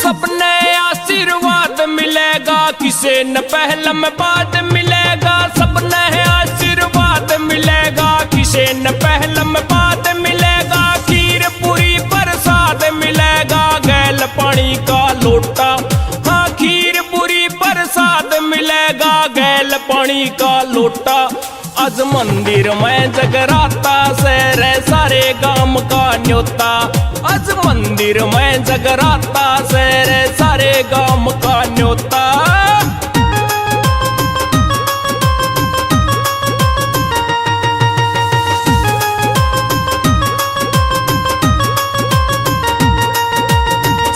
सपने आशीर्वाद मिलेगा, किसे न पहल में बाद मिलेगा, सपने आशीर्वाद मिलेगा, किसे न पहल में बाद मिलेगा, खीर पूरी प्रसाद मिलेगा, गैल पानी का लोटा, हाँ खीर पूरी प्रसाद मिलेगा, गैल पानी पानी का लोटा। आज मंदिर में जगराता से रे सारे गांव का न्योता। आज मंदिर में जगराता से रे सारे गांव का न्योता।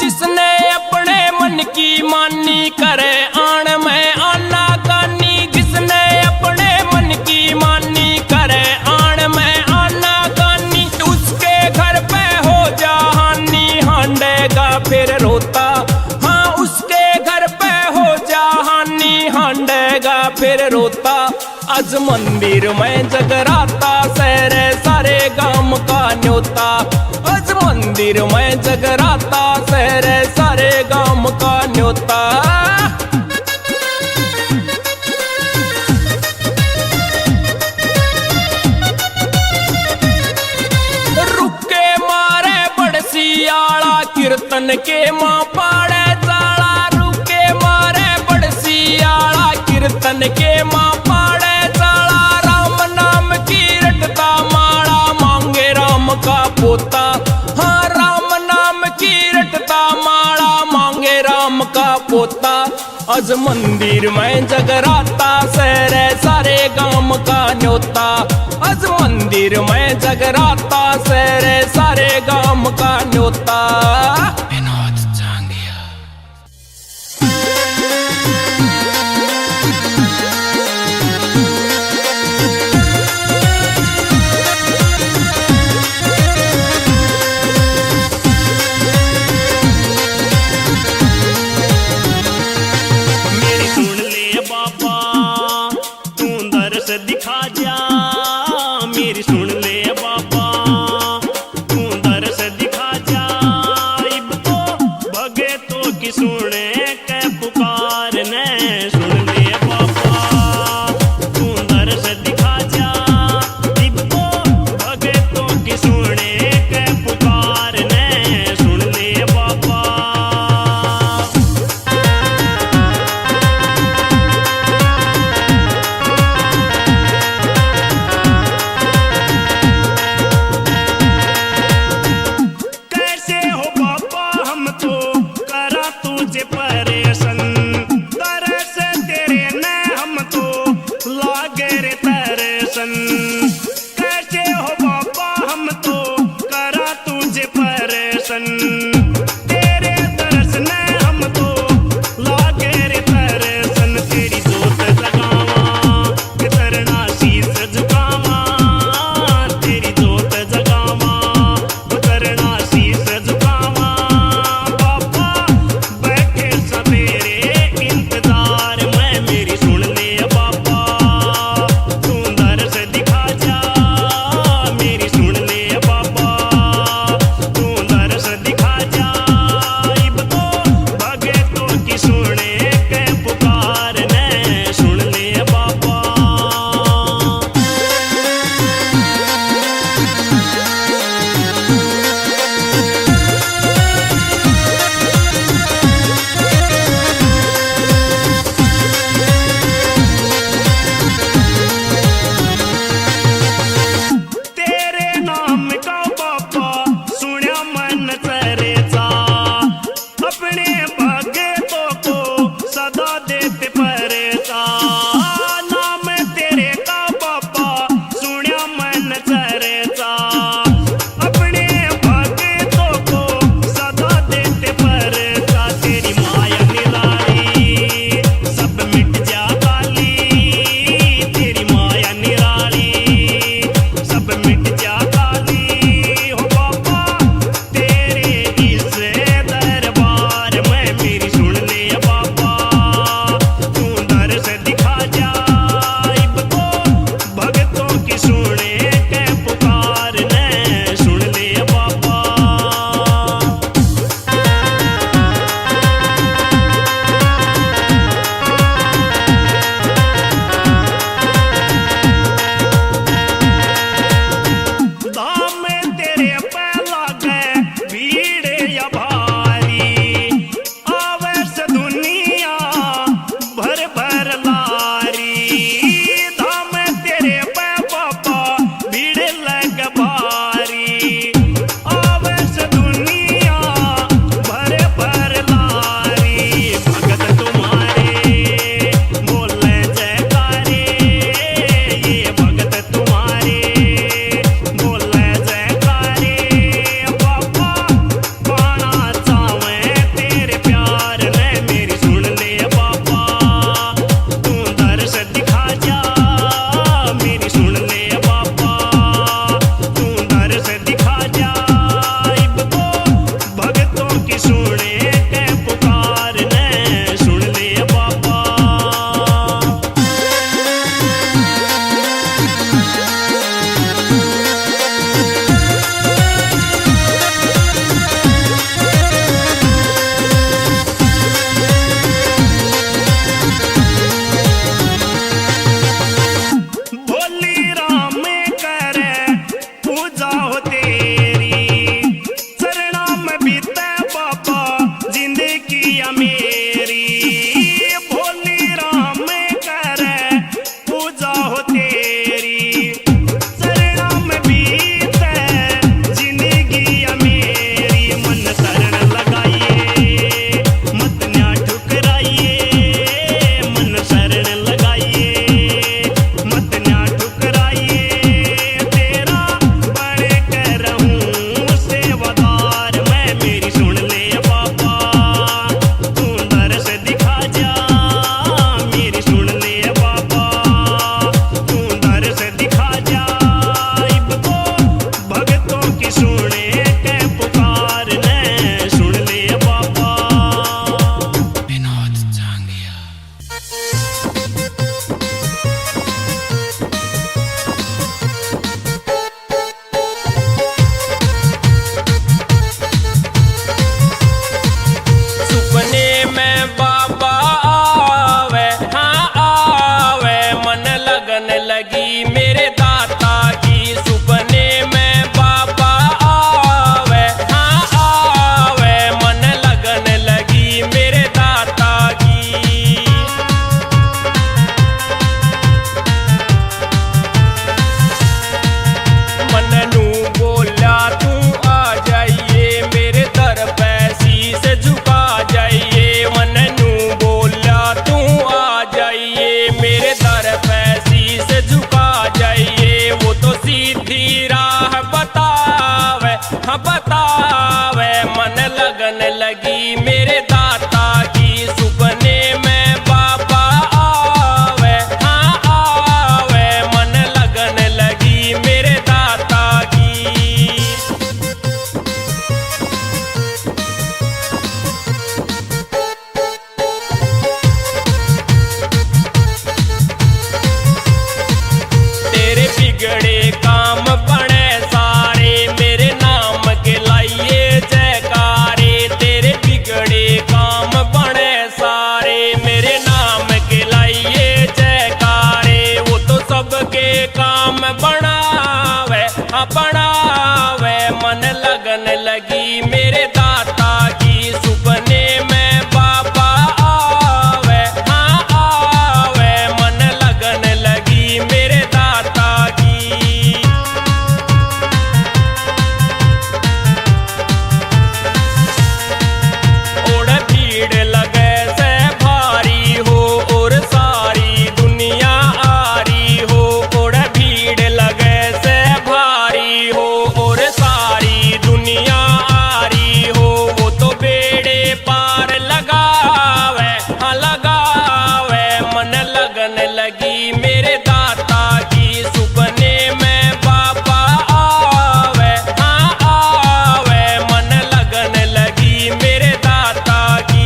जिसने अपने मन की मानी करे आण में आना कानी। जिसने अपने मन की मानी करे आण में आना कानी। उसके घर पे हो जा हानि हांडेगा फिर रोता। हाँ उसके घर पे हो जा हानि हांडेगा फिर रोता। आज मंदिर में जगराता से रे सारे गांव का न्योता। आज मंदिर में जगराता से रे सारे गांव का न्योता। रुके मारे बड़सियाला कीर्तन के माँ पाड़े चाला। रुके मारे बड़सियाला कीर्तन के माँ पाड़े चाला। राम नाम की रटता माड़ा मांगे राम का पोता। हाँ राम नाम की रटता माड़ा मांगे राम का पोता। आज मंदिर में जगराता से रे सारे गांव का न्योता। आज मंदिर में जगराता से रे सारे गांव का न्योता। विनोद जांगिया। मेरी सुन ले बाबा तू दर्श दिखा जा। मेरी सुन ले बाबा तू दर्श दिखा जा। इब तो भगे तो की सुने के पुकार ने। सुन ले बाबा तू दर्श दिखा जा। इब तो भगे तो की सुने के पुकार ने। सुन ले बाबा कैसे हो बाबा हम तो करा तुझे परेशान। तरस तेरे ने हम तो लागे रे तरसन। कैसे हो बाबा हम तो करा तुझे परेशान। तेरे तरस ने हम तो लागे रे तरसन। तेरी जोत जगावा तरना शीस झुकावा। तेरी जोत जगावा तरना शीस झुकावा। बाबा बैठे सवेरे इंतजार में। मेरी सुन ले बाबा तू दर्श दिखा बनावे मन लगन लगी मेरे दाता की सुपने में बाबा आवे हाँ आवे मन लगन लगी मेरे दाता की। ओड़ भीड़ लगे से भारी हो और सारी दुनिया आरी हो ओड़ भीड़ लगे से भारी हो और सारी दुनिया आरी हो वो तो बेड़े पार लगावे हाँ लगावे मन लगन लगी मेरे दाता की सुपने में बाबा आवे हाँ आवे मन लगन लगी मेरे दाता की।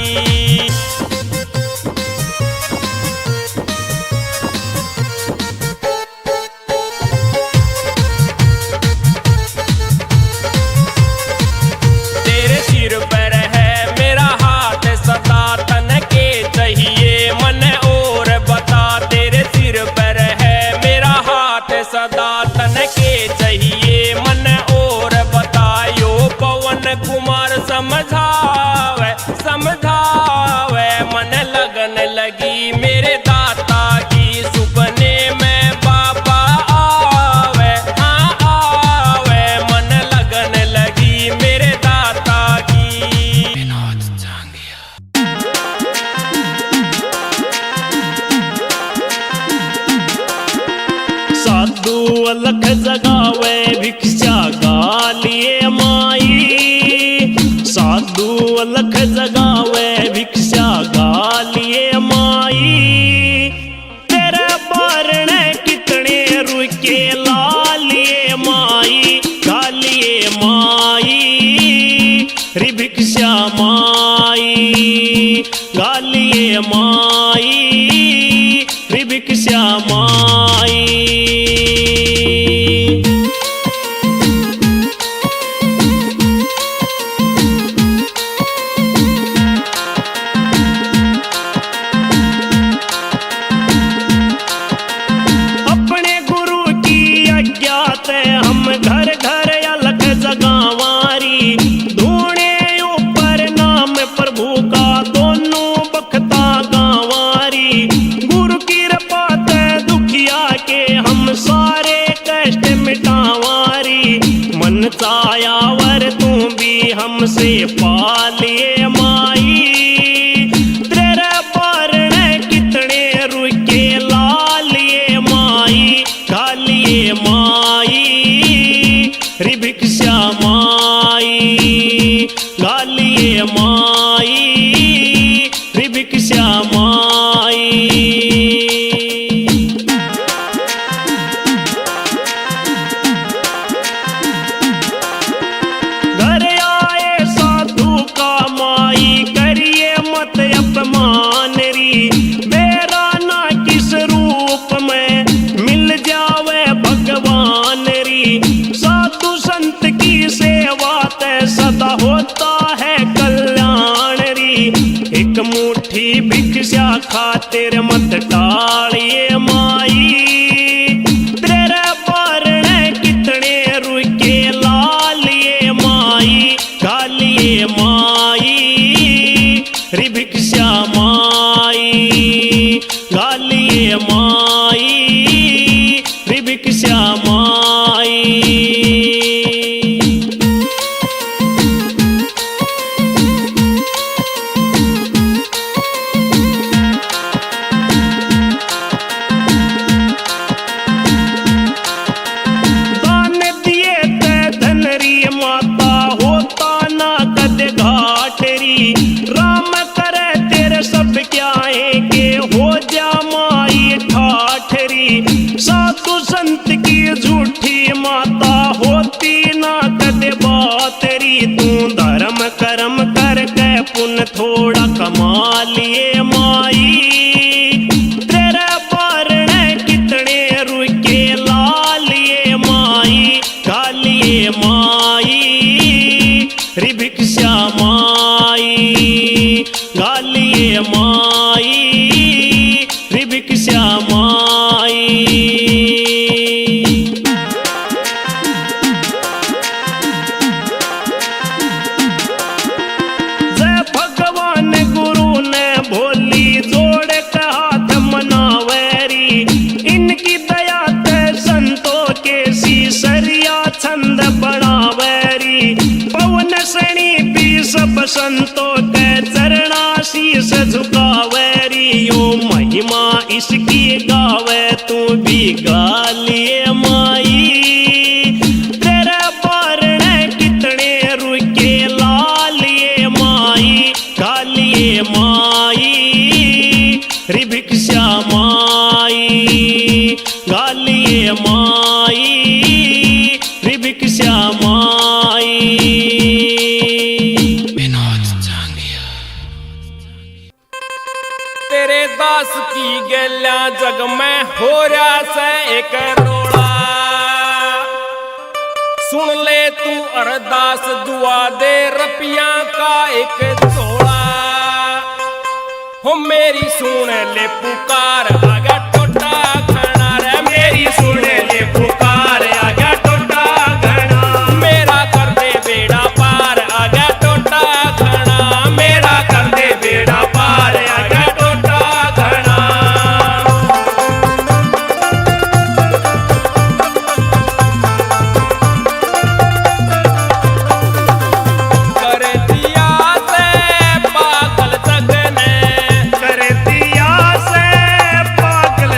तेरे सिर पर है मेरा हाथ सदा तन के चाहिए मन और बता तेरे सिर पर है मेरा हाथ सदा तन के चाहिए मन और बतायो पवन कुमार समझावे समझावे मन लगन लगी मेरे दाता की सुपने में बाबा आवे हाँ आवे मन लगन लगी मेरे दाता की। विनोद जांगिया। साधु अलख जगावे भिक्षा गालिए माई साधु अलख जगावे भिक्षा गालिए माई तेरे बारण कितने रुके लालिए माई गालिए माई रि भिक्षा माई गालिए माई रि भिक्षा माई। अपने गुरु की आज्ञा से हम घर घर अलख जगावारी धूणे ऊपर नाम प्रभु का दोनों बखता गावारी गुरु की कृपा से दुखिया के हम सारे कष्ट मिटावारी मन चायावर तू भी हमसे पालिए माई तेरे बारण कितने रुके लालिए माई गालिए माई रि भिक्षा माई गालिए माई रि भिक्षा माई। घर आए साधु का माई करिए मत अपमान री मेरा ना किस रूप में मिल जावे भगवान री साधु संत की सेवा ते सदा होता है कल्याण री एक मुट्ठी भिक्षा खातिर मत टालिए माई तेरे बारण कितने रुके लालिए माई गालिए माई रि भिक्षा माई गालिए माई रि भिक्षा माई। दान दिए ते धनरी माता होता ना कद घाटरी राम करे तेरे सब क्या है के हो जा माई ठाठरी साधु संत की झूठी माता होती ना कद बातरी तू धर्म कर्म करके पुण्य थोड़ा कमा लिए माई तेरे बारण कितने रुके लालिए माई गालिए माई रि भिक्षा माई गालिए माई रि भिक्षा माई। की दया ते संतों के सीसरिया छंद बढ़ावेरी पवन सणी भी सब संतों के चरणा शीस झुकावेरी यो महिमा इसकी गावे तू भी गा लिए माई तेरे बारण कितने रुके लालिए माई गालिए माई रे भिक्षा माई गालिए माई रे भिक्षा माई। तेरे दास की गैल्या जग में हो रहा से एक रोड़ा सुन ले तू अरदास दुआ दे रपिया का एक जोड़ा हो मेरी सुन ले पुकार आगा टोटा खड़ा रे मेरी सुन ले पुकार आगा टोटा खड़ा मेरा कर दे बेड़ा पार आगा टोटा खड़ा मेरा कर दे बेड़ा पार आगा टोटा खड़ा कर दिया से पागल जग ने कर दिया से पागल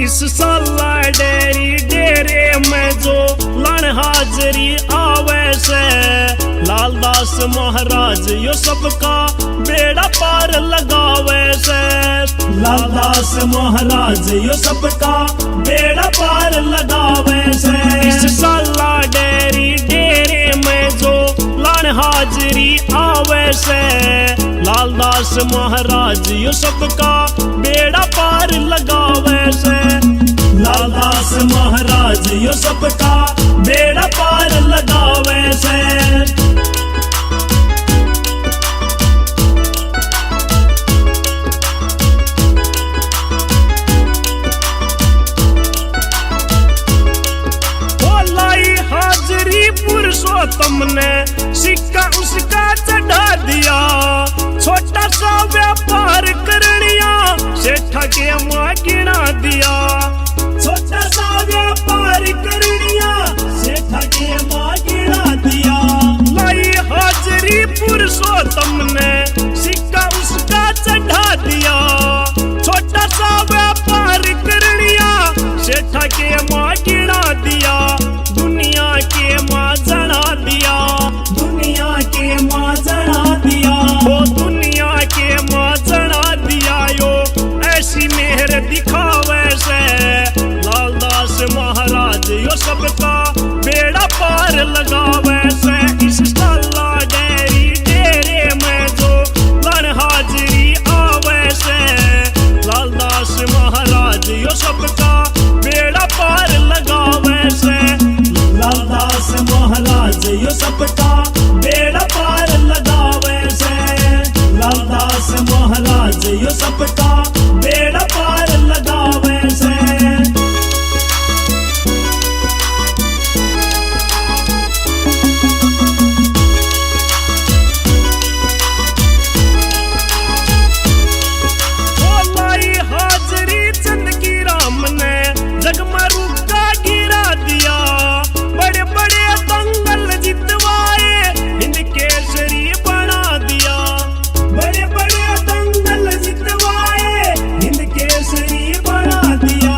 इस साला डेरी डेरे में जो लण हाजरी आवे से लालदास महाराज यो सबका बेड़ा पार लगावे से लालदास महाराज यो सबका बेड़ा पार लगावे से इस साला डेरी डेरे में जो लण हाजरी आवे से लालदास महाराज यो सबका बेड़ा पार लगावे से लालदास महाराज यो सबका बेड़ा पार लगावे से पुरुषोत्तम ने सिक्का उसका चढ़ा दिया छोटा सा व्यापार करनिया सेठा के मां गिना दिया छोटा सा व्यापार करनिया सेठा के मां गिना दिया लाई हाजरी पुरुषोत्तम ने सिक्का उसका चढ़ा दिया छोटा सा व्यापार करनिया सेठा के मां गिना दिया दुनिया के मां जना दिया दुनिया के मां जना दिया वो दुनिया के मां जना दिया यो ऐसी मेहर दिखावे से लालदास महाराज यो सबका बेड़ा पार लगावे से इस साला डेरी डेरे में जो लण हाजरी आवे से लालदास महाराज यो सबका बेड़ा पार लगावे से लालदास महाराज यो सबका बेड़ा पार लगावे से लालदास महाराज यो सबका बेड़ा पार लगावे से लाई हाजरी चंद की राम ने जगमरू का गिरा दिया बड़े बड़े दंगल जितवाए हिंद केसरी बना दिया बड़े बड़े दंगल जितवाए हिंद केसरी बना दिया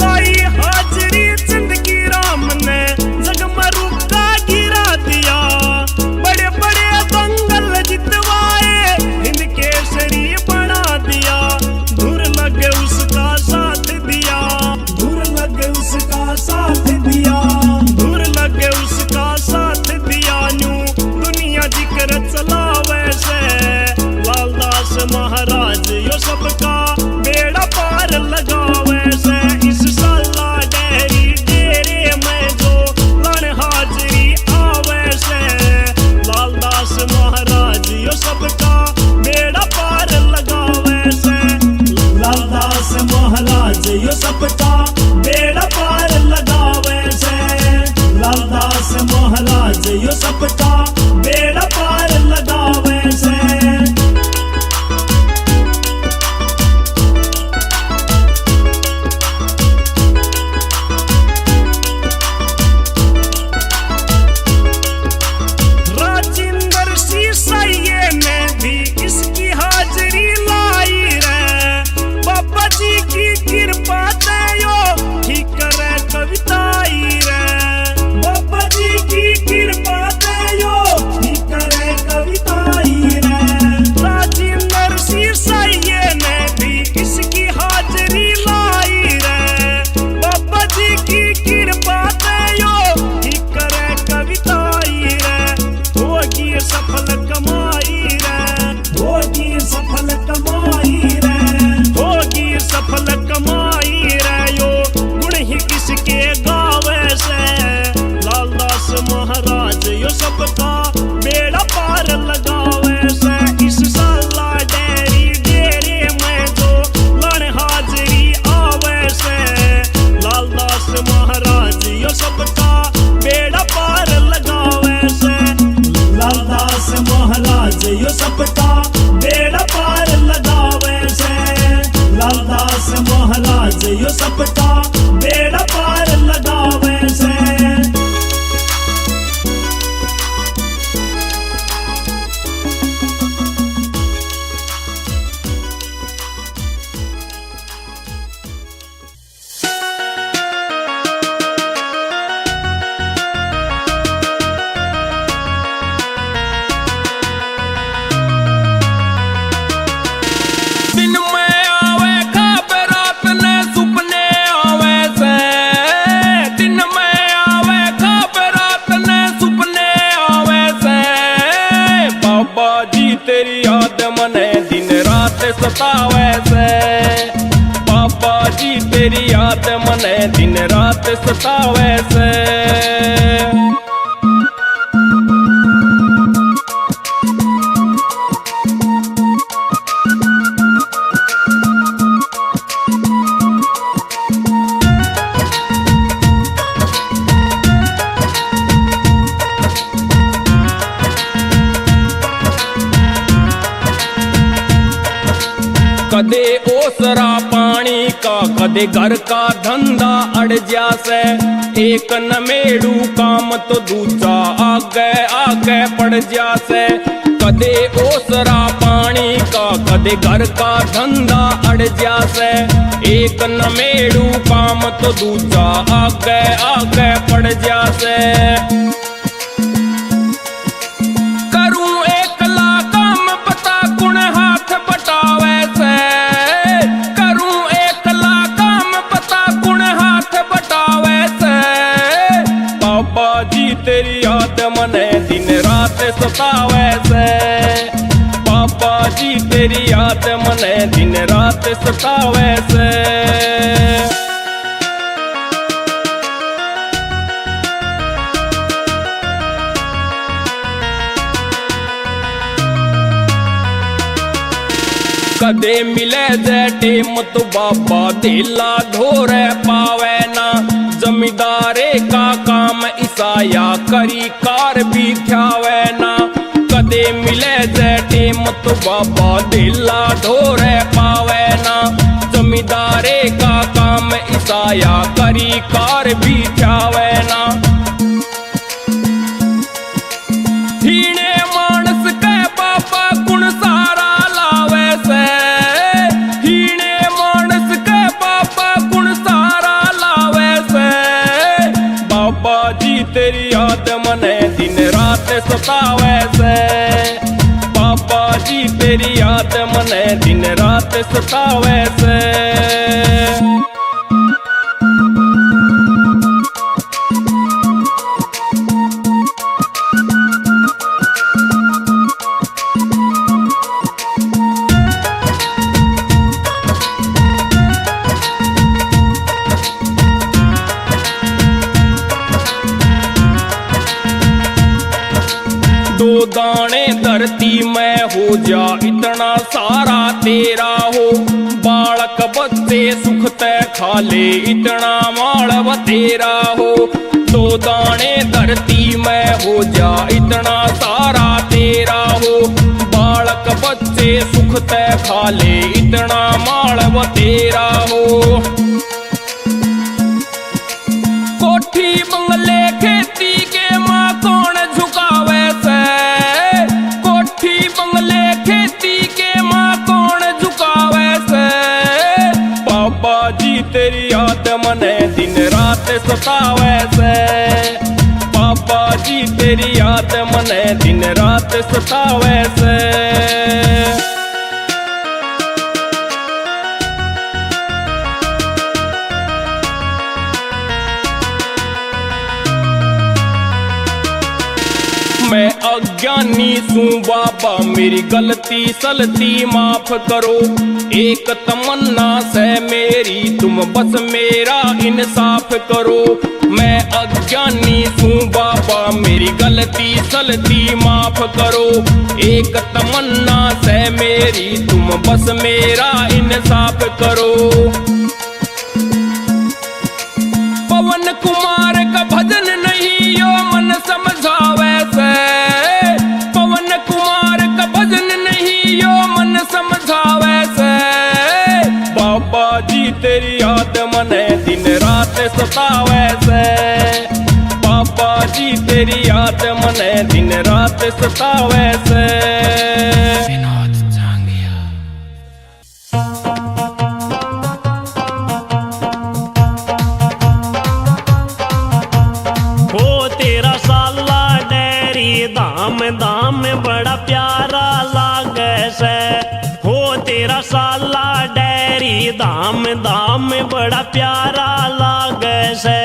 लाई हाजरी चंद की राम ने जगमरू का गिरा दिया बड़े बड़े दंगल जितवाए हिंद केसरी बना दिया धुर लगे उसका साथ दिया धुर लगे उसका साथ दिया धुर लगे उसका साथ दिया न्यू दुनिया जिक्र चलावे से लालदास महाराज यो सबका बेड़ा पार लगावे से इस साला डेरी डेरे में जो लण हाजरी आवे से लालदास महाराज यो सबका बेड़ा पार लगावे से लालदास महाराज यो सबका बेड़ा पार लगावे से लालदास महाराज यो सबका बेड़ा पार लगावे से राजिंदर सिसैये ने भी इसकी हाजरी लाई रे बाबा जी की कृपा दयो ठीक करे कविताई रे बाबा जी की कृपा दयो ठीक करे कविताई रे राजिंदर सिसैये ने भी इसकी हाजरी लाई रे बाबा जी की कृपा दयो ठीक करे कविताई रे होगी सफल कमाई रे होगी सफल कमाई रे होगी सफल कमाई रे यो गुण ही किसके गावे से लालदास महाराज यो सबका बेड़ा पार लगावे से इस साला डेरी डेरे में जो लण हाजरी आवे से लालदास महाराज यो सबका बेड़ा पार लगावे से लालदास महाराज यो सबका बेड़ा पार लगावे से लालदास महाराज यो सबका बेड़ा पार लगावे से सतावे से। बाबा जी तेरी याद मने दिन रात सतावे से। कदे ओसरा पानी का कदे घर का धंधा अड़ जासे। एक नमेड़ू काम तो दूजा आगे आगे पड़ जासे। कदे ओसरा पानी का कदे घर का धंधा अड़ जासे। एक नमेड़ू काम तो दूजा आगे आगे पड़ जासे। करूं एकला काम पता कुण हाथ बटावे से। करूं एकला काम पता कुण हाथ बटावे से। बाबा जी तेरी याद मने दिन रात सतावे से। बाबा जी तेरी याद मने दिन रात सतावे से। कदे मिले जे टेम तो बाबा दिला धोरे पावे ना। जमींदारे का काम ईसाया करी कार भी ख्यावे ना। कदे मिले जे टेम तो बाबा दिला धोरे पावे ना। जमींदारे का काम ईसाया करी कार भी ख्यावे ना। ठीने मानस के बाबा गुण सारा लावे से। हीने मानस के बाबा गुण सारा लावे से। बाबा जी तेरी याद मने दिन रात सतावे से। बाबा जी तेरी याद मने दिन रात सतावे से। दो दाने धरती में हो जा इतना सारा तेरा हो। बालक बच्चे सुख ते खा ले इतना मालव तेरा हो। दो दाने धरती में हो जा इतना सारा तेरा हो। बालक बच्चे सुख ते खा ले इतना मालव तेरा हो। कोठी बंगले खेती के माँ कौन झुकावे से। कोठी बंगले खेती के माँ कौन झुकावे से। बाबा जी तेरी याद मने दिन रात सतावे से। बाबा जी तेरी याद मने दिन रात सतावे से। मैं अज्ञानी सू बाबा मेरी गलती सलती माफ करो। एक तमन्ना से मेरी तुम बस मेरा इंसाफ करो। मैं अज्ञानी सू बाबा मेरी गलती सलती माफ करो। एक तमन्ना से मेरी तुम बस मेरा इंसाफ करो। पवन कुमार का भजन नहीं यो मन समझावे से। पवन कुमार का भजन नहीं यो मन समझावे से। बाबा जी तेरी याद मने दिन रात सतावे से। बाबा जी तेरी याद मने दिन रात सतावे से। धाम धाम बड़ा प्यारा लागे से। हो तेरा साला डेरी धाम धाम बड़ा प्यारा लागे से।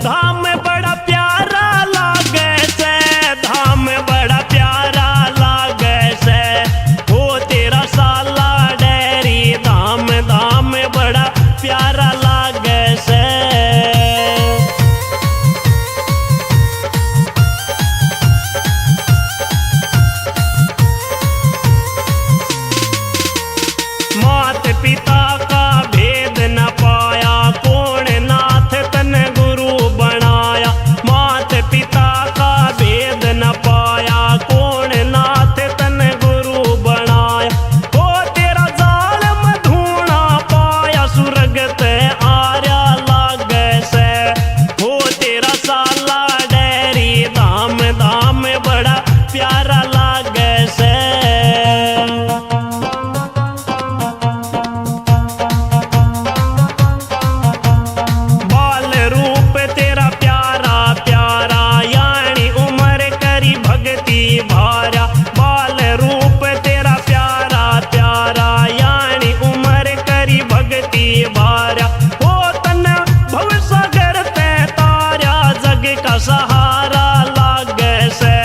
धाम बड़ा प्यारा लागे से। धाम बड़ा प्यारा लागे से। हो तेरा साला डेरी तेरा सहारा लागे से,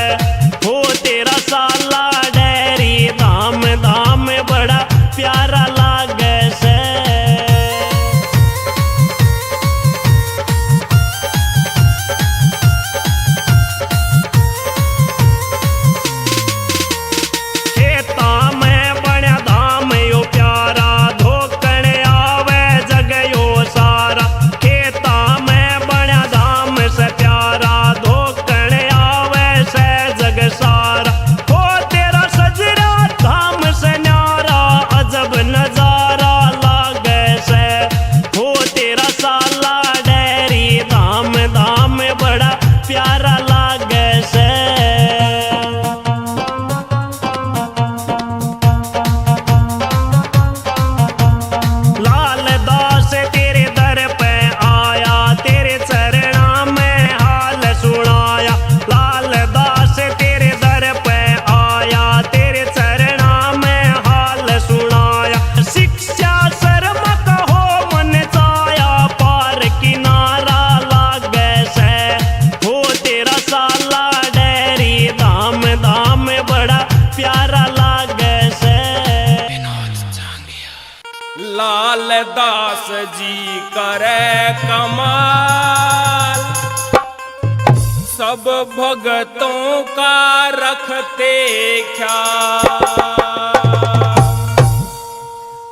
हो तेरा साला डेरी धाम धाम बड़ा प्यारा लागे से। खेता में बड़ा धाम यो प्यारा, धोकण आवे जग यो सारा। खेता में बड़ा धाम से प्यारा, धोकण आवे से जग सारा। हो तेरा सजरा धाम से न्यारा, अजब नजारा लागे से, हो तेरा साला डेरी धाम धाम बड़ा प्यारा लागे से। लाल दास तेरे दर पे आया, तेरे चरणा में हाल सुनाया। लाल दास तेरे दर पे आया, तेरे चरणा में हाल सुनाया। शिक्षा शर्म कहो मन चाया, पार किनारा लागे से, हो तेरा साला डेरी धाम धाम बड़ा प्यारा लागे से। लाल दास जी करे कमाल, सब भगतों का रखते ख्याल।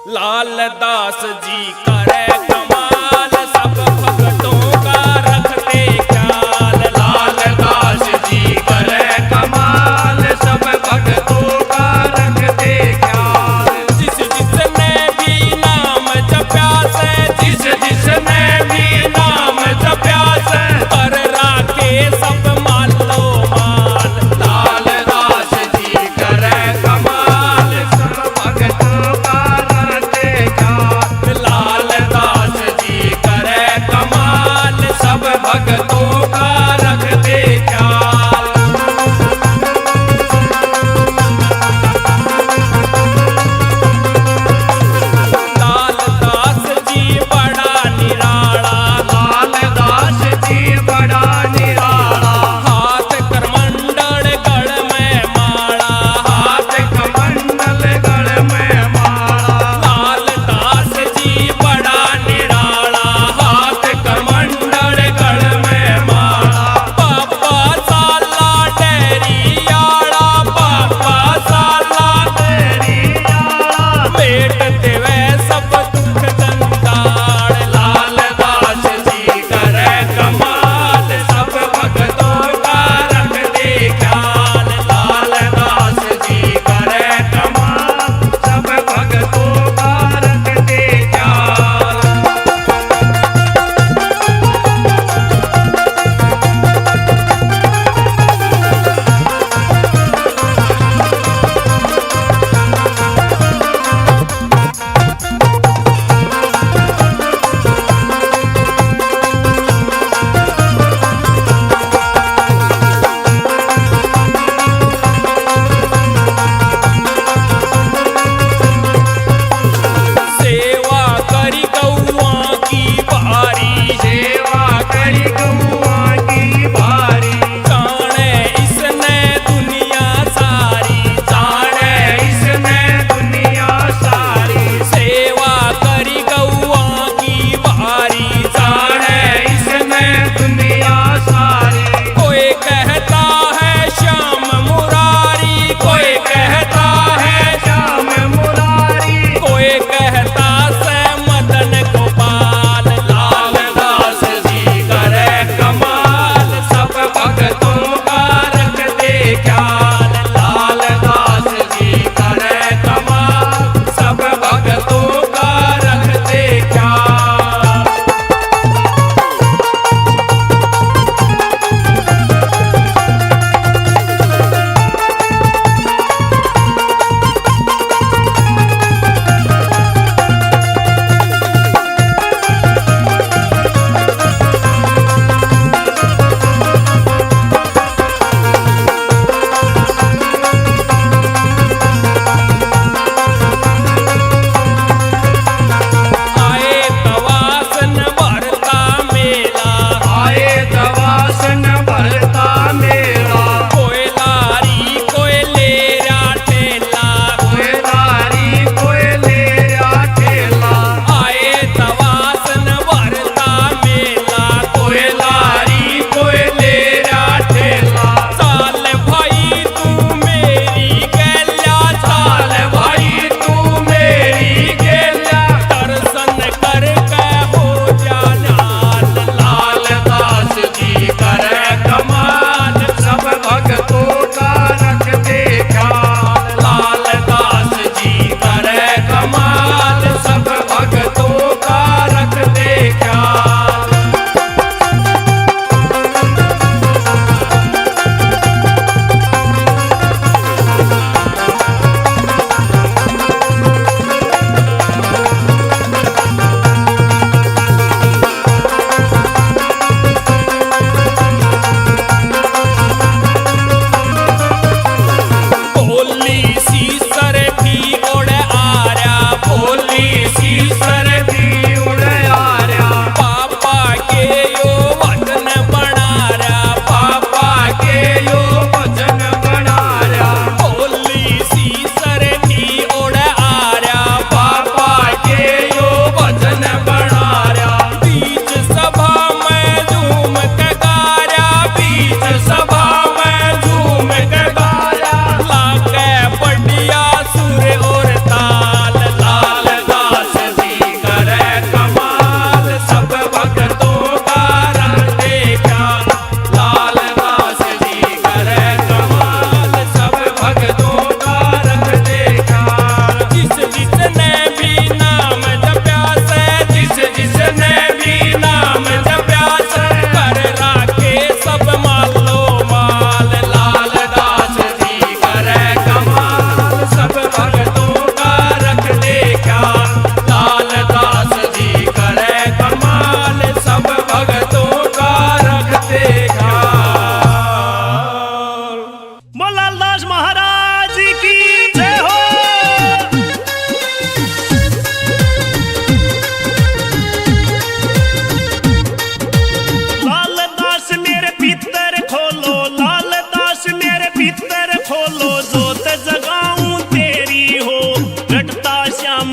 लाल दास जी करे कमाल, सब भगतों का रखते ख्याल। लाल दास जी करे कमाल, सब भक्तों का रखते ख्याल। जिस जिसने भी नाम जप्या से, जिस जिसने भी नाम जप्या से, कर राखे सब मालो माल। लाल दास जी करे कमाल, सब भक्तों का रखते ख्याल। लाल दास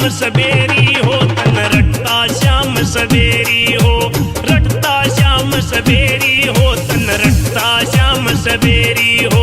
श्याम सवेरी हो, तन रटता श्याम सवेरी हो, रटता श्याम सवेरी हो, तन रटता श्याम सवेरी हो।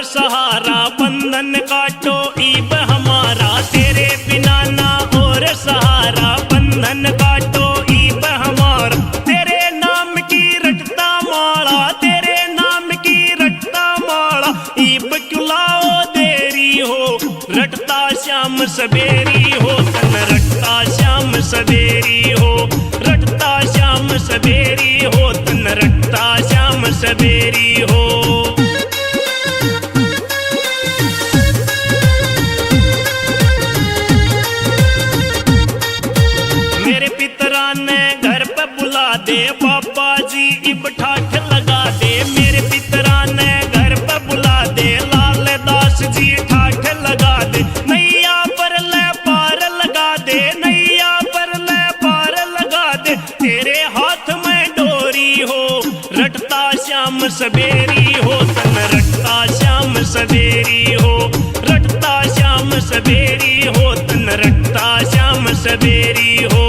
सहारा बंधन काटो ईब हमारा, तेरे बिना ना और सहारा बंधन काटो ईब हमारा। तेरे नाम की रटता माला, तेरे नाम की रटता माला, ईब क्यों लाओ देरी हो, रटता श्याम सवेरी हो, तन रटता श्याम सवेरी हो, रटता श्याम सवेरी हो, तन रटता श्याम सवेरी हो। दे बाबा जी इब ठाठ लगा दे, मेरे पितरा ने घर पे बुला दे, लाल दास जी ठाठ लगा दे, नैया पर ले पार लगा दे, नैया पर ले पार लगा दे, तेरे हाथ में डोरी हो, रटता श्याम सवेरी हो, तन रटता श्याम सवेरी हो, रटता श्याम सवेरी हो, तन रटता श्याम सवेरी हो।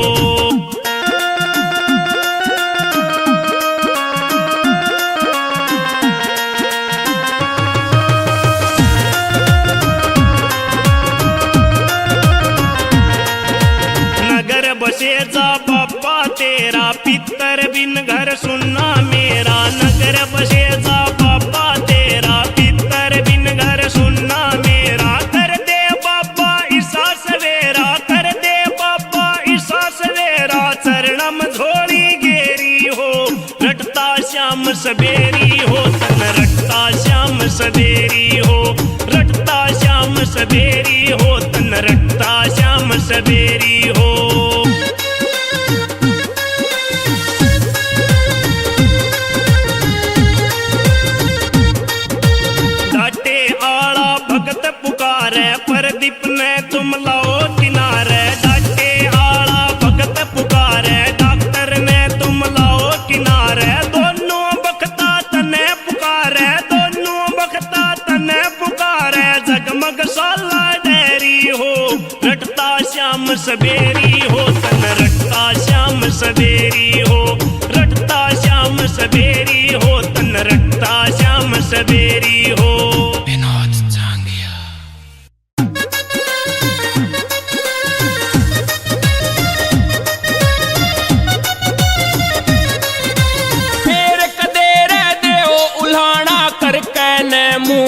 बसे जा बाबा तेरा, पितर बिन घर सुनना मेरा, नगर बसे जा बाबा तेरा, पितर बिन घर सुनना मेरा, कर दे बाबा ईसा सवेरा, कर दे बाबा ईसा सवेरा, चरणम झोली गेरी हो, रटता श्याम सवेरी हो, तन रटता श्याम सवेरी हो, रटता श्याम सवेरी हो, तन रटता श्याम सवेरी हो। प्रदीप ने तुम लाओ किनारे, डाटे आला भगत पुकारे, डॉक्टर ने तुम लाओ किनारे, दोनों बखता तने पुकारे, दोनों बखता तने पुकारे, जगमग साला डेरी हो, रटता श्याम सवेरी हो, तन रटता श्याम सवेरी हो, रटता श्याम सवेरी हो, तन रटता श्याम सवेरी हो।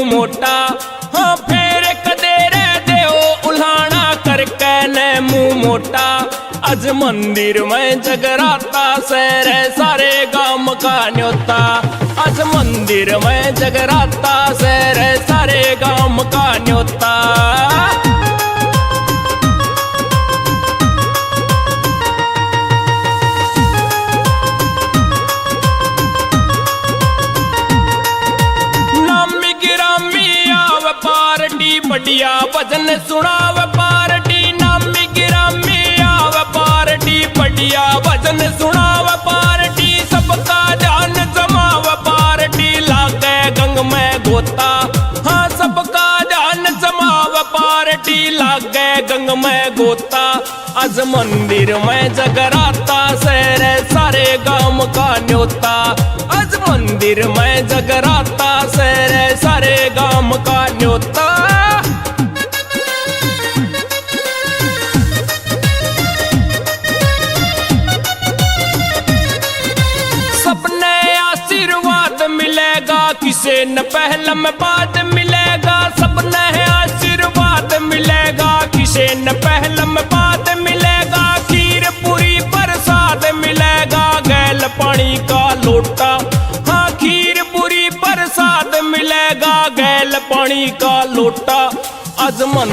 मोटा हाँ फेर कदे रह दे उल्हाना करके ने मुंह मोटा, आज मंदिर में जगराता शहर सारे गांव का न्योता, आज मंदिर में जगराता शहर सारे गांव का न्योता। बढ़िया भजन सुनाव पार्टी, नामी गिरामी आव पार्टी, बढ़िया भजन सुनाव पार्टी, सबका ध्यान जमाव पार्टी, लागे गंग में गोता, हाँ सबका ध्यान जमाव पार्टी, लागे गंग में गोता, आज मंदिर में जगराता शहर सारे गांव का न्योता, आज मंदिर में जगराता शहर सारे गांव का न्योता। किसे न पहल में बाद मिलेगा, सबने आशीर्वाद मिलेगा, किसे न पहल में बाद मिलेगा, खीर पूरी प्रसाद मिलेगा, गैल पानी का लोटा, हाँ खीर पूरी प्रसाद मिलेगा, गैल पानी का लोटा, आज मन